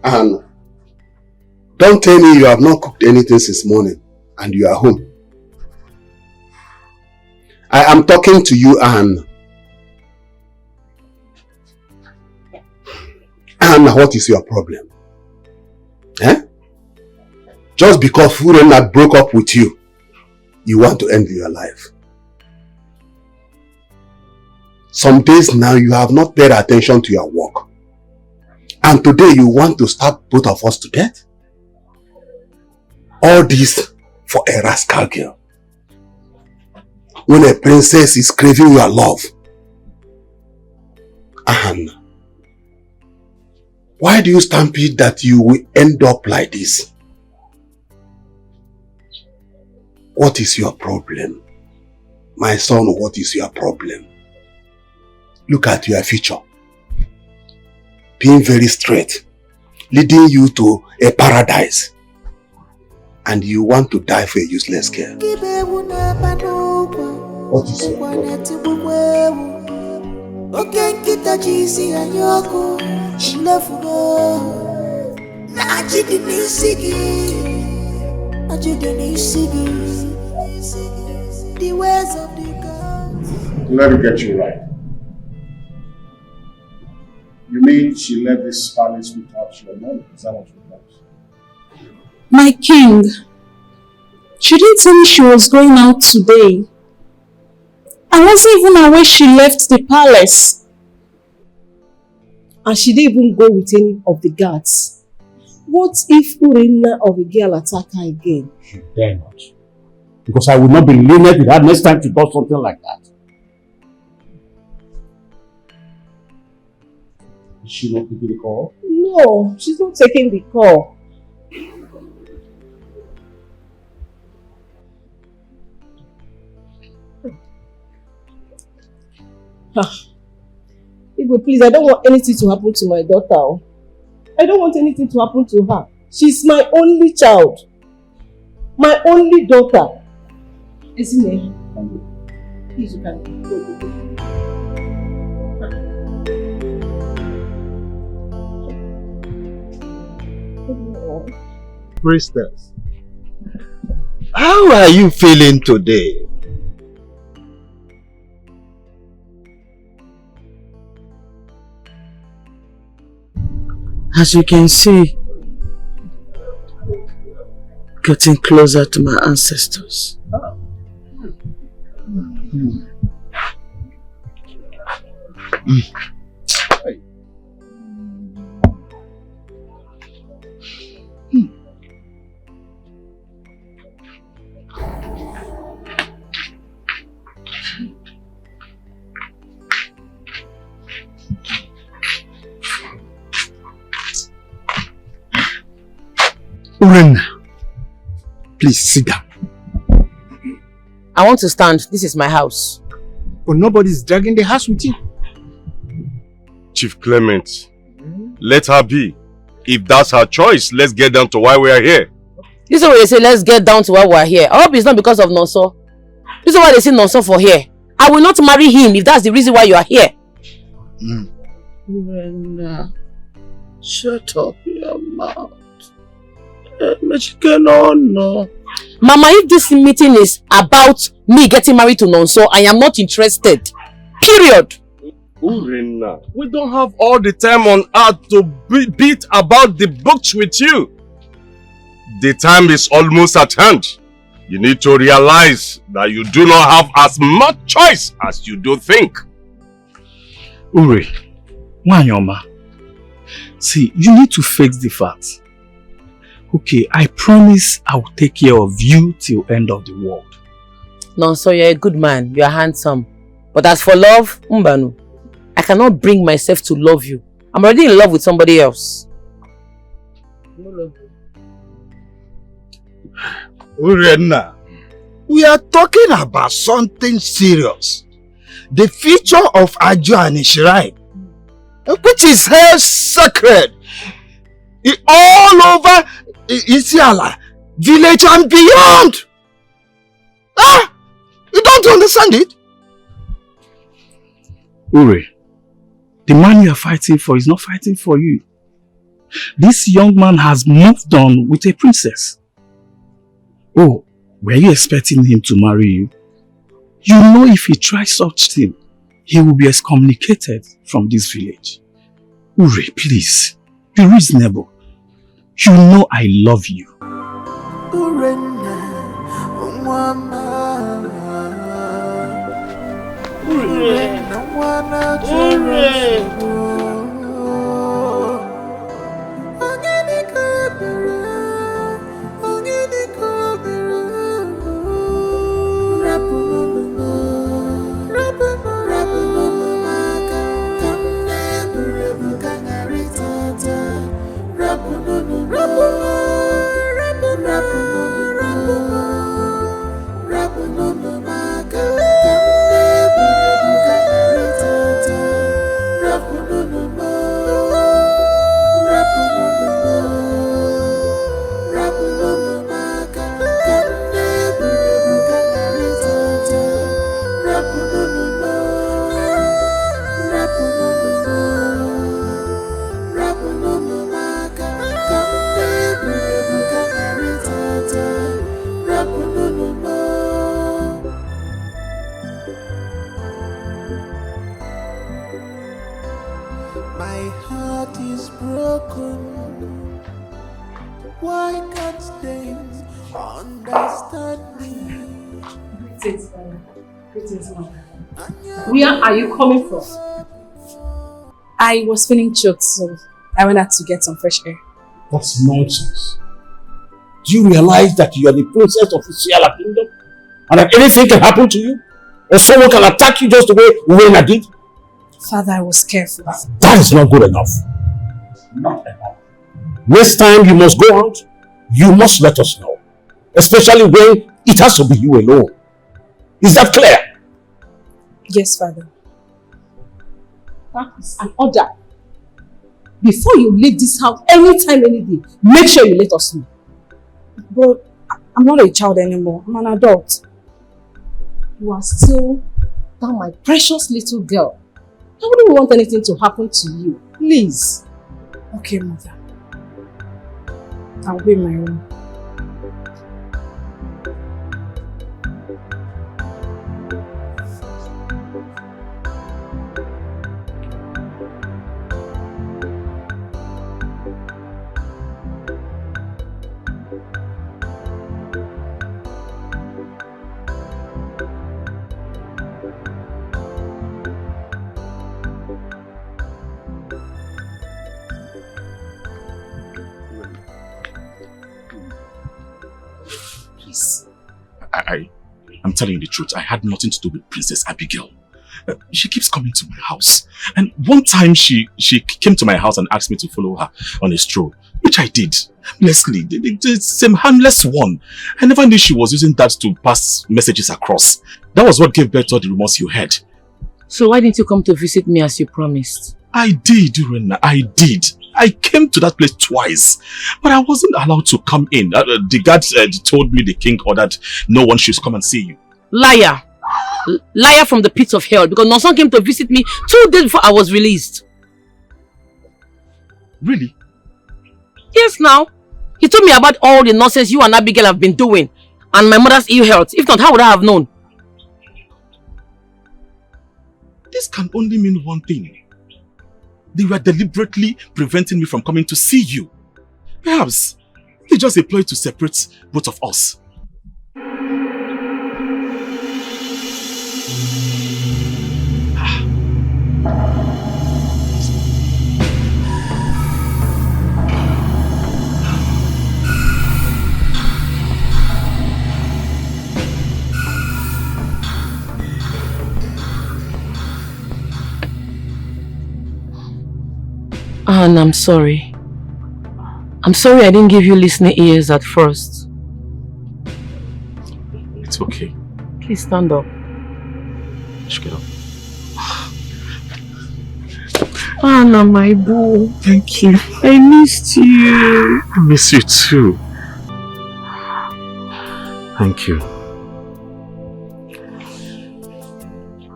And don't tell me you have not cooked anything since morning and you are home. I am talking to you, Anne. Anne, what is your problem? Eh? Just because Urenna broke up with you, you want to end your life. Some days now you have not paid attention to your work. And today you want to stab both of us to death? All this for a rascal girl. When a princess is craving your love. And why do you stampede that you will end up like this? What is your problem? My son, what is your problem? Look at your future. Being very straight, leading you to a paradise, and you want to die for a useless girl. What is your Let me get you right. You mean she left this palace without your knowledge? Is that what you want? My king, she didn't tell me she was going out today. I wasn't even aware she left the palace. And she didn't even go with any of the guards. What if Urenna or Abigail attack her again? You dare not. Because I would not be lenient with her next time she does something like that. Is she not taking the call? No, she's not taking the call. Igwe, please, I don't want anything to happen to my daughter. I don't want anything to happen to her. She's my only child. My only daughter. Isn't it? Please, you can go. Priestess, how are you feeling today? As you can see, getting closer to my ancestors. Urenna, please sit down. I want to stand. This is my house. But nobody's dragging the house with you. Chief Clement, let her be. If that's her choice, let's get down to why we are here. This is why they say let's get down to why we are here. I hope it's not because of Nonso. This is why they say Nonso for here. I will not marry him if that's the reason why you are here. Urenna, shut up your mouth. No. Mama, if this meeting is about me getting married to Nonso, I am not interested. Period. Urenna, we don't have all the time on earth to beat about the books with you. The time is almost at hand. You need to realize that you do not have as much choice as you do think. Uri, Wanyoma, see, you need to face the facts. Okay, I promise I will take care of you till end of the world. Nonso, you're a good man. You are handsome. But as for love, Mbanu, I cannot bring myself to love you. I'm already in love with somebody else. Urenna, we are talking about something serious. The future of Ajo and his shrine, which is held sacred all over Isiala village and beyond. You don't understand it? Uri, the man you are fighting for is not fighting for you. This young man has moved on with a princess. Oh, were you expecting him to marry you? You know if he tries such thing, he will be excommunicated from this village. Uri, please, be reasonable. You know I love you. Greetings, Mom. Where are you coming from? I was feeling choked, so I went out to get some fresh air. That's nonsense. Do you realize that you are the princess of Isiala Kingdom? And that anything can happen to you? Or someone can attack you just the way Urenna did? Father, I was careful. That is not good enough. Not enough. Next time you must go out, you must let us know. Especially when it has to be you alone. Is that clear? Yes, Father. That is an order. Before you leave this house anytime, any day, make sure you let us know. But I'm not a child anymore. I'm an adult. You are still that my precious little girl. I wouldn't want anything to happen to you. Please. Okay, Mother. I'll be in my room. I'm telling you the truth. I had nothing to do with Princess Abigail. She keeps coming to my house. And one time she came to my house and asked me to follow her on a stroll, which I did. Leslie, the same harmless one. I never knew she was using that to pass messages across. That was what gave birth to the rumors you heard. So why didn't you come to visit me as you promised? I did, Urenna. I did. I came to that place twice, but I wasn't allowed to come in. The guards told me the king ordered no one should come and see you. Liar! Liar from the pits of hell, because Nonson came to visit me 2 days before I was released. Really? Yes, now. He told me about all the nonsense you and Abigail have been doing, and my mother's ill health. If not, how would I have known? This can only mean one thing. They were deliberately preventing me from coming to see you. Perhaps they just a ploy to separate both of us. And I'm sorry. I'm sorry I didn't give you listening ears at first. It's okay. Please stand up. Just get up. Anna, my boo. Thank you. I missed you. I miss you too. Thank you.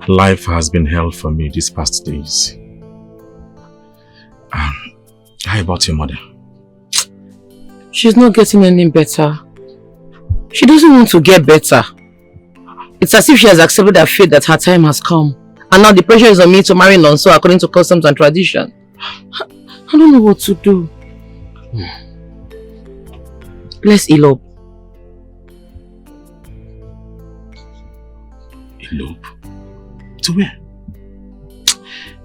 Life has been hell for me these past days. How about your mother? She's not getting any better. She doesn't want to get better. It's as if she has accepted her fate that her time has come. And now the pressure is on me to marry Nonso according to customs and tradition. I don't know what to do. Let's elope. Elope? To where?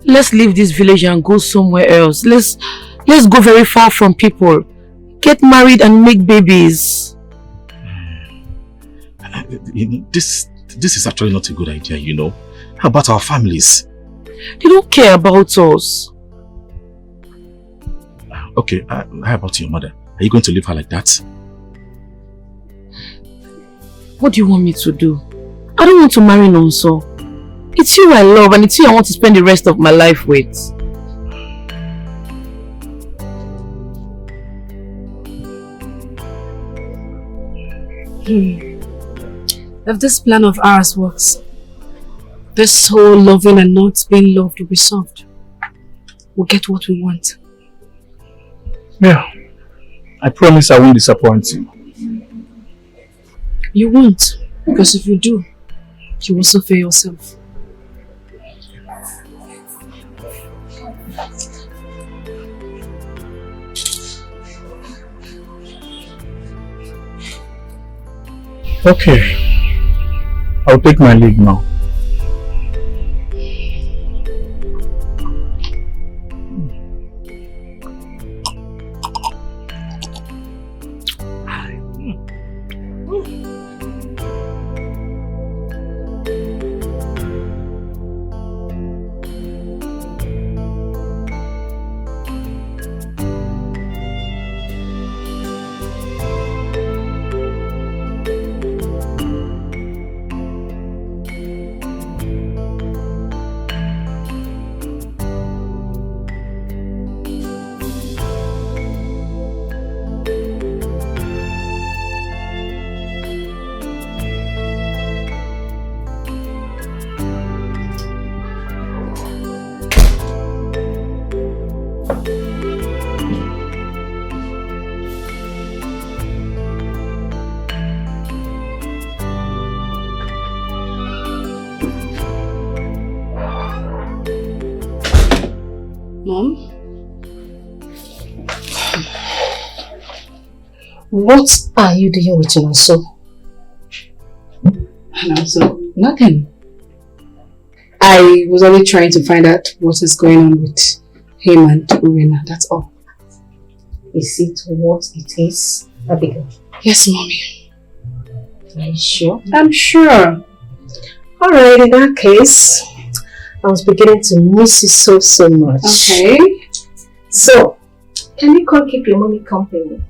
Let's leave this village and go somewhere else. Let's go very far from people. Get married and make babies. This is actually not a good idea, you know. How about our families? They don't care about us. Okay, how about your mother? Are you going to leave her like that? What do you want me to do? I don't want to marry Nonso. It's you I love and it's you I want to spend the rest of my life with. If this plan of ours works, this whole loving and not being loved will be solved. We'll get what we want. Yeah. I promise I won't disappoint you. You won't, because if you do, you will suffer yourself. Okay. I'll take my leave now. Mom? What are you doing with Nonso? Nonso? Nothing. I was only trying to find out what is going on with him and Urenna, that's all. Is it what it is, Abigail? Yes, Mommy. Are you sure? I'm sure. Alright, in that case, I was beginning to miss you so much. Okay. So, can you come keep your mommy company?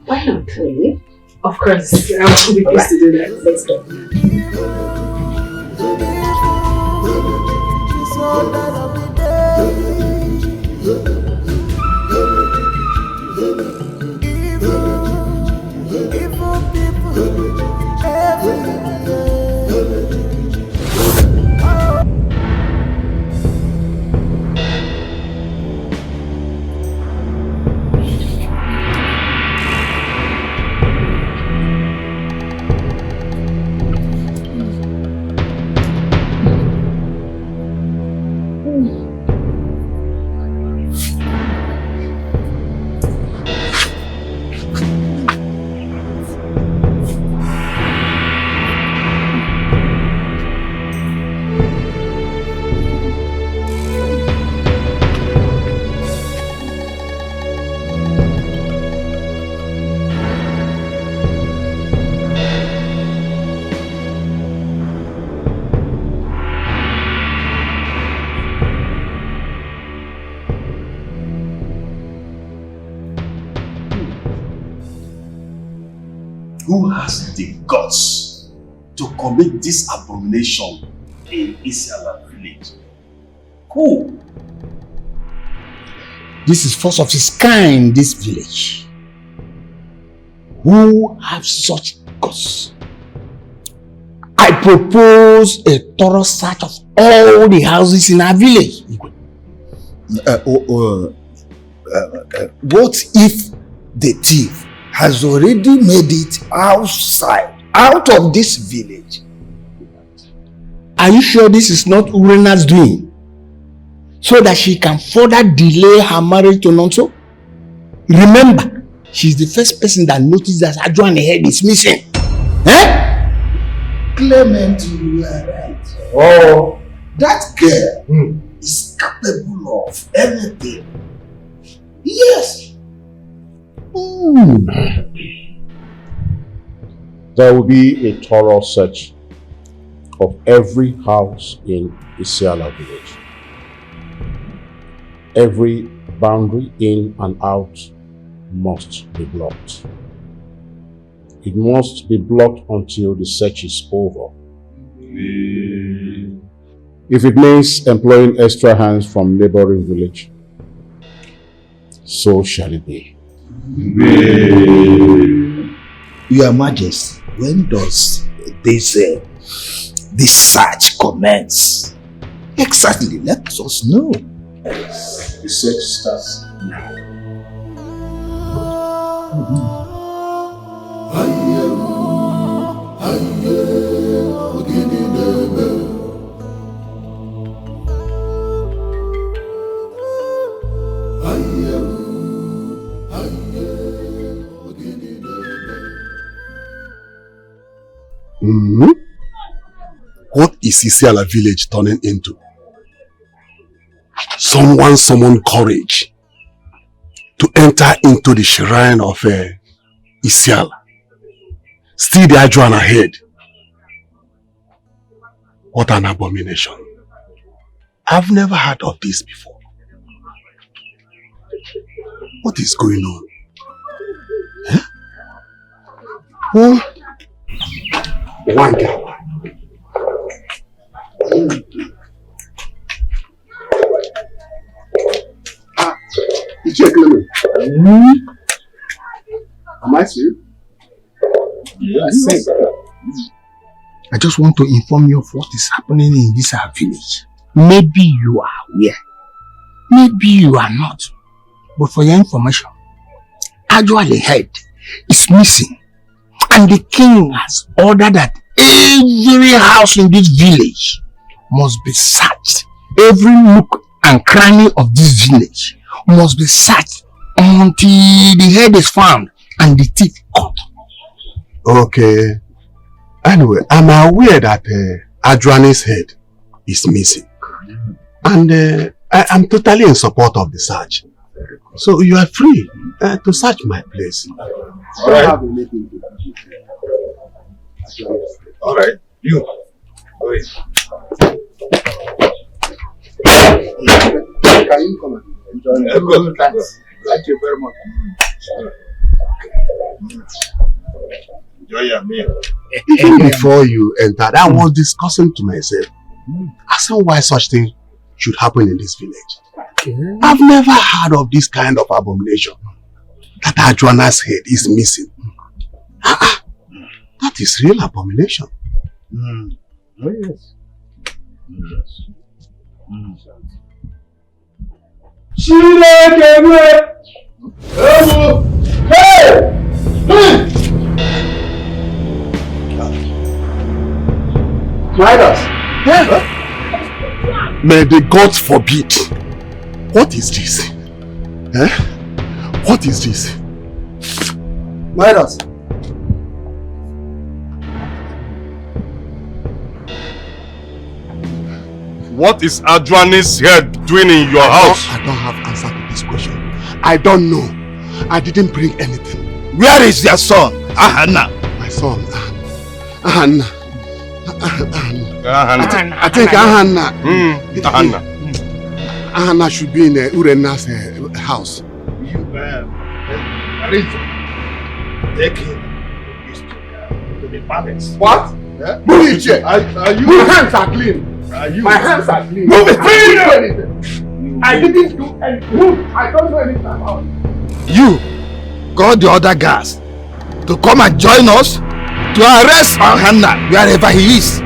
Why not? Really? Of course. I will be pleased to do that. Let's go. Who has the guts to commit this abomination in Isiala village? Who? This is first of its kind in this village. Who have such guts? I propose a thorough search of all the houses in our village. What if the thief has already made it outside, out of this village? Are you sure this is not Urenna's doing? So that she can further delay her marriage to Nonso? Remember, she's the first person that noticed that Ajuan head is missing. Clement, you are right. Oh, that girl is capable of anything. Yes. There will be a thorough search of every house in Isiala village. Every boundary in and out must be blocked. It must be blocked until the search is over. If it means employing extra hands from neighboring village, so shall it be. Your Majesty, when does this search commence? Exactly, let us know. The search starts now. What is Isiala village turning into? Someone summoned courage to enter into the shrine of Isiala. Still the Ajuan ahead. What an abomination. I've never heard of this before. What is going on? Huh? One guy. You check me. Am I serious? Yes. I just want to inform you of what is happening in this village. Maybe you are aware Maybe you are not. But for your information, actually head is missing. And the king has ordered that every house in this village must be searched. Every nook and cranny of this village must be searched until the head is found and the teeth cut. Okay. Anyway, I'm aware that Adjuani's head is missing. And I'm totally in support of the search. So you are free to search my place. Alright. Alright. You. Wait. Can you come and enjoy me? Thanks. Thank you very much. Enjoy your meal. Even before you entered, I was discussing to myself as to why such things should happen in this village. I've never heard of this kind of abomination. That Adjuana's head is missing. That is real abomination. Oh yes. Yes. May the gods forbid. What is this? What is this? Midas. What is Adjuani's head doing in your house? I don't have answer to this question. I don't know. I didn't bring anything. Where is your son, Ahanna? My son, Ahanna. I think Ahanna. Ahanna should be in Urenna's house. You take him to the palace. What? Yeah? Move it here. Are you? My hands are clean. My hands are clean. Move it. I didn't do anything. I don't know anything about it. You call the other guys to come and join us to arrest Ahanna wherever he is.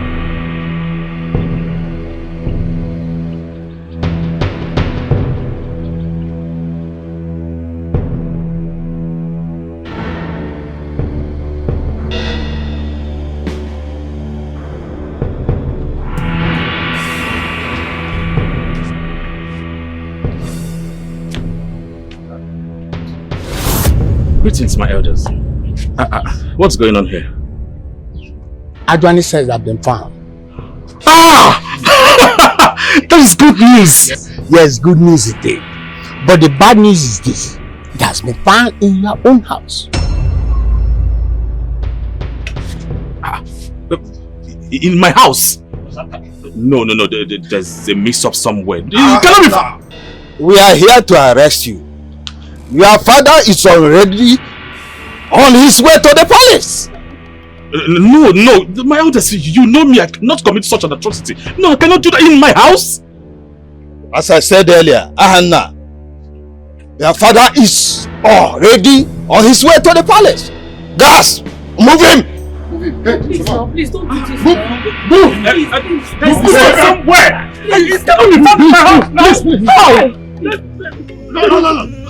Greetings, my elders. What's going on here? Adjuani says they've been found. That is good news. Yes, good news it is. But the bad news is this. It has been found in your own house. In my house? No. There's a mix-up somewhere. You cannot be found. We are here to arrest you. Your father is already on his way to the palace. No, my elders, you know me, I cannot commit such an atrocity. No, I cannot do that in my house. As I said earlier, Ahanna, your father is already on his way to the palace. Guys, move him! Please, no, please don't do this. Move! Let's go somewhere! It's cannot be found in my house now! No!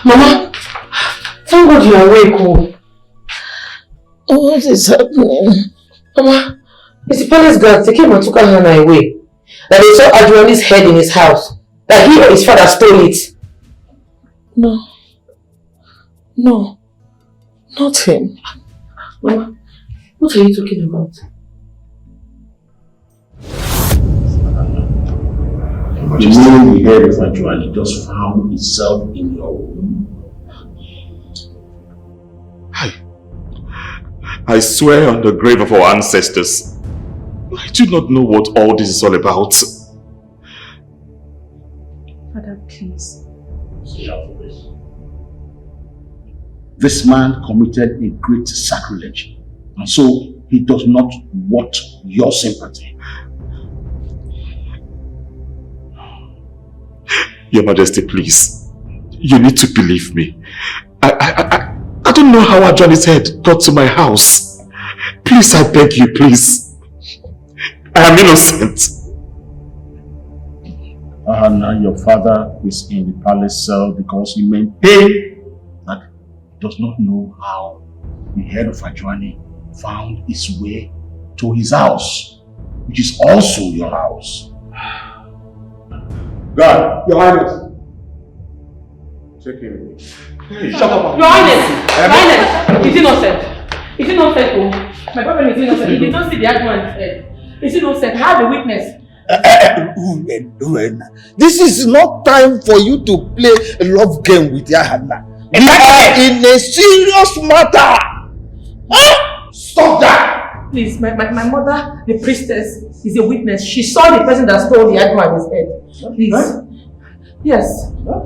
Mama, thank God you are awake. What is happening? Mama, it's the palace guards. They came and took Ahanna away. That they saw Adjuani's head in his house. That he or his father stole it. No, not him. Mama, what are you talking about? You know the head of Adjuani just found itself in your room. I swear on the grave of our ancestors, I do not know what all this is all about. Father, please. This man committed a great sacrilege, and so he does not want your sympathy. Your Majesty, please. You need to believe me. I don't know how Ajani's head got to my house. Please, I beg you, please. I am innocent. Now your father is in the palace cell because he maintained that he does not know how the head of Ajani found its way to his house, which is also your house. God, Your Highness. Take him. Hey, shut up. Your Highness, he's innocent. He's innocent, oh. My boyfriend is innocent. He did not see the Adman's head. He's innocent. I have a witness. Urenna, this is not time for you to play a love game with Yahanna. We are in a serious matter. Huh? Stop that! Please, my mother, the priestess, is a witness. She saw the person that stole the Adman's head. Please. Huh? Yes. Huh?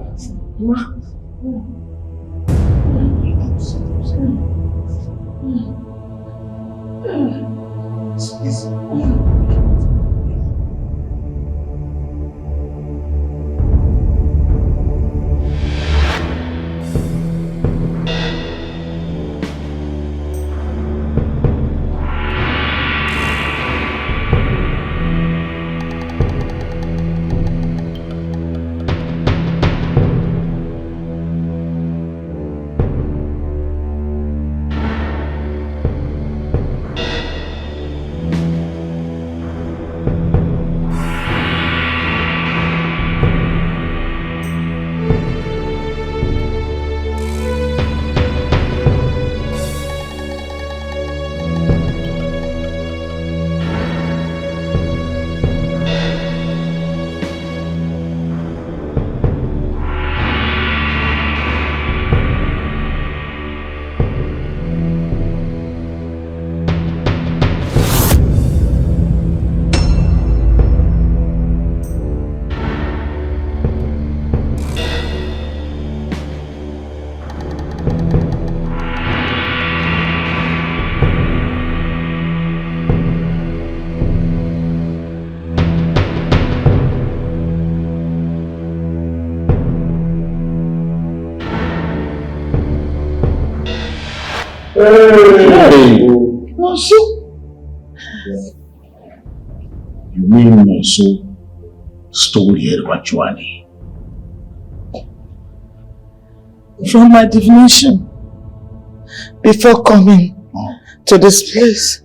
You mean Monso stole the head of Ajani? From my divination, before coming to this place,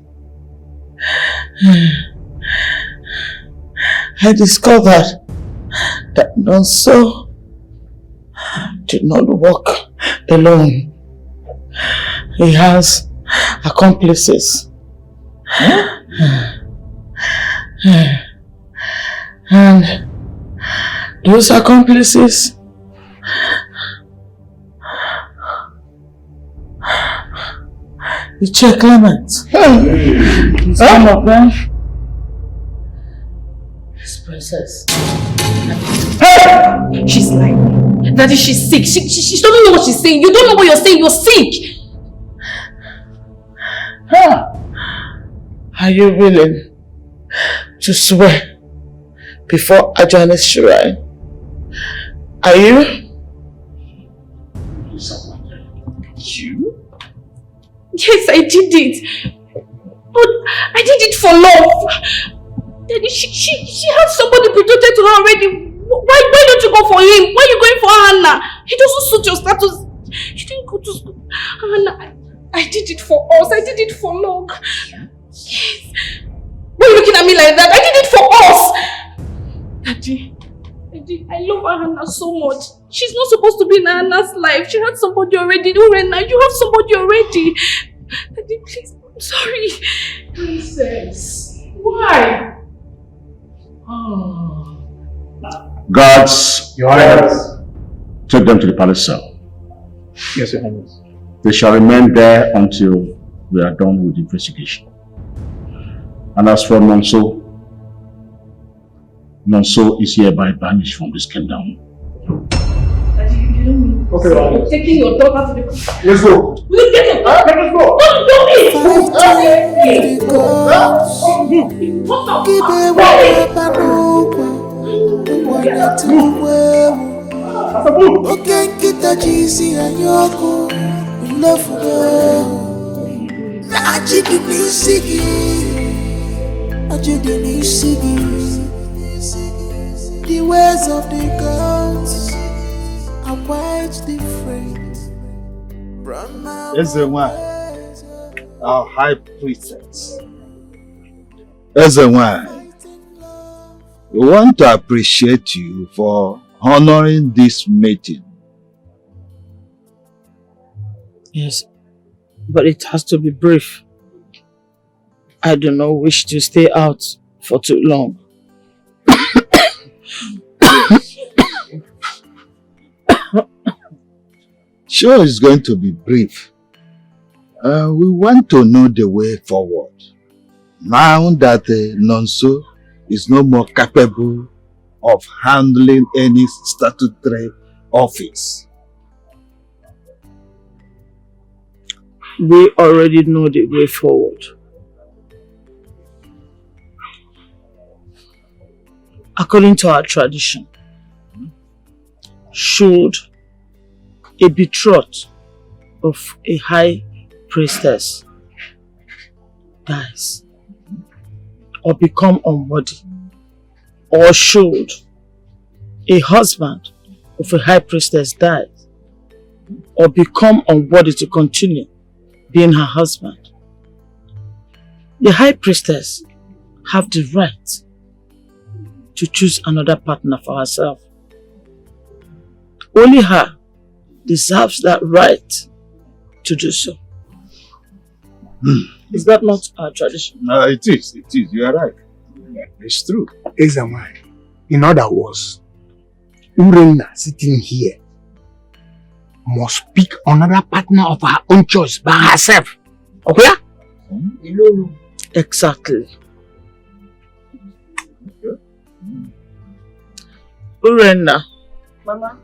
I discovered that Monso did not walk alone. He has accomplices. And those accomplices you check Clement. Some of them is Princess. Hey! She's lying. Daddy, she's sick. She doesn't know what she's saying. You don't know what you're saying. You're sick. Are you willing to swear before Ajani's shrine? Are you? You? Yes, I did it. But I did it for love. Daddy, she has somebody protected to her already. Why don't you go for him? Why are you going for Hannah? He doesn't suit your status. You didn't go to school. Hannah, I did it for us. I did it for long. Yes. Why are you looking at me like that? I did it for us. Daddy, I love Hannah so much. She's not supposed to be in Hannah's life. She had somebody already. Urenna, you have somebody already. Daddy, please, I'm sorry. Princess, why? Guards, Your Highness. take them to the palace cell. Yes, Your Highness. They shall remain there until we are done with the investigation. And as for Nonso is hereby banished from this kingdom. Okay, you're taking your daughter to the... Let's go. We'll get your daughter. Let's go. Don't do it. The ways of the gods are quite different from our ways. Our high priestess. Ezenwa, we want to appreciate you for honoring this meeting. Yes, but it has to be brief. I do not wish to stay out for too long. Sure, it's going to be brief. We want to know the way forward. Now that Nonso is no more capable of handling any statutory office. We already know the way forward. According to our tradition, should a betrothed of a high priestess dies or become unworthy, or should a husband of a high priestess die or become unworthy to continue being her husband, the high priestess have the right to choose another partner for herself. Only her deserves that right to do so. Is that not our tradition? It is. You are right. It's true. Ezenwa, in other words, Urenna sitting here must pick another partner of her own choice by herself. Okay? Exactly. Urenna. Mama.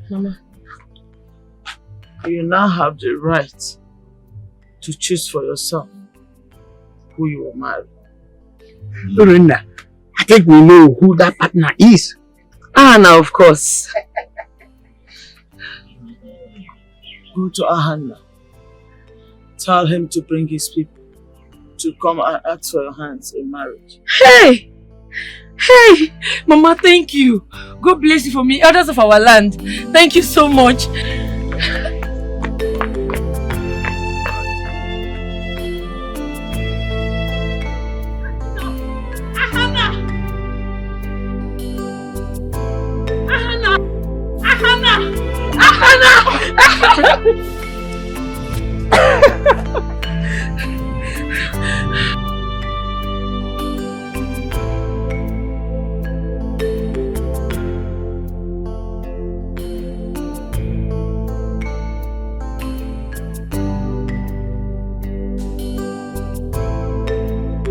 Mama, you now have the right to choose for yourself who you will marry. Urenna, I think we know who that partner is. Ahana, of course. Go to Ahana. Tell him to bring his people to come and ask for your hands in marriage. Hey! Hey! Mama, thank you. God bless you for me, elders of our land. Thank you so much.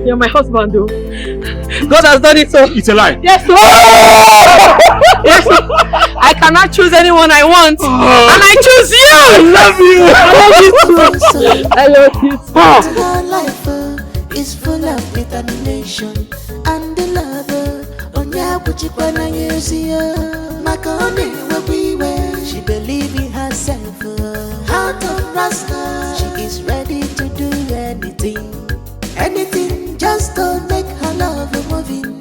You're my husband, though. God has done it so. It's a lie. Yes, sir. Yes, sir. I cannot choose anyone I want. And I choose you. I love you. I love you. Her life is full of determination and the lover. Onya Puchipana Yesia. Makoni Wabiwe. She believes in herself. Heart of Rasta. She is ready to do anything. Anything just to make her love moving.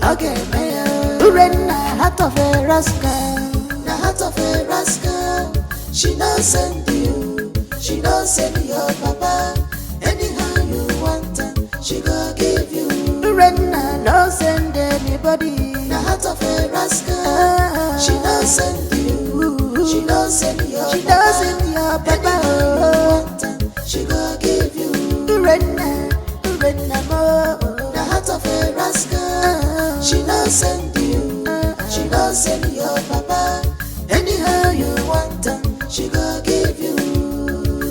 Okay, man. Urenna, heart of a rascal. The heart of a rascal. She don't send you. She don't send your papa. Anyhow you want her, she go give you. Urenna, don't send anybody. The heart of a rascal. She don't send you. She don't send your papa. She don't send your papa. Anyhow you want her, she go give you. Urenna. The heart of a rascal. She don't send you. She don't send your papa. Anyhow you want her, she go give you.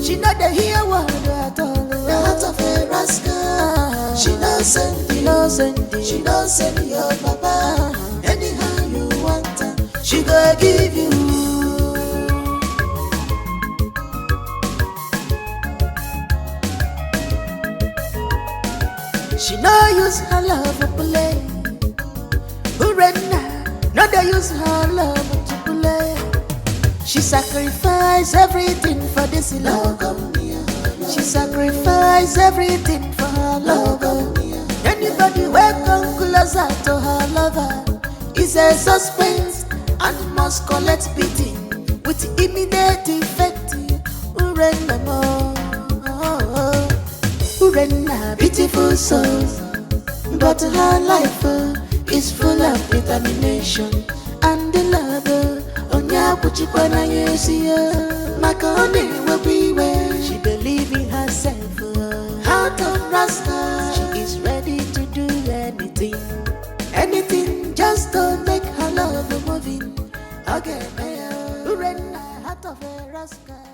She not the hear word at all. The heart of a rascal. She no send you, she no send your papa. Anyhow you want her, she go give you. She no use her love to play. Urenna, no they use her love to play. She sacrificed everything for this love. She sacrificed everything for her love. Anybody welcome closer to her lover is a suspense and must collect beating with immediate effect. Urenna, Urenna, beautiful soul, but her life is full of determination and love. Onya kuchipana yesiya, makoni will be where she believe in herself. Heart of Rasta, she is ready to do anything, anything just to make her love moving. Again, Urenna, heart of a Rasta.